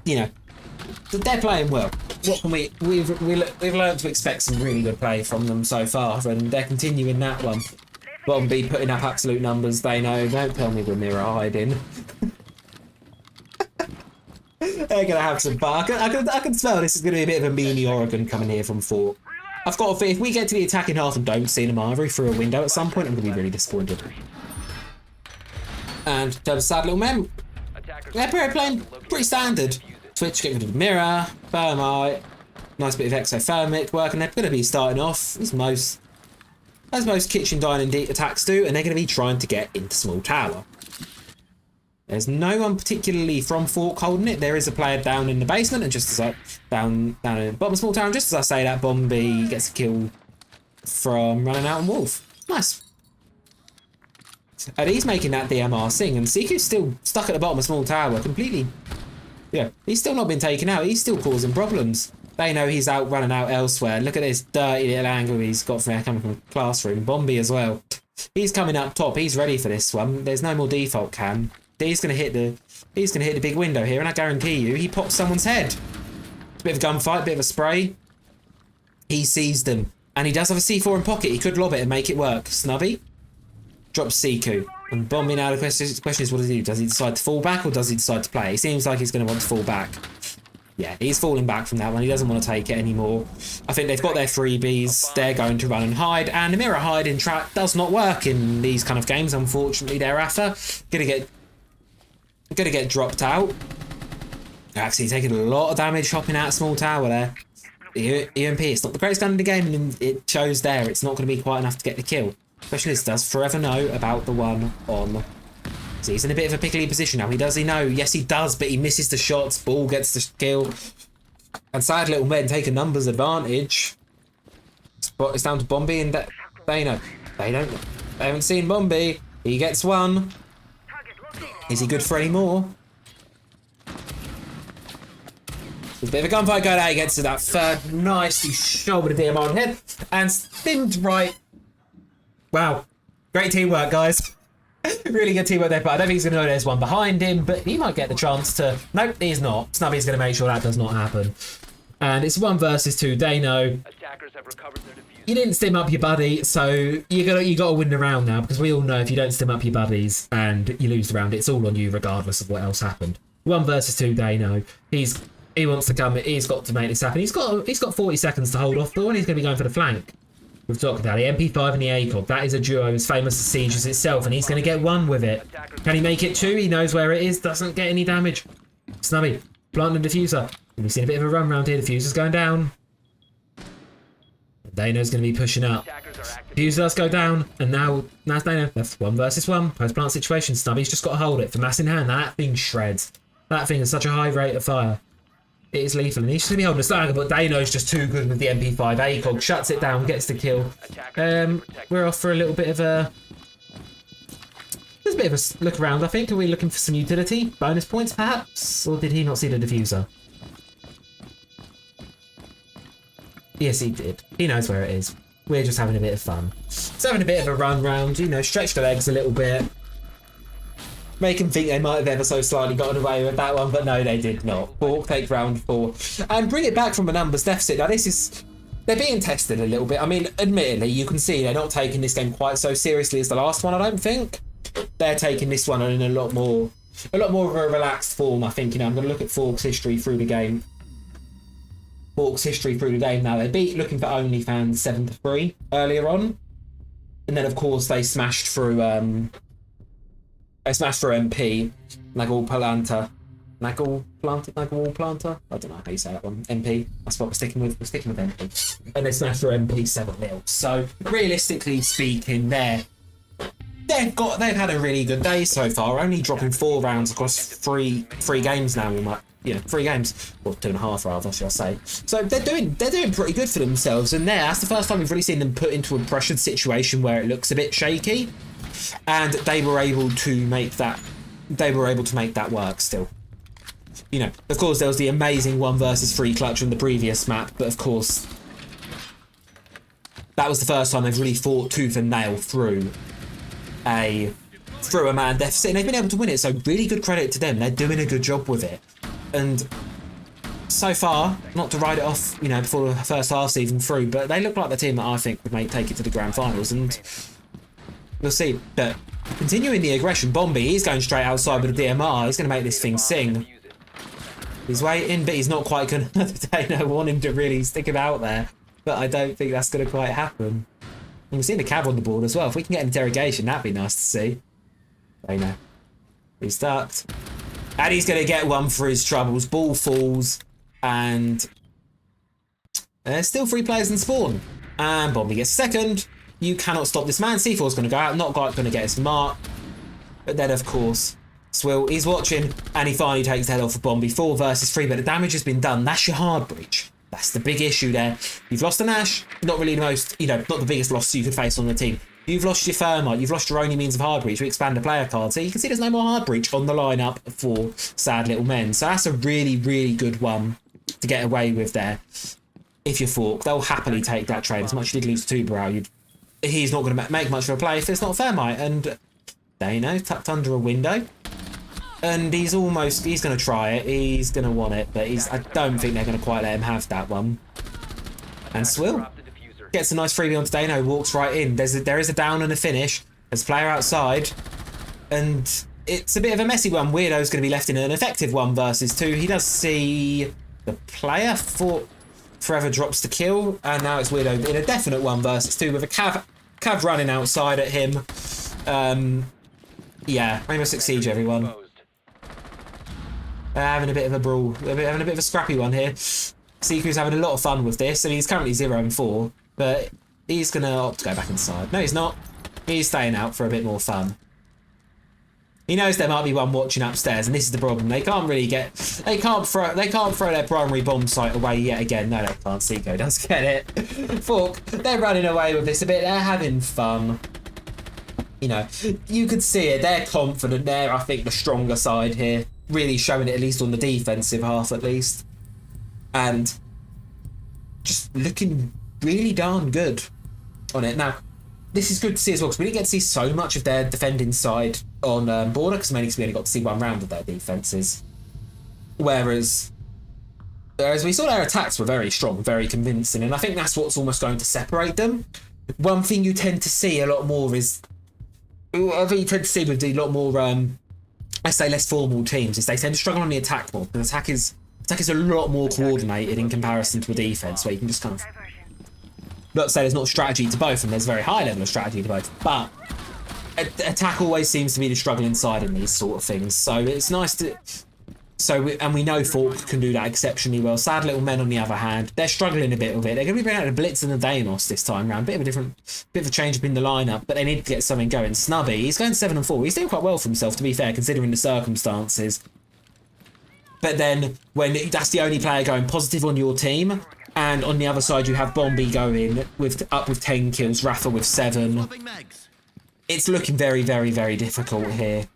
you know, they're playing well. What can we've learned to expect some really good play from them so far, and they're continuing that one. Bombi putting up absolute numbers. They know. Don't tell me the mirror hiding. They're gonna have some fun. I can smell this is gonna be a bit of a meanie Oregon coming here from Falk. I've got a fear if we get to the attacking half and don't see them Ivory through a window at some point, I'm gonna be really disappointed. And there's sad little men. They're playing pretty standard. Twitch getting rid of the mirror, Thermite, nice bit of exothermic work, and they're going to be starting off as most kitchen dining attacks do, and they're going to be trying to get into small tower. There's no one particularly from Falk holding it. There is a player down in the basement, and just as I down in the bottom of small tower, and just as I say that, Bombi gets a kill from running out on Wolf. Nice. And he's making that DMR sing, and Siku's still stuck at the bottom of small tower, completely. Yeah, he's still not been taken out. He's still causing problems. They know he's out running out elsewhere. Look at this dirty little angle he's got from coming from the classroom. Bombi as well. He's coming up top. He's ready for this one. There's no more default cam. He's gonna hit the big window here, and I guarantee you, he pops someone's head. Bit of a gunfight, bit of a spray. He sees them, and he does have a C4 in pocket. He could lob it and make it work. Snubby drops Siku. And Bombi now, the question is, what does he do? Does he decide to fall back or does he decide to play? He seems like he's going to want to fall back. Yeah, he's falling back from that one. He doesn't want to take it anymore. I think they've got their freebies. They're going to run and hide. And the mirror hiding trap does not work in these kind of games, unfortunately, thereafter. Gonna get dropped out. Actually taking a lot of damage hopping out of small tower there. The EMP, it's not the greatest gun in the game, and it shows there. It's not going to be quite enough to get the kill. Specialist does forever know about the one on. So he's in a bit of a pickly position now. Does he know? Yes, he does, but he misses the shots. Ball gets the kill. And sad little men take a numbers advantage. It's down to Bombi, and they know. They haven't seen Bombi. He gets one. Is he good for any more? There's a bit of a gunfight going out. He gets to that third. Nicely shouldered the DMR on head. And spimmed right. Wow. Great teamwork, guys. Really good teamwork there, but I don't think he's going to know there's one behind him, but he might get the chance to... Nope, he's not. Snubby's going to make sure that does not happen. And it's 1 versus 2. Dano, Attackers have recovered their diffuser. you didn't stim up your buddy, so you got to win the round now, because we all know if you don't stim up your buddies and you lose the round, it's all on you regardless of what else happened. 1 versus 2, Dano. He wants to come. He's got to make this happen. He's got 40 seconds to hold off, but when he's going to be going for the flank. We've talked about the MP5 and the ACOG. That is a duo as famous as Sieges itself, and he's going to get 1 with it. Can he make it 2? He knows where it is. Doesn't get any damage. Snubby, plant and diffuser. We've seen a bit of a run round here. Diffuser's going down. Dano's going to be pushing up. Diffuser does go down, and now Dano left 1 versus 1. Post plant situation. Snubby's just got to hold it for mass in hand. That thing shreds. That thing has such a high rate of fire. It is lethal, and he's going to be holding a stagger, but Dano's just too good with the MP5. ACOG shuts it down, gets the kill. We're off for a little bit of a... There's a bit of a look around, I think. Are we looking for some utility? Bonus points, perhaps? Or did he not see the diffuser? Yes, he did. He knows where it is. We're just having a bit of fun. Just having a bit of a run round, you know, stretch the legs a little bit. Make them think they might have ever so slightly gotten away with that one, but no, they did not. Falk take round 4 and bring it back from a numbers deficit. Now they're being tested a little bit. I mean, admittedly, you can see they're not taking this game quite so seriously as the last one. I don't think they're taking this one in a lot more of a relaxed form. I think, you know, I'm going to look at Falk's history through the game. Now they beat Looking for OnlyFans 7-3 earlier on, and then of course they smashed through. MP, NAGUAL PLANTA. NAGUAL PLANTA? I don't know how you say that one. MP. That's what we're sticking with. We're sticking with MP. And they smashed through MP 7-0. So, realistically speaking, they've had a really good day so far, only dropping 4 rounds across three games now. 3 games, or 2.5 rather, shall I say. So they're doing pretty good for themselves, and that's the first time we've really seen them put into a pressured situation where it looks a bit shaky. And they were able to make that work still. You know, of course there was the amazing 1 versus 3 clutch on the previous map, but of course that was the first time they've really fought tooth and nail through a man deficit, and they've been able to win it, so really good credit to them. They're doing a good job with it. And so far, not to write it off, you know, before the first half season through, but they look like the team that I think would take it to the grand finals, and we'll see. But continuing the aggression, Bombi, he's going straight outside with the DMR. He's going to make this thing sing. He's waiting, but he's not quite going to. I want him to really stick him out there, but I don't think that's going to quite happen. And we've seen the Cav on the board as well. If we can get an interrogation, that'd be nice to see. I know. He's ducked. And he's going to get 1 for his troubles. Ball falls, and there's still 3 players in spawn. And Bombi gets 2nd. You cannot stop this man. C4's going to go out. Not quite going to get his mark. But then, of course, Swill, he's watching, and he finally takes the head off of Bombi. 4 versus 3, but the damage has been done. That's your hard breach. That's the big issue there. You've lost a Nash. Not really the most, you know, not the biggest loss you could face on the team. You've lost your Thermite. You've lost your only means of hard breach. We expand the player card. So you can see there's no more hard breach on the lineup for Sad Little Men. So that's a really, really good one to get away with there. If you're Falk, they'll happily take that trade. As much as you did lose to Tuberow, he's not going to make much of a play if it's not Thermite. And Dano tucked under a window. And he's going to try it. He's going to want it. But I don't think they're going to quite let him have that one. And Swill gets a nice freebie onto Dano, walks right in. There is a down and a finish. There's a player outside. And it's a bit of a messy one. Weirdo's going to be left in an effective 1 versus 2. He does see the player. Forever drops the kill. And now it's Weirdo in a definite 1 versus 2 with a Cav running outside at him. Yeah, Rainbow Six Siege, everyone. Having a bit of a brawl. Having a bit of a scrappy one here. Siku's having a lot of fun with this. I mean, he's currently 0-4, but he's going to opt to go back inside. No, he's not. He's staying out for a bit more fun. He knows there might be one watching upstairs, and this is the problem. They can't really get... They can't throw their primary bomb site away yet again. No, they can't. Siku does get it. Falk, they're running away with this a bit. They're having fun. You know, you could see it. They're confident. They're, I think, the stronger side here. Really showing it, at least on the defensive half, at least. And just looking really darn good on it. Now, this is good to see as well, because we didn't get to see so much of their defending side on border, because mainly we only got to see one round of their defences. Whereas we saw their attacks were very strong, very convincing, and I think that's what's almost going to separate them. One thing you tend to see a lot more is, I think you tend to see with a lot more, I say less formal teams, is they tend to struggle on the attack more. The attack is a lot more coordinated in comparison to a defence, where you can just kind of, not to say there's not strategy to both, and there's a very high level of strategy to both, but attack always seems to be the struggling side in these sort of things. So it's nice to... and we know Falk can do that exceptionally well. Sad Little Men, on the other hand, they're struggling a bit with it. They're going to be bringing out the Blitz and the Danos this time round. Bit of a change up in the lineup, but they need to get something going. Snubby, he's going 7-4. He's doing quite well for himself, to be fair, considering the circumstances. But then, when that's the only player going positive on your team, and on the other side you have Bombi going with 10 kills, Rafa with 7. It's looking very, very, very difficult here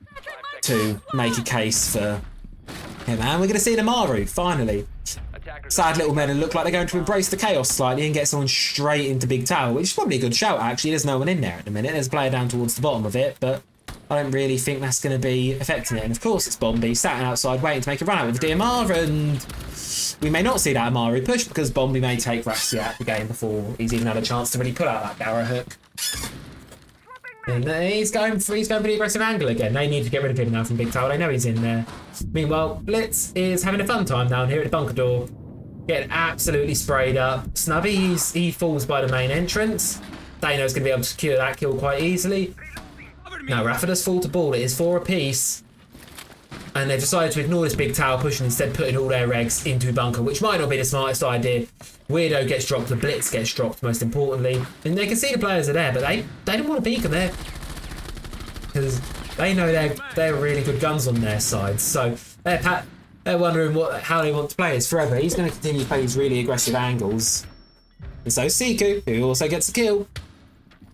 to make a case for him. And we're going to see Amaru, finally. Sad Little Men look like they're going to embrace the chaos slightly and get someone straight into Big Tower, which is probably a good shout, actually. There's no one in there at the minute. There's a player down towards the bottom of it, but I don't really think that's going to be affecting it. And of course it's Bombi sat outside waiting to make a run out with the Amaru, and we may not see that Amaru push because Bombi may take Raxi out of the game before he's even had a chance to really pull out that Garra hook. And he's going for the aggressive angle again. They need to get rid of him now from Big Tower. They know he's in there. Meanwhile, Blitz is having a fun time down here at the bunker door. Getting absolutely sprayed up. Snubby, he falls by the main entrance. Dano's going to be able to secure that kill quite easily. Now, Rafa does fall to ball. It is 4 apiece. And they've decided to ignore this Big Tower push and instead putting all their eggs into bunker, which might not be the smartest idea. Weirdo gets dropped, the Blitz gets dropped, most importantly. And they can see the players are there, but they don't want to beacon there. Because they know they're really good guns on their side. So they're wondering how they want to play this forever. He's going to continue to play these really aggressive angles. And so Siku, who also gets a kill.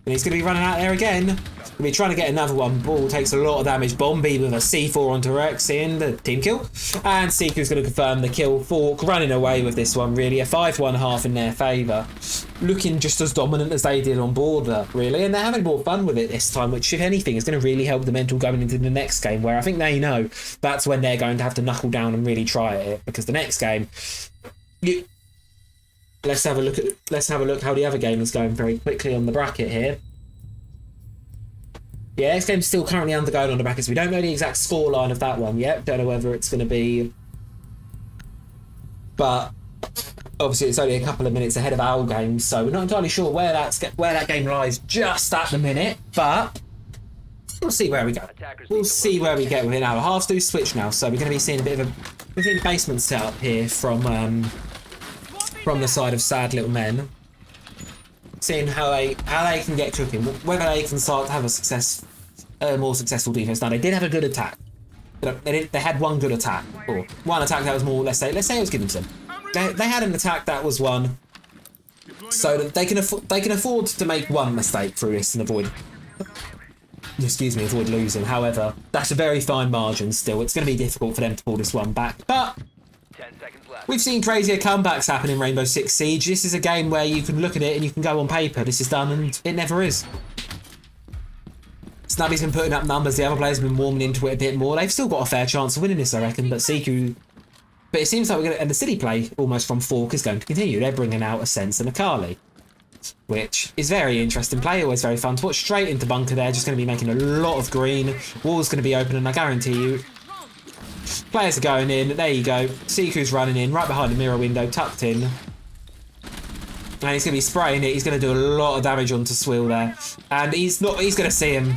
And he's going to be running out there again. We'll be trying to get another one. Ball takes a lot of damage. Bombi with a C4 onto Rex in the team kill. And Siku's going to confirm the kill. Falk running away with this one, really. A 5-1 half in their favour. Looking just as dominant as they did on border, really. And they're having more fun with it this time, which, if anything, is going to really help the mental going into the next game, where I think they know that's when they're going to have to knuckle down and really try at it. Because the next game... Let's have a look how the other game is going very quickly on the bracket here. Yeah, next game's still currently undergoing on the brackets. We don't know the exact scoreline of that one yet. Don't know whether it's going to be... But obviously it's only a couple of minutes ahead of our game, so we're not entirely sure where that game lies just at the minute. But we'll see where we go. We'll see where we get with it now. Halves do switch now, so we're going to be seeing a bit of a basement setup here from the side of Sad Little Men. Seeing how they can get cooking, whether they can start to have a more successful defense. Now they did have a good attack. They had one good attack, or one attack that was more. Let's say it was Gibbonson. They had an attack that was one, so that they can afford to make one mistake through this and avoid losing. However, that's a very fine margin still. It's going to be difficult for them to pull this one back, but. 10 seconds left. We've seen crazier comebacks happen in Rainbow Six Siege. This is a game where you can look at it and you can go on paper, this is done, and it never is. Snubby's been putting up numbers, the other players have been warming into it a bit more. They've still got a fair chance of winning this, I reckon, but Siku... But it seems like we're going to... And the city play, almost from Falk, is going to continue. They're bringing out a Sense and a Carly, which is very interesting play, always very fun to watch. Straight into bunker there, just going to be making a lot of green. Wall's going to be open, and I guarantee you... Players are going in, there you go. Siku's running in, right behind the mirror window, tucked in. And he's going to be spraying it, he's going to do a lot of damage onto Swill there. And he's going to see him.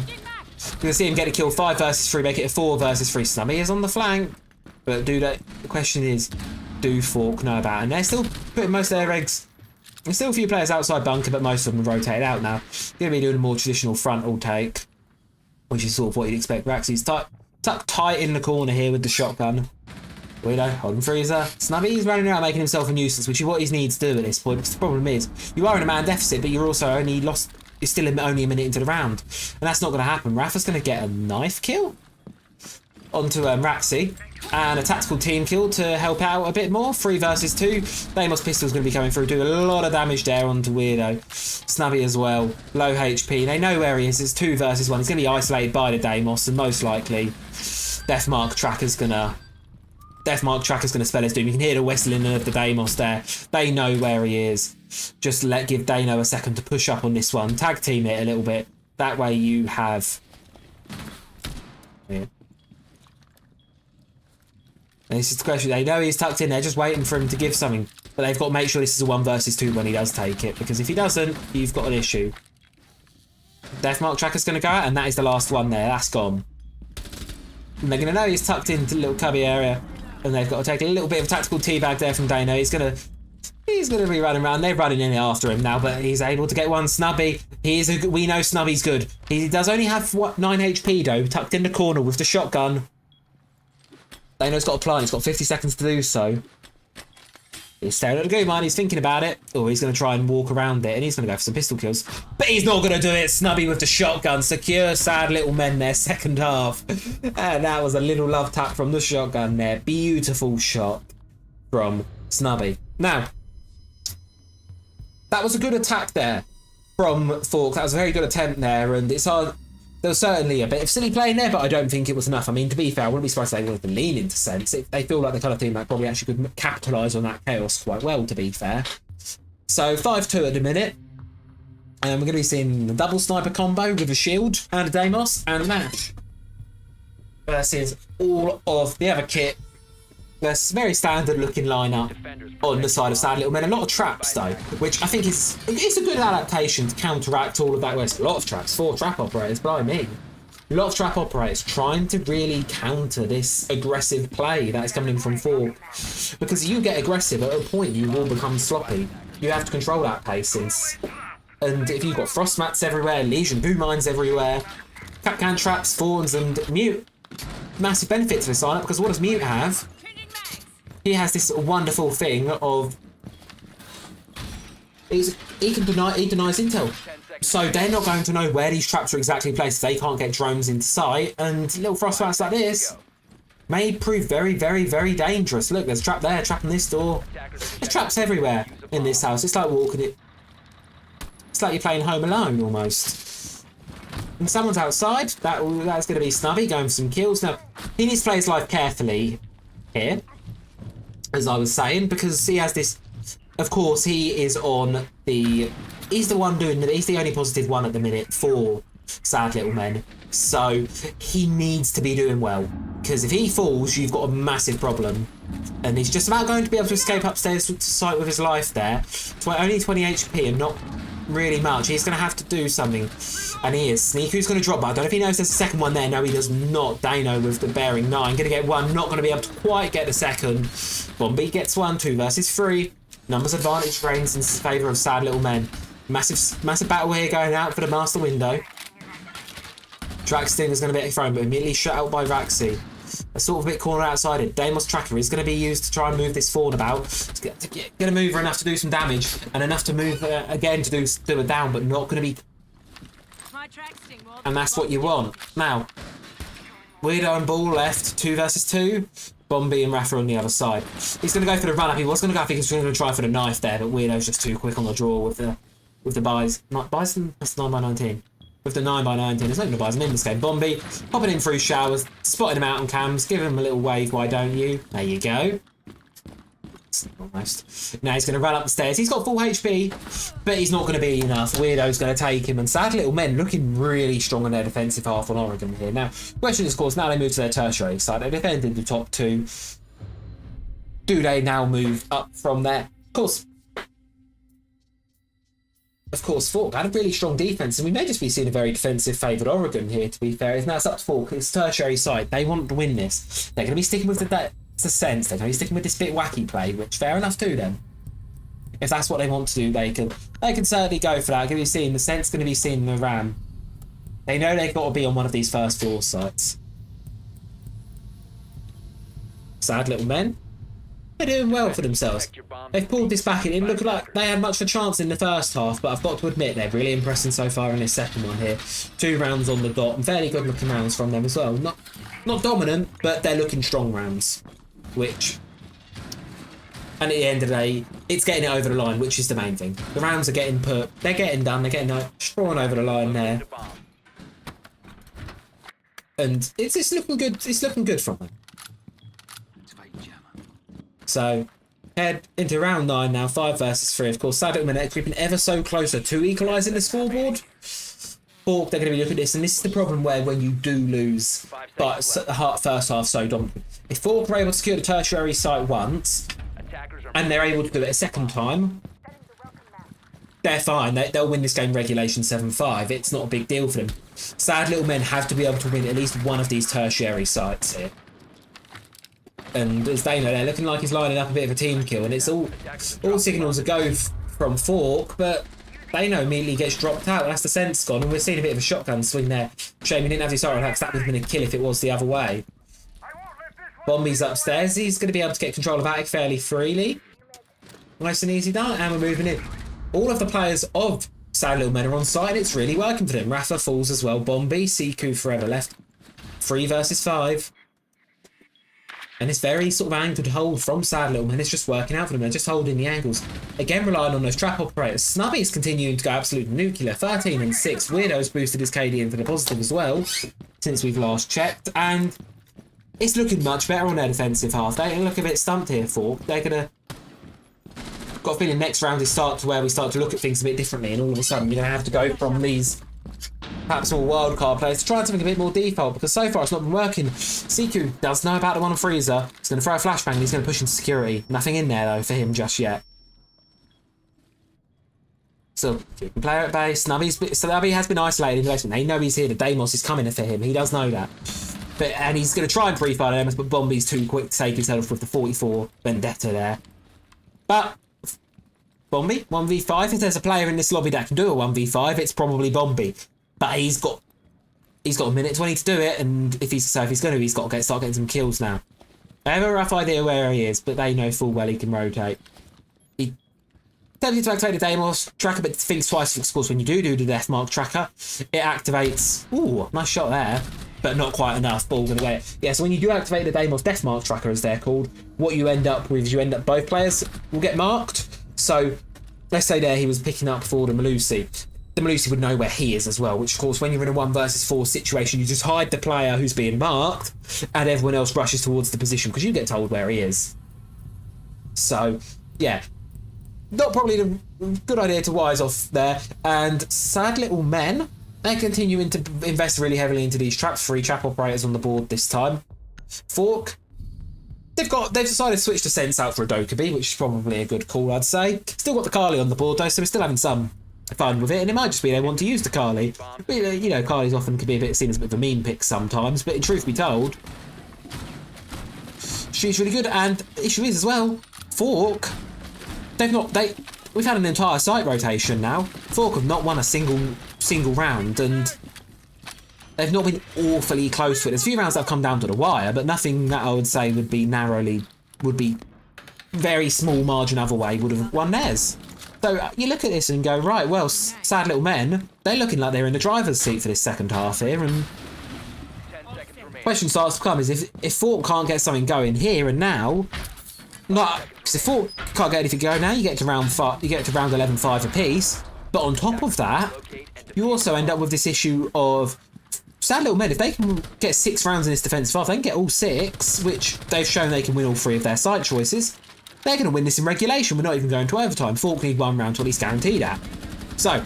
Going to see him get a kill 5 versus 3, make it a 4 versus 3. Snubby is on the flank. But the question is, do Falk know about it? And they're still putting most of their eggs. There's still a few players outside bunker, but most of them have rotated out now. Going to be doing a more traditional frontal take, which is sort of what you'd expect. Raxi's tucked tight in the corner here with the shotgun. Weirdo, holding freezer. Snubby's running around making himself a nuisance, which is what he needs to do at this point. Because the problem is, you are in a man deficit, but you're also only lost. You're still only a minute into the round, and that's not going to happen. Rafa's going to get a knife kill. onto Raxi. And a tactical team kill to help out a bit more. 3 versus 2. Deimos pistol's going to be coming through. Do a lot of damage there onto Weirdo. Snubby as well. Low HP. They know where he is. It's 2 versus 1. He's going to be isolated by the Deimos, and most likely Deathmark Tracker's going to spell his doom. You can hear the whistling of the Deimos there. They know where he is. Just give Dano a second to push up on this one. Tag team it a little bit. That way you have... Yeah. And this is the question. They know he's tucked in. They're just waiting for him to give something. But they've got to make sure this is a 1 versus 2 when he does take it. Because if he doesn't, you've got an issue. Deathmark Tracker's going to go out, and that is the last one there. That's gone. And they're going to know he's tucked into the little cubby area. And they've got to take a little bit of a tactical teabag there from Dano. He's going to be running around. They're running in after him now, but he's able to get one. Snubby. We know Snubby's good. He does only have, 9 HP, though, tucked in the corner with the shotgun. Dano's got a plan. He's got 50 seconds to do so. He's staring at the goon mine. He's thinking about it. Or he's going to try and walk around it. And he's going to go for some pistol kills. But he's not going to do it. Snubby with the shotgun. Secure sad little men there. Second half. And that was a little love tap from the shotgun there. Beautiful shot from Snubby. Now, that was a good attack there from Falk. That was a very good attempt there. And it's hard... There was certainly a bit of silly playing there, but I don't think it was enough. I mean, to be fair, I wouldn't be surprised if they wanted to lean into sense. They feel like the kind of team that probably actually could capitalise on that chaos quite well, to be fair. So 5-2 at the minute. And we're going to be seeing a double sniper combo with a shield and a Deimos and a Nash. Versus all of the other kit. This very standard looking lineup on the side of Sad Little Men. A lot of traps though, which I think it's a good adaptation to counteract all of that. Well, it's a lot of traps, 4 trap operators, by me. A lot of trap operators trying to really counter this aggressive play that is coming from 4. Because you get aggressive, at a point you will become sloppy. You have to control that pacing. And if you've got frost mats everywhere, Legion boom mines everywhere, Capcan traps, fawns and Mute, massive benefit to this lineup, because what does Mute have? He has this wonderful thing of he denies intel, so they're not going to know where these traps are exactly placed. They can't get drones into sight, and little frostbats like this may prove very, very, very dangerous. Look, there's a trap there, trap on this door. There's traps everywhere in this house. It's like walking it. It's like you're playing Home Alone almost. And someone's outside. That's going to be Snubby going for some kills. Now he needs to play his life carefully here, as I was saying, because he has this... Of course, he is on the... He's the one doing... He's the only positive one at the minute for Sad Little Men. So he needs to be doing well. Because if he falls, you've got a massive problem. And he's just about going to be able to escape upstairs to sight with his life there. Only 20 HP and not really much. He's going to have to do something. And he is. Sneaku's going to drop, but I don't know if he knows there's a second one there. No, he does not. Dano with the bearing 9. Going to get one. Not going to be able to quite get the second. Bombi gets 1. 2 versus 3. Numbers advantage reigns in favour of Sad Little Men. Massive battle here going out for the master window. Draxton is going to be thrown, but immediately shut out by Raxi. A sort of bit corner outside it. Deimos Tracker is going to be used to try and move this fawn about. It's going to move her enough to do some damage, and enough to move again to do a down, but not going to be... And that's what you want. Now, Weirdo and Ball left, 2 versus 2. Bombi and Rafa on the other side. He's going to go for the run-up. He was going to go, I think he's going to try for the knife there, but Weirdo's just too quick on the draw with the buys. Bison? That's 9x19. With the 9x19. There's no going to buys him in this game. Bombi, popping in through showers, spotting him out on cams, giving him a little wave, why don't you? There you go. Almost. Now he's going to run up the stairs. He's got full HP, but he's not going to be enough. Weirdo's going to take him, and Sad Little Men looking really strong on their defensive half on Oregon here. Now, the question is, of course, now they move to their tertiary side. They defended the top 2. Do they now move up from there? Of course, Falk had a really strong defense, and we may just be seeing a very defensive-favoured Oregon here, to be fair. Now it's up to Falk. It's tertiary side. They want to win this. They're going to be sticking with the sense. They're going to be sticking with this bit wacky play, which fair enough to them. If that's what they want to do, they can certainly go for that. Going to be seeing the sense, going to be seeing the ram. They know they've got to be on one of these first floor sites. Sad Little Men. They're doing well for themselves. They've pulled this back in. It looked like they had much of a chance in the first half, but I've got to admit they're really impressing so far in this second one here. 2 rounds on the dot, and fairly good looking rounds from them as well. Not not dominant, but they're looking strong rounds, which, and at the end of the day, it's getting it over the line, which is the main thing. The rounds are getting put, they're getting done, they're getting drawn over the line there. And it's looking good, it's looking good from them. So, head into round 9 now, 5 versus 3. Of course, Sad Little Men are creeping ever so closer to equalising the scoreboard. Fork, they're going to be looking at this, and this is the problem where when you do lose, but the first half so dominant. If Fork are able to secure the tertiary site once, and they're able to do it a second time, they're fine. They'll win this game regulation 7-5. It's not a big deal for them. Sad Little Men have to be able to win at least one of these tertiary sites here. And as they know, they're looking like he's lining up a bit of a team kill, and it's all signals a go from Fork, but they know immediately gets dropped out, and that's the sense gone, and we're seeing a bit of a shotgun swing there. Shame he didn't have his siren attacks. That would have been a kill if it was the other way. Bombi's upstairs. He's going to be able to get control of Attic fairly freely. Nice and easy done, and we're moving in. All of the players of Sad Little Men are on site, and it's really working for them. Rafa falls as well. Bombi, Siku forever left. 3 versus 5. And it's very sort of angled hold from Sad Little Men. It's just working out for them. They're just holding the angles. Again, relying on those trap operators. Snubby's continuing to go absolute nuclear. 13 and 6. Weirdo's boosted his KD into the positive as well, since we've last checked. And it's looking much better on their defensive half. They look a bit stumped here, Fork. They're going to... Got a feeling next round is where we start to look at things a bit differently, and all of a sudden you're going to have to go from these perhaps more wildcard players to try something a bit more default, because so far it's not been working. Siku does know about the one on Freezer. He's going to throw a flashbang and he's going to push into security. Nothing in there though for him just yet. So player at base. Snubby has been isolated in the basement. They know he's here. The Deimos is coming for him. He does know that. And he's going to try and pre-fire Deimos, but Bombi's too quick to take himself with the 44 Vendetta there. But Bombi, 1v5. If there's a player in this lobby that can do a 1v5, it's probably Bombi. But he's got a minute 20 to do it, and if he's going to, he's got to start getting some kills now. They have a rough idea where he is, but they know full well he can rotate. He attempted to activate the Deimos tracker, but thinks twice. Of course, when you do the death mark tracker, it activates. Ooh, nice shot there, but not quite enough. Ball gonna get. Yeah, so when you do activate the Deimos death mark tracker, as they're called, what you end up with is both players will get marked. So let's say there he was picking up for the Malusi. The Malusi would know where he is as well, which of course when you're in a 1 versus 4 situation, you just hide the player who's being marked and everyone else rushes towards the position because you get told where he is. So yeah, not probably the good idea to wise off there. And Sad Little Men, they're continuing to invest really heavily into these traps. 3 trap operators on the board this time. Fork, they've decided to switch the Sense out for a Dokkaebi, which is probably a good call, I'd say. Still got the Kali on the board though, so we're still having some fun with it, and it might just be they want to use the Kali. You know, Kali's often can be seen as a bit of a meme pick sometimes, but in truth be told, she's really good. And the issue is as well, Fork, we've had an entire site rotation now. Fork have not won a single round, and they've not been awfully close to it. There's a few rounds that have come down to the wire, but nothing that I would say would be very small margin other way would have won theirs. So you look at this and go, right, well, Sad Little Men, they're looking like they're in the driver's seat for this second half here. And the question starts to come is if Fork can't get something going here and now, because if Fork can't get anything going now, you get to round 11 5 apiece. But on top of that, you also end up with this issue of Sad Little Men, if they can get 6 rounds in this defensive half, they can get all 6, which they've shown they can win all 3 of their side choices. They're going to win this in regulation. We're not even going to overtime. Fork need 1 round to at least guarantee that. So,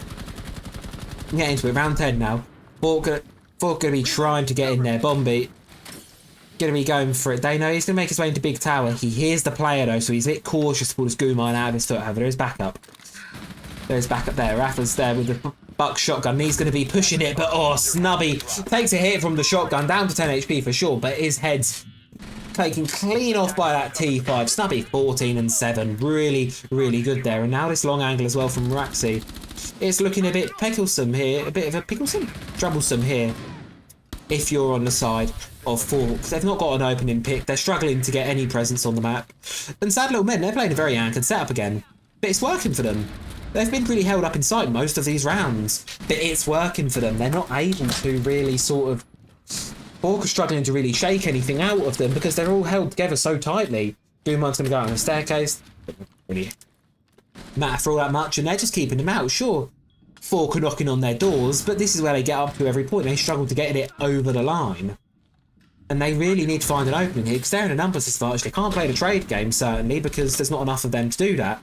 get into it. Round 10 now. Fork going to be trying to get in there. Bombi going to be going for it. They know he's going to make his way into Big Tower. He hears the player though, so he's a bit cautious to pull his goo mine out of his foot. However, there is backup. There's backup there. Rafa's there with the buck shotgun. He's going to be pushing it, but oh, Snubby takes a hit from the shotgun, down to 10 HP for sure, but his head's taken clean off by that T5. Snubby 14 and 7. Really, really good there. And now this long angle as well from Raxi. It's looking a bit picklesome here. A bit of a troublesome here. If you're on the side of Fork. They've not got an opening pick. They're struggling to get any presence on the map. And Sad Little Men, they're playing a very anchored setup again. But it's working for them. They've been pretty held up inside most of these rounds. But it's working for them. They're not able to really sort of Falke are struggling to really shake anything out of them because they're all held together so tightly. Doom's going to go out on the staircase. Doesn't really matter for all that much, and they're just keeping them out. Sure, Falke are knocking on their doors, but this is where they get up to every point. They struggle to get it over the line. And they really need to find an opening here because they're in a numbers disadvantage. They can't play the trade game, certainly, because there's not enough of them to do that.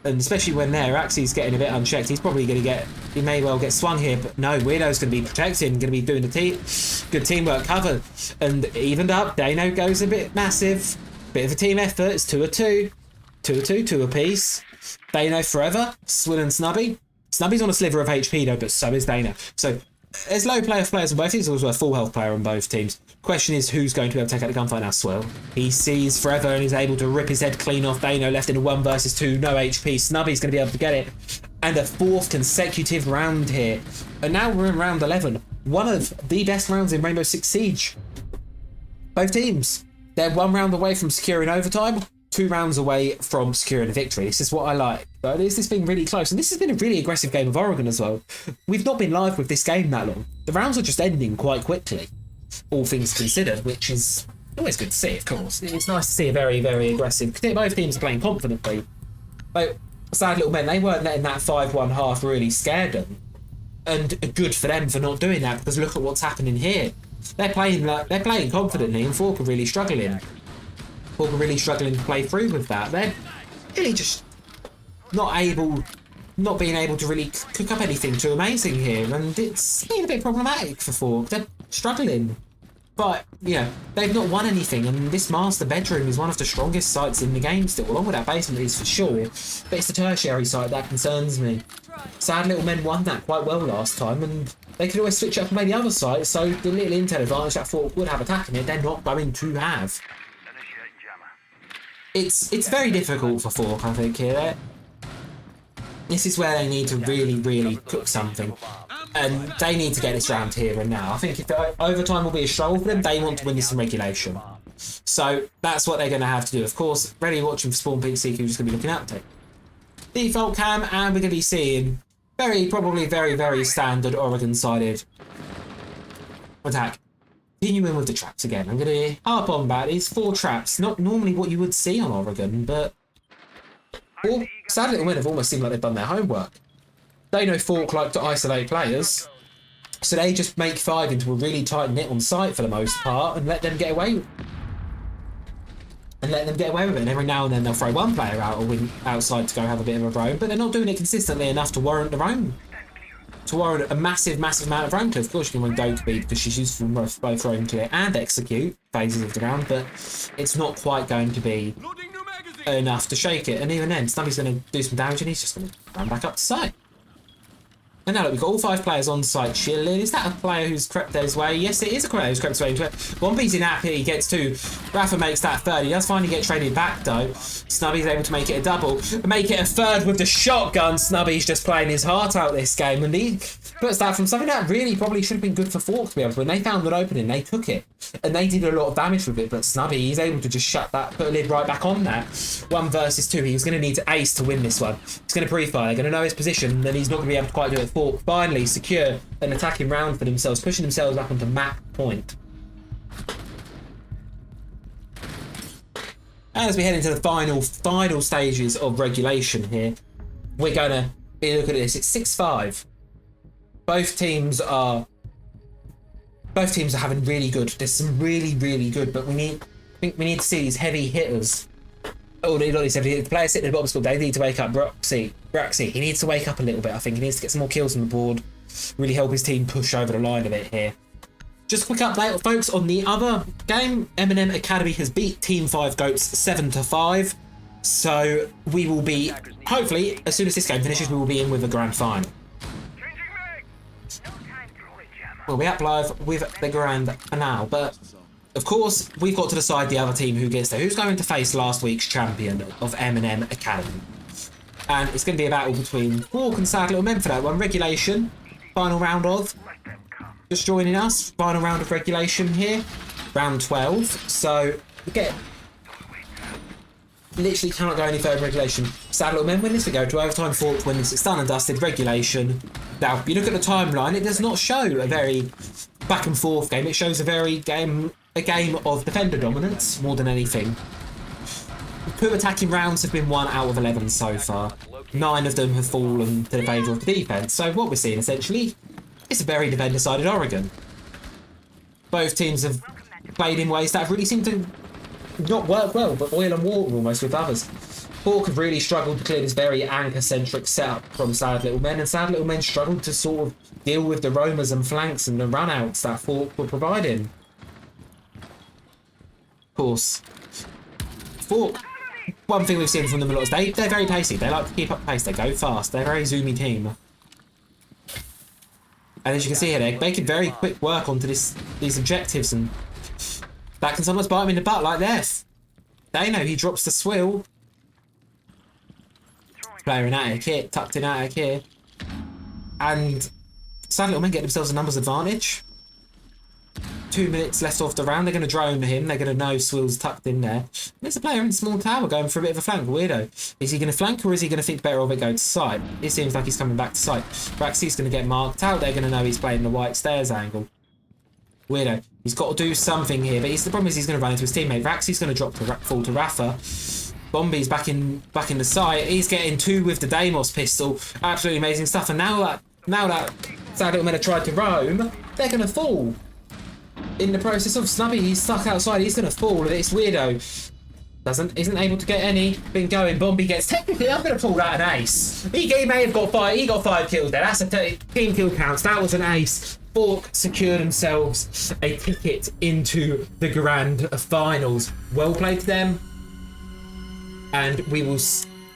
And especially when Raxi's getting a bit unchecked, he's probably going to get... He may well get swung here, but no, Weirdo's going to be protecting, going to be doing the good teamwork cover. And evened up, Dano goes a bit massive. Bit of a team effort, it's 2-2. 2-2, 2 apiece. Dano forever, Swill and Snubby. Snubby's on a sliver of HP though, but so is Dano. So... There's low players on both teams, also a full health player on both teams. Question is who's going to be able to take out the gunfight now, Swill. He sees Forever and is able to rip his head clean off. Dano left in a 1 versus 2, no HP. Snubby's going to be able to get it. And a 4th consecutive round here. And now we're in round 11. One of the best rounds in Rainbow Six Siege. Both teams. They're 1 round away from securing overtime. 2 rounds away from securing a victory. This is what I like. But this has been really close. And this has been a really aggressive game of Oregon as well. We've not been live with this game that long. The rounds are just ending quite quickly, all things considered, which is always good to see, of course. It's nice to see a very, very aggressive... Both teams are playing confidently. But sad little men, they weren't letting that 5-1 half really scare them. And good for them for not doing that, because look at what's happening here. They're playing confidently, and Falke are really struggling. Falke are really struggling to play through with that. They're really just not being able to really cook up anything too amazing here, and it's been a bit problematic for Falke. They're struggling. But, yeah, they've not won anything, and this master bedroom is one of the strongest sites in the game still, along with that basement is for sure, but it's the tertiary site that concerns me. Sad Little Men won that quite well last time, and they could always switch up and play the other site, so the little intel advantage that Falke would have attacking it, they're not going to have. It's very difficult for Falke, I think, here. This is where they need to really, really cook something. And they need to get this round here and now. I think if overtime will be a struggle for them, they want to win this in regulation. So that's what they're going to have to do. Of course, ready watching for Spawn Peakzai, who's going to be looking up to. Default cam, and we're going to be seeing probably very, very standard Oregon-sided attack. Continuing with the traps again. I'm going to harp on about these 4 traps. Not normally what you would see on Oregon, but Sad Little Men have almost seemed like they've done their homework. They know Falke like to isolate players, so they just make 5 into a really tight knit on site for the most part and let them get away with it. And every now and then they'll throw 1 player out or win outside to go have a bit of a roam, but they're not doing it consistently enough to warrant the roam. To warrant a massive, massive amount of roam clear. Of course you can win Go to be because she's useful in both roam clear and execute phases of the round, but it's not quite going to be enough to shake it. And even then, Snubby's going to do some damage and he's just going to run back up to site. And now look, we've got all 5 players on site chilling. Is that a player who's crept his way? Yes, it is a player who's crept his way into it. One piece in app here, he gets 2. Rafa makes that 3rd. He does finally get traded back though. Snubby's able to make it a double. Make it a 3rd with the shotgun. Snubby's just playing his heart out this game. And he puts that from something that really probably should have been good for Falke to be able to. When they found an opening, they took it. And they did a lot of damage with it. But Snubby, he's able to just shut that, put a lid right back on that. 1 versus 2. He's going to need to ace to win this one. He's going to pre-fire. They're going to know his position. Then he's not going to be able to quite do it. Falke finally secure an attacking round for themselves, pushing themselves up onto map point. As we head into the final stages of regulation here, we're going to be looking at this. It's 6-5. Both teams are having really good. There's some really, really good, but I think we need to see these heavy hitters. Oh, not these heavy hitters. The players sitting in the bottom school, they need to wake up. Raxi, he needs to wake up a little bit, I think. He needs to get some more kills on the board. Really help his team push over the line a bit here. Just a quick update, folks, on the other game. M&M Academy has beat Team 5 Goats 7-5. So we will be, hopefully, as soon as this game finishes, we will be in with the grand final. We'll be up live with the grand finale, but of course, we've got to decide the other team who gets there. Who's going to face last week's champion of M&M Academy? And it's going to be a battle between Falke and Sad Little Men for that one. Regulation, final round of. Just joining us, final round of regulation here. Round 12. So, we get... Literally cannot go any further in regulation. Sad Little Men win this, we go to overtime. Falke win this, it's done and dusted. Regulation. Now, if you look at the timeline, it does not show a very back and forth game. It shows a game of defender dominance more than anything. Two attacking rounds have been 1 out of 11 so far. 9 of them have fallen to the favour of the defence. So what we're seeing essentially is a very defender-sided Oregon. Both teams have played in ways that have really seemed to not work well, but oil and water almost with others. FALKE have really struggled to clear this very anchor-centric setup from Sad Little Men, and Sad Little Men struggled to sort of deal with the roamers and flanks and the run-outs that FALKE were providing. Of course, FALKE, one thing we've seen from them a lot is they're very pacey. They like to keep up pace. They go fast. They're a very zoomy team. And as you can see here, they're making very quick work onto these objectives, and that can sometimes bite them in the butt like this. They know he drops the swill. Player in attic here, tucked in attic here. And Sad Little Men get themselves a numbers advantage. 2 minutes left off the round. They're going to drone him. They're going to know Swill's tucked in there. There's a player in the small tower going for a bit of a flank. Weirdo. Is he going to flank, or is he going to think better of it going to side? It seems like he's coming back to side. Raxi's going to get marked out. They're going to know he's playing the white stairs angle. Weirdo. He's got to do something here, but the problem is he's going to run into his teammate. Raxi's going to fall to Rafa. Bombi's back in the side. He's getting 2 with the Deimos pistol. Absolutely amazing stuff. And now that Sad Little Men have tried to roam, they're going to fall. In the process of Snubby, he's stuck outside. He's going to fall. It's Weirdo. Isn't able to get any. Been going. Bombi gets technically. I'm going to call that an ace. He may have got 5. He got 5 kills there. That's a team kill counts. That was an ace. FALKE secured themselves a ticket into the grand finals. Well played to them. And we will.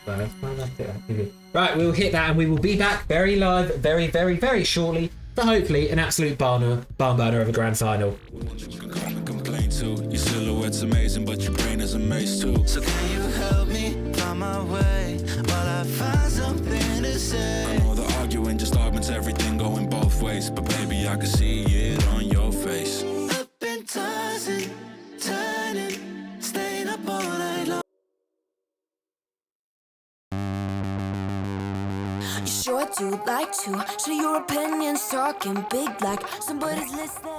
Right, we'll hit that, and we will be back very live, very, very, very shortly. But hopefully, an absolute barn burner of a grand final. Your silhouette's amazing, but your brain is a maze too. So can you help me find my way while I find something to say? I know the arguing just augments everything going both ways, but baby, I can see it on your face. Up and tossing, turning, staying up all night long. You sure do like to share your opinions, talking big like somebody's listening.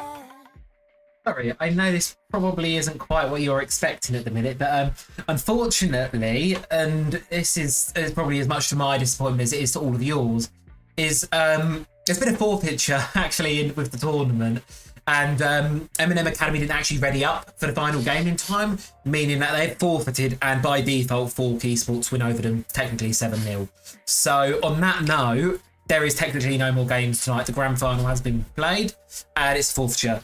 Sorry, I know this probably isn't quite what you're expecting at the minute, but unfortunately, and this is probably as much to my disappointment as it is to all of yours, is there's been a forfeiture actually with the tournament, and M&M Academy didn't actually ready up for the final game in time, meaning that they've forfeited, and by default, FALKE eSports win over them technically 7-0. So on that note, there is technically no more games tonight. The grand final has been played, and it's forfeiture.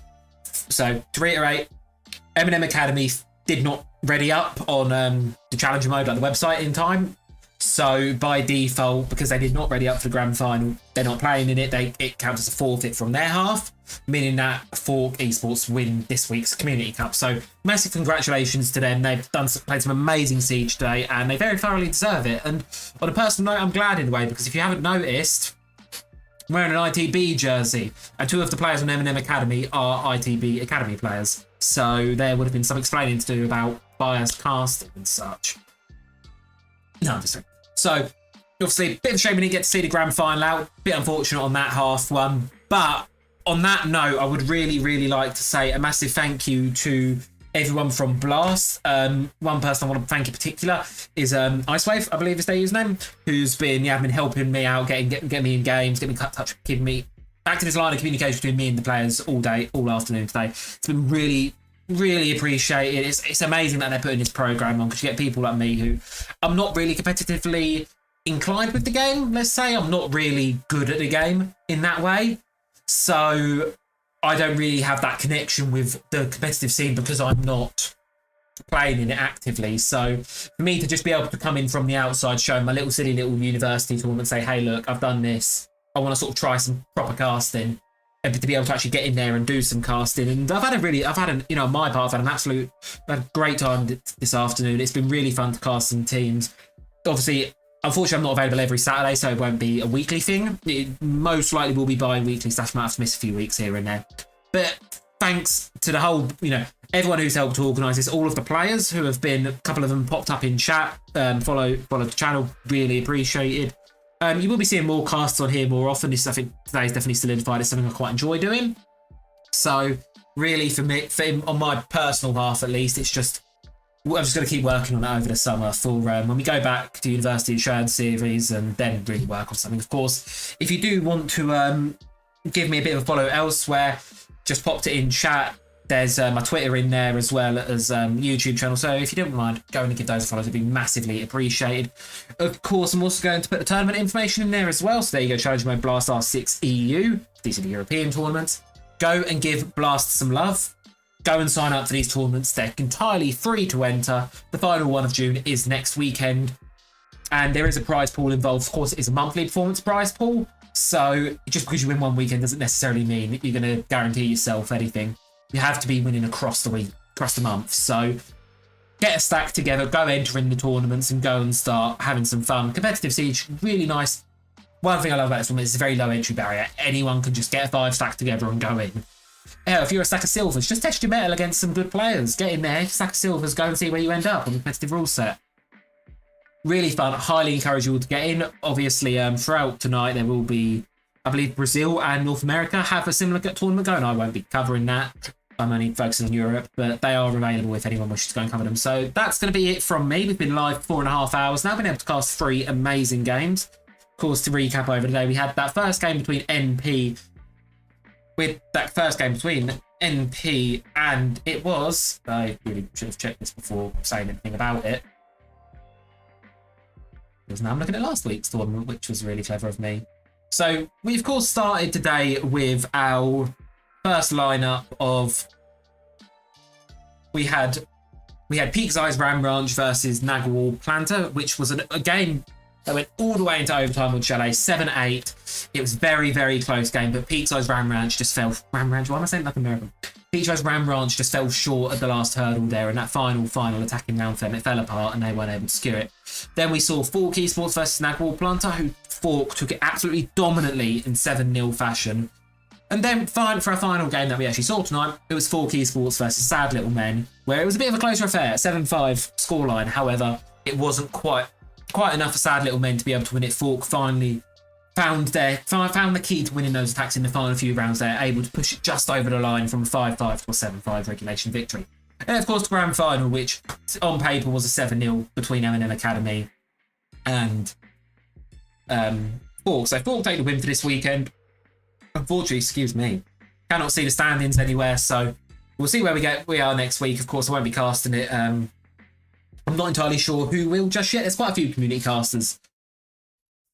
So to reiterate, M&M Academy did not ready up on the challenger mode like the website in time. So by default, because they did not ready up for the grand final, they're not playing in it. It counts as a forfeit from their half, meaning that FALKE eSports win this week's Community Cup. So massive congratulations to them. They've played some amazing Siege today, and they very thoroughly deserve it. And on a personal note, I'm glad in a way, because if you haven't noticed, I'm wearing an ITB jersey, and 2 of the players on M&M Academy are ITB Academy players. So there would have been some explaining to do about biased casting and such. No, I'm just saying. So, obviously, a bit of a shame we didn't get to see the grand final out. Bit unfortunate on that half one. But on that note, I would really, really like to say a massive thank you to everyone from Blast. One person I want to thank in particular is Icewave, I believe is their username, who's been helping me out, getting me in games, getting me cut touch, giving me acting as a line of communication between me and the players all day, all afternoon today. It's been really, really appreciated. It's amazing that they're putting this program on, because you get people like me who I'm not really competitively inclined with the game. Let's say I'm not really good at the game in that way, so I don't really have that connection with the competitive scene because I'm not playing in it actively. So for me to just be able to come in from the outside, show my little silly little university tournament and say, hey, look, I've done this. I want to sort of try some proper casting, and to be able to actually get in there and do some casting. And I've had on my part, I've had a great time this afternoon. It's been really fun to cast some teams. Obviously, unfortunately, I'm not available every Saturday, so it won't be a weekly thing. It most likely will be bi-weekly, so I might have to miss a few weeks here and there. But thanks to the whole, everyone who's helped to organise this, all of the players who have been, a couple of them popped up in chat, follow the channel, really appreciated. You will be seeing more casts on here more often. This, I think, today is definitely solidified as something I quite enjoy doing. So really for me, on my personal half at least, it's just, I'm just going to keep working on it over the summer for when we go back to university and show the series and then really work on something. Of course, if you do want to give me a bit of a follow elsewhere, just popped it in chat. There's my Twitter in there as well as YouTube channel. So if you don't mind going and give those follows, it'd be massively appreciated. Of course, I'm also going to put the tournament information in there as well. So there you go, Challenge Mode Blast R6 EU. These are the European tournaments. Go and give Blast some love. Go and sign up for these tournaments. They're entirely free to enter. The final one of June is next weekend. And there is a prize pool involved. Of course, it is a monthly performance prize pool. So just because you win one weekend doesn't necessarily mean that you're going to guarantee yourself anything. You have to be winning across the week, across the month. So get a stack together, go enter in the tournaments and go and start having some fun. Competitive Siege, really nice. One thing I love about this one is it's a very low entry barrier. Anyone can just get a 5 stack together and go in. Hell, if you're a stack of silvers, just test your metal against some good players. Get in there, stack of silvers, go and see where you end up on the competitive rule set. Really fun. Highly encourage you all to get in. Obviously, throughout tonight, there will be, I believe, Brazil and North America have a similar tournament going. I won't be covering that. I'm only focusing on Europe, but they are available if anyone wishes to go and cover them. So that's going to be it from me. We've been live 4.5 hours now. Been able to cast 3 amazing games. Of course, to recap over the day, we had that first game between NP. And it was, I really should have checked this before saying anything about it. Because now I'm looking at last week's tournament, which was really clever of me. So we, of course, started today with our first lineup of... We had Peakzai's Ram Ranch versus NAGUAL PLANTA, which was a game that went all the way into overtime with Chalet, 7-8. It was very, very close game, but Peakzai's Ram Ranch just fell... Ram Ranch? Why am I saying like American? Peakzai's Ram Ranch just fell short at the last hurdle there, and that final attacking round for them, it fell apart and they weren't able to skew it. Then we saw FALKE ESPORTS versus NAGUAL PLANTA, who FALKE took it absolutely dominantly in 7-0 fashion. And then for our final game that we actually saw tonight, it was FALKE ESPORTS versus Sad Little Men, where it was a bit of a closer affair, 7-5 scoreline. However, it wasn't quite enough for Sad Little Men to be able to win it. FALKE finally found the key to winning those attacks in the final few rounds. They're able to push it just over the line from a 5-5 to a 7-5 regulation victory. And of course, the grand final, which on paper was a 7-0 between M&M Academy and FALKE. So FALKE take the win for this weekend. Unfortunately, cannot see the standings anywhere, so we'll see where we are next week. Of course, I won't be casting it. I'm not entirely sure who will just yet. There's quite a few community casters,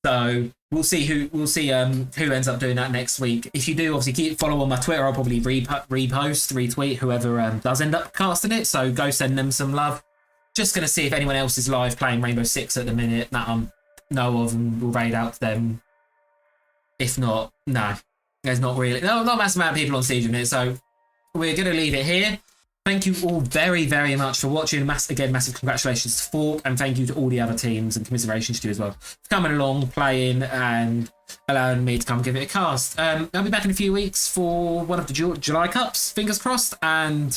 so we'll see who ends up doing that next week. If you do, obviously follow on my Twitter. I'll probably retweet whoever does end up casting it. So go send them some love. Just gonna see if anyone else is live playing Rainbow Six at the minute that I know of, and we'll raid out to them. If not, no. There's not a massive amount of people on Siege in it, so we're going to leave it here. Thank you all very, very much for watching. Again, massive congratulations to FALKE, and thank you to all the other teams and commiserations to you as well for coming along, playing, and allowing me to come give it a cast. I'll be back in a few weeks for one of the July Cups, fingers crossed, and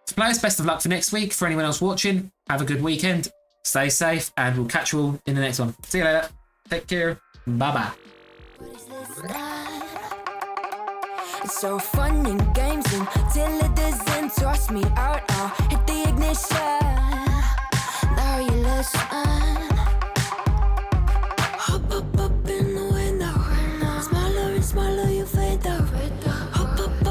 to players, best of luck for next week. For anyone else watching, have a good weekend, stay safe, and we'll catch you all in the next one. See you later. Take care. Bye-bye. It's so fun and games until it doesn't toss me out. I'll hit the ignition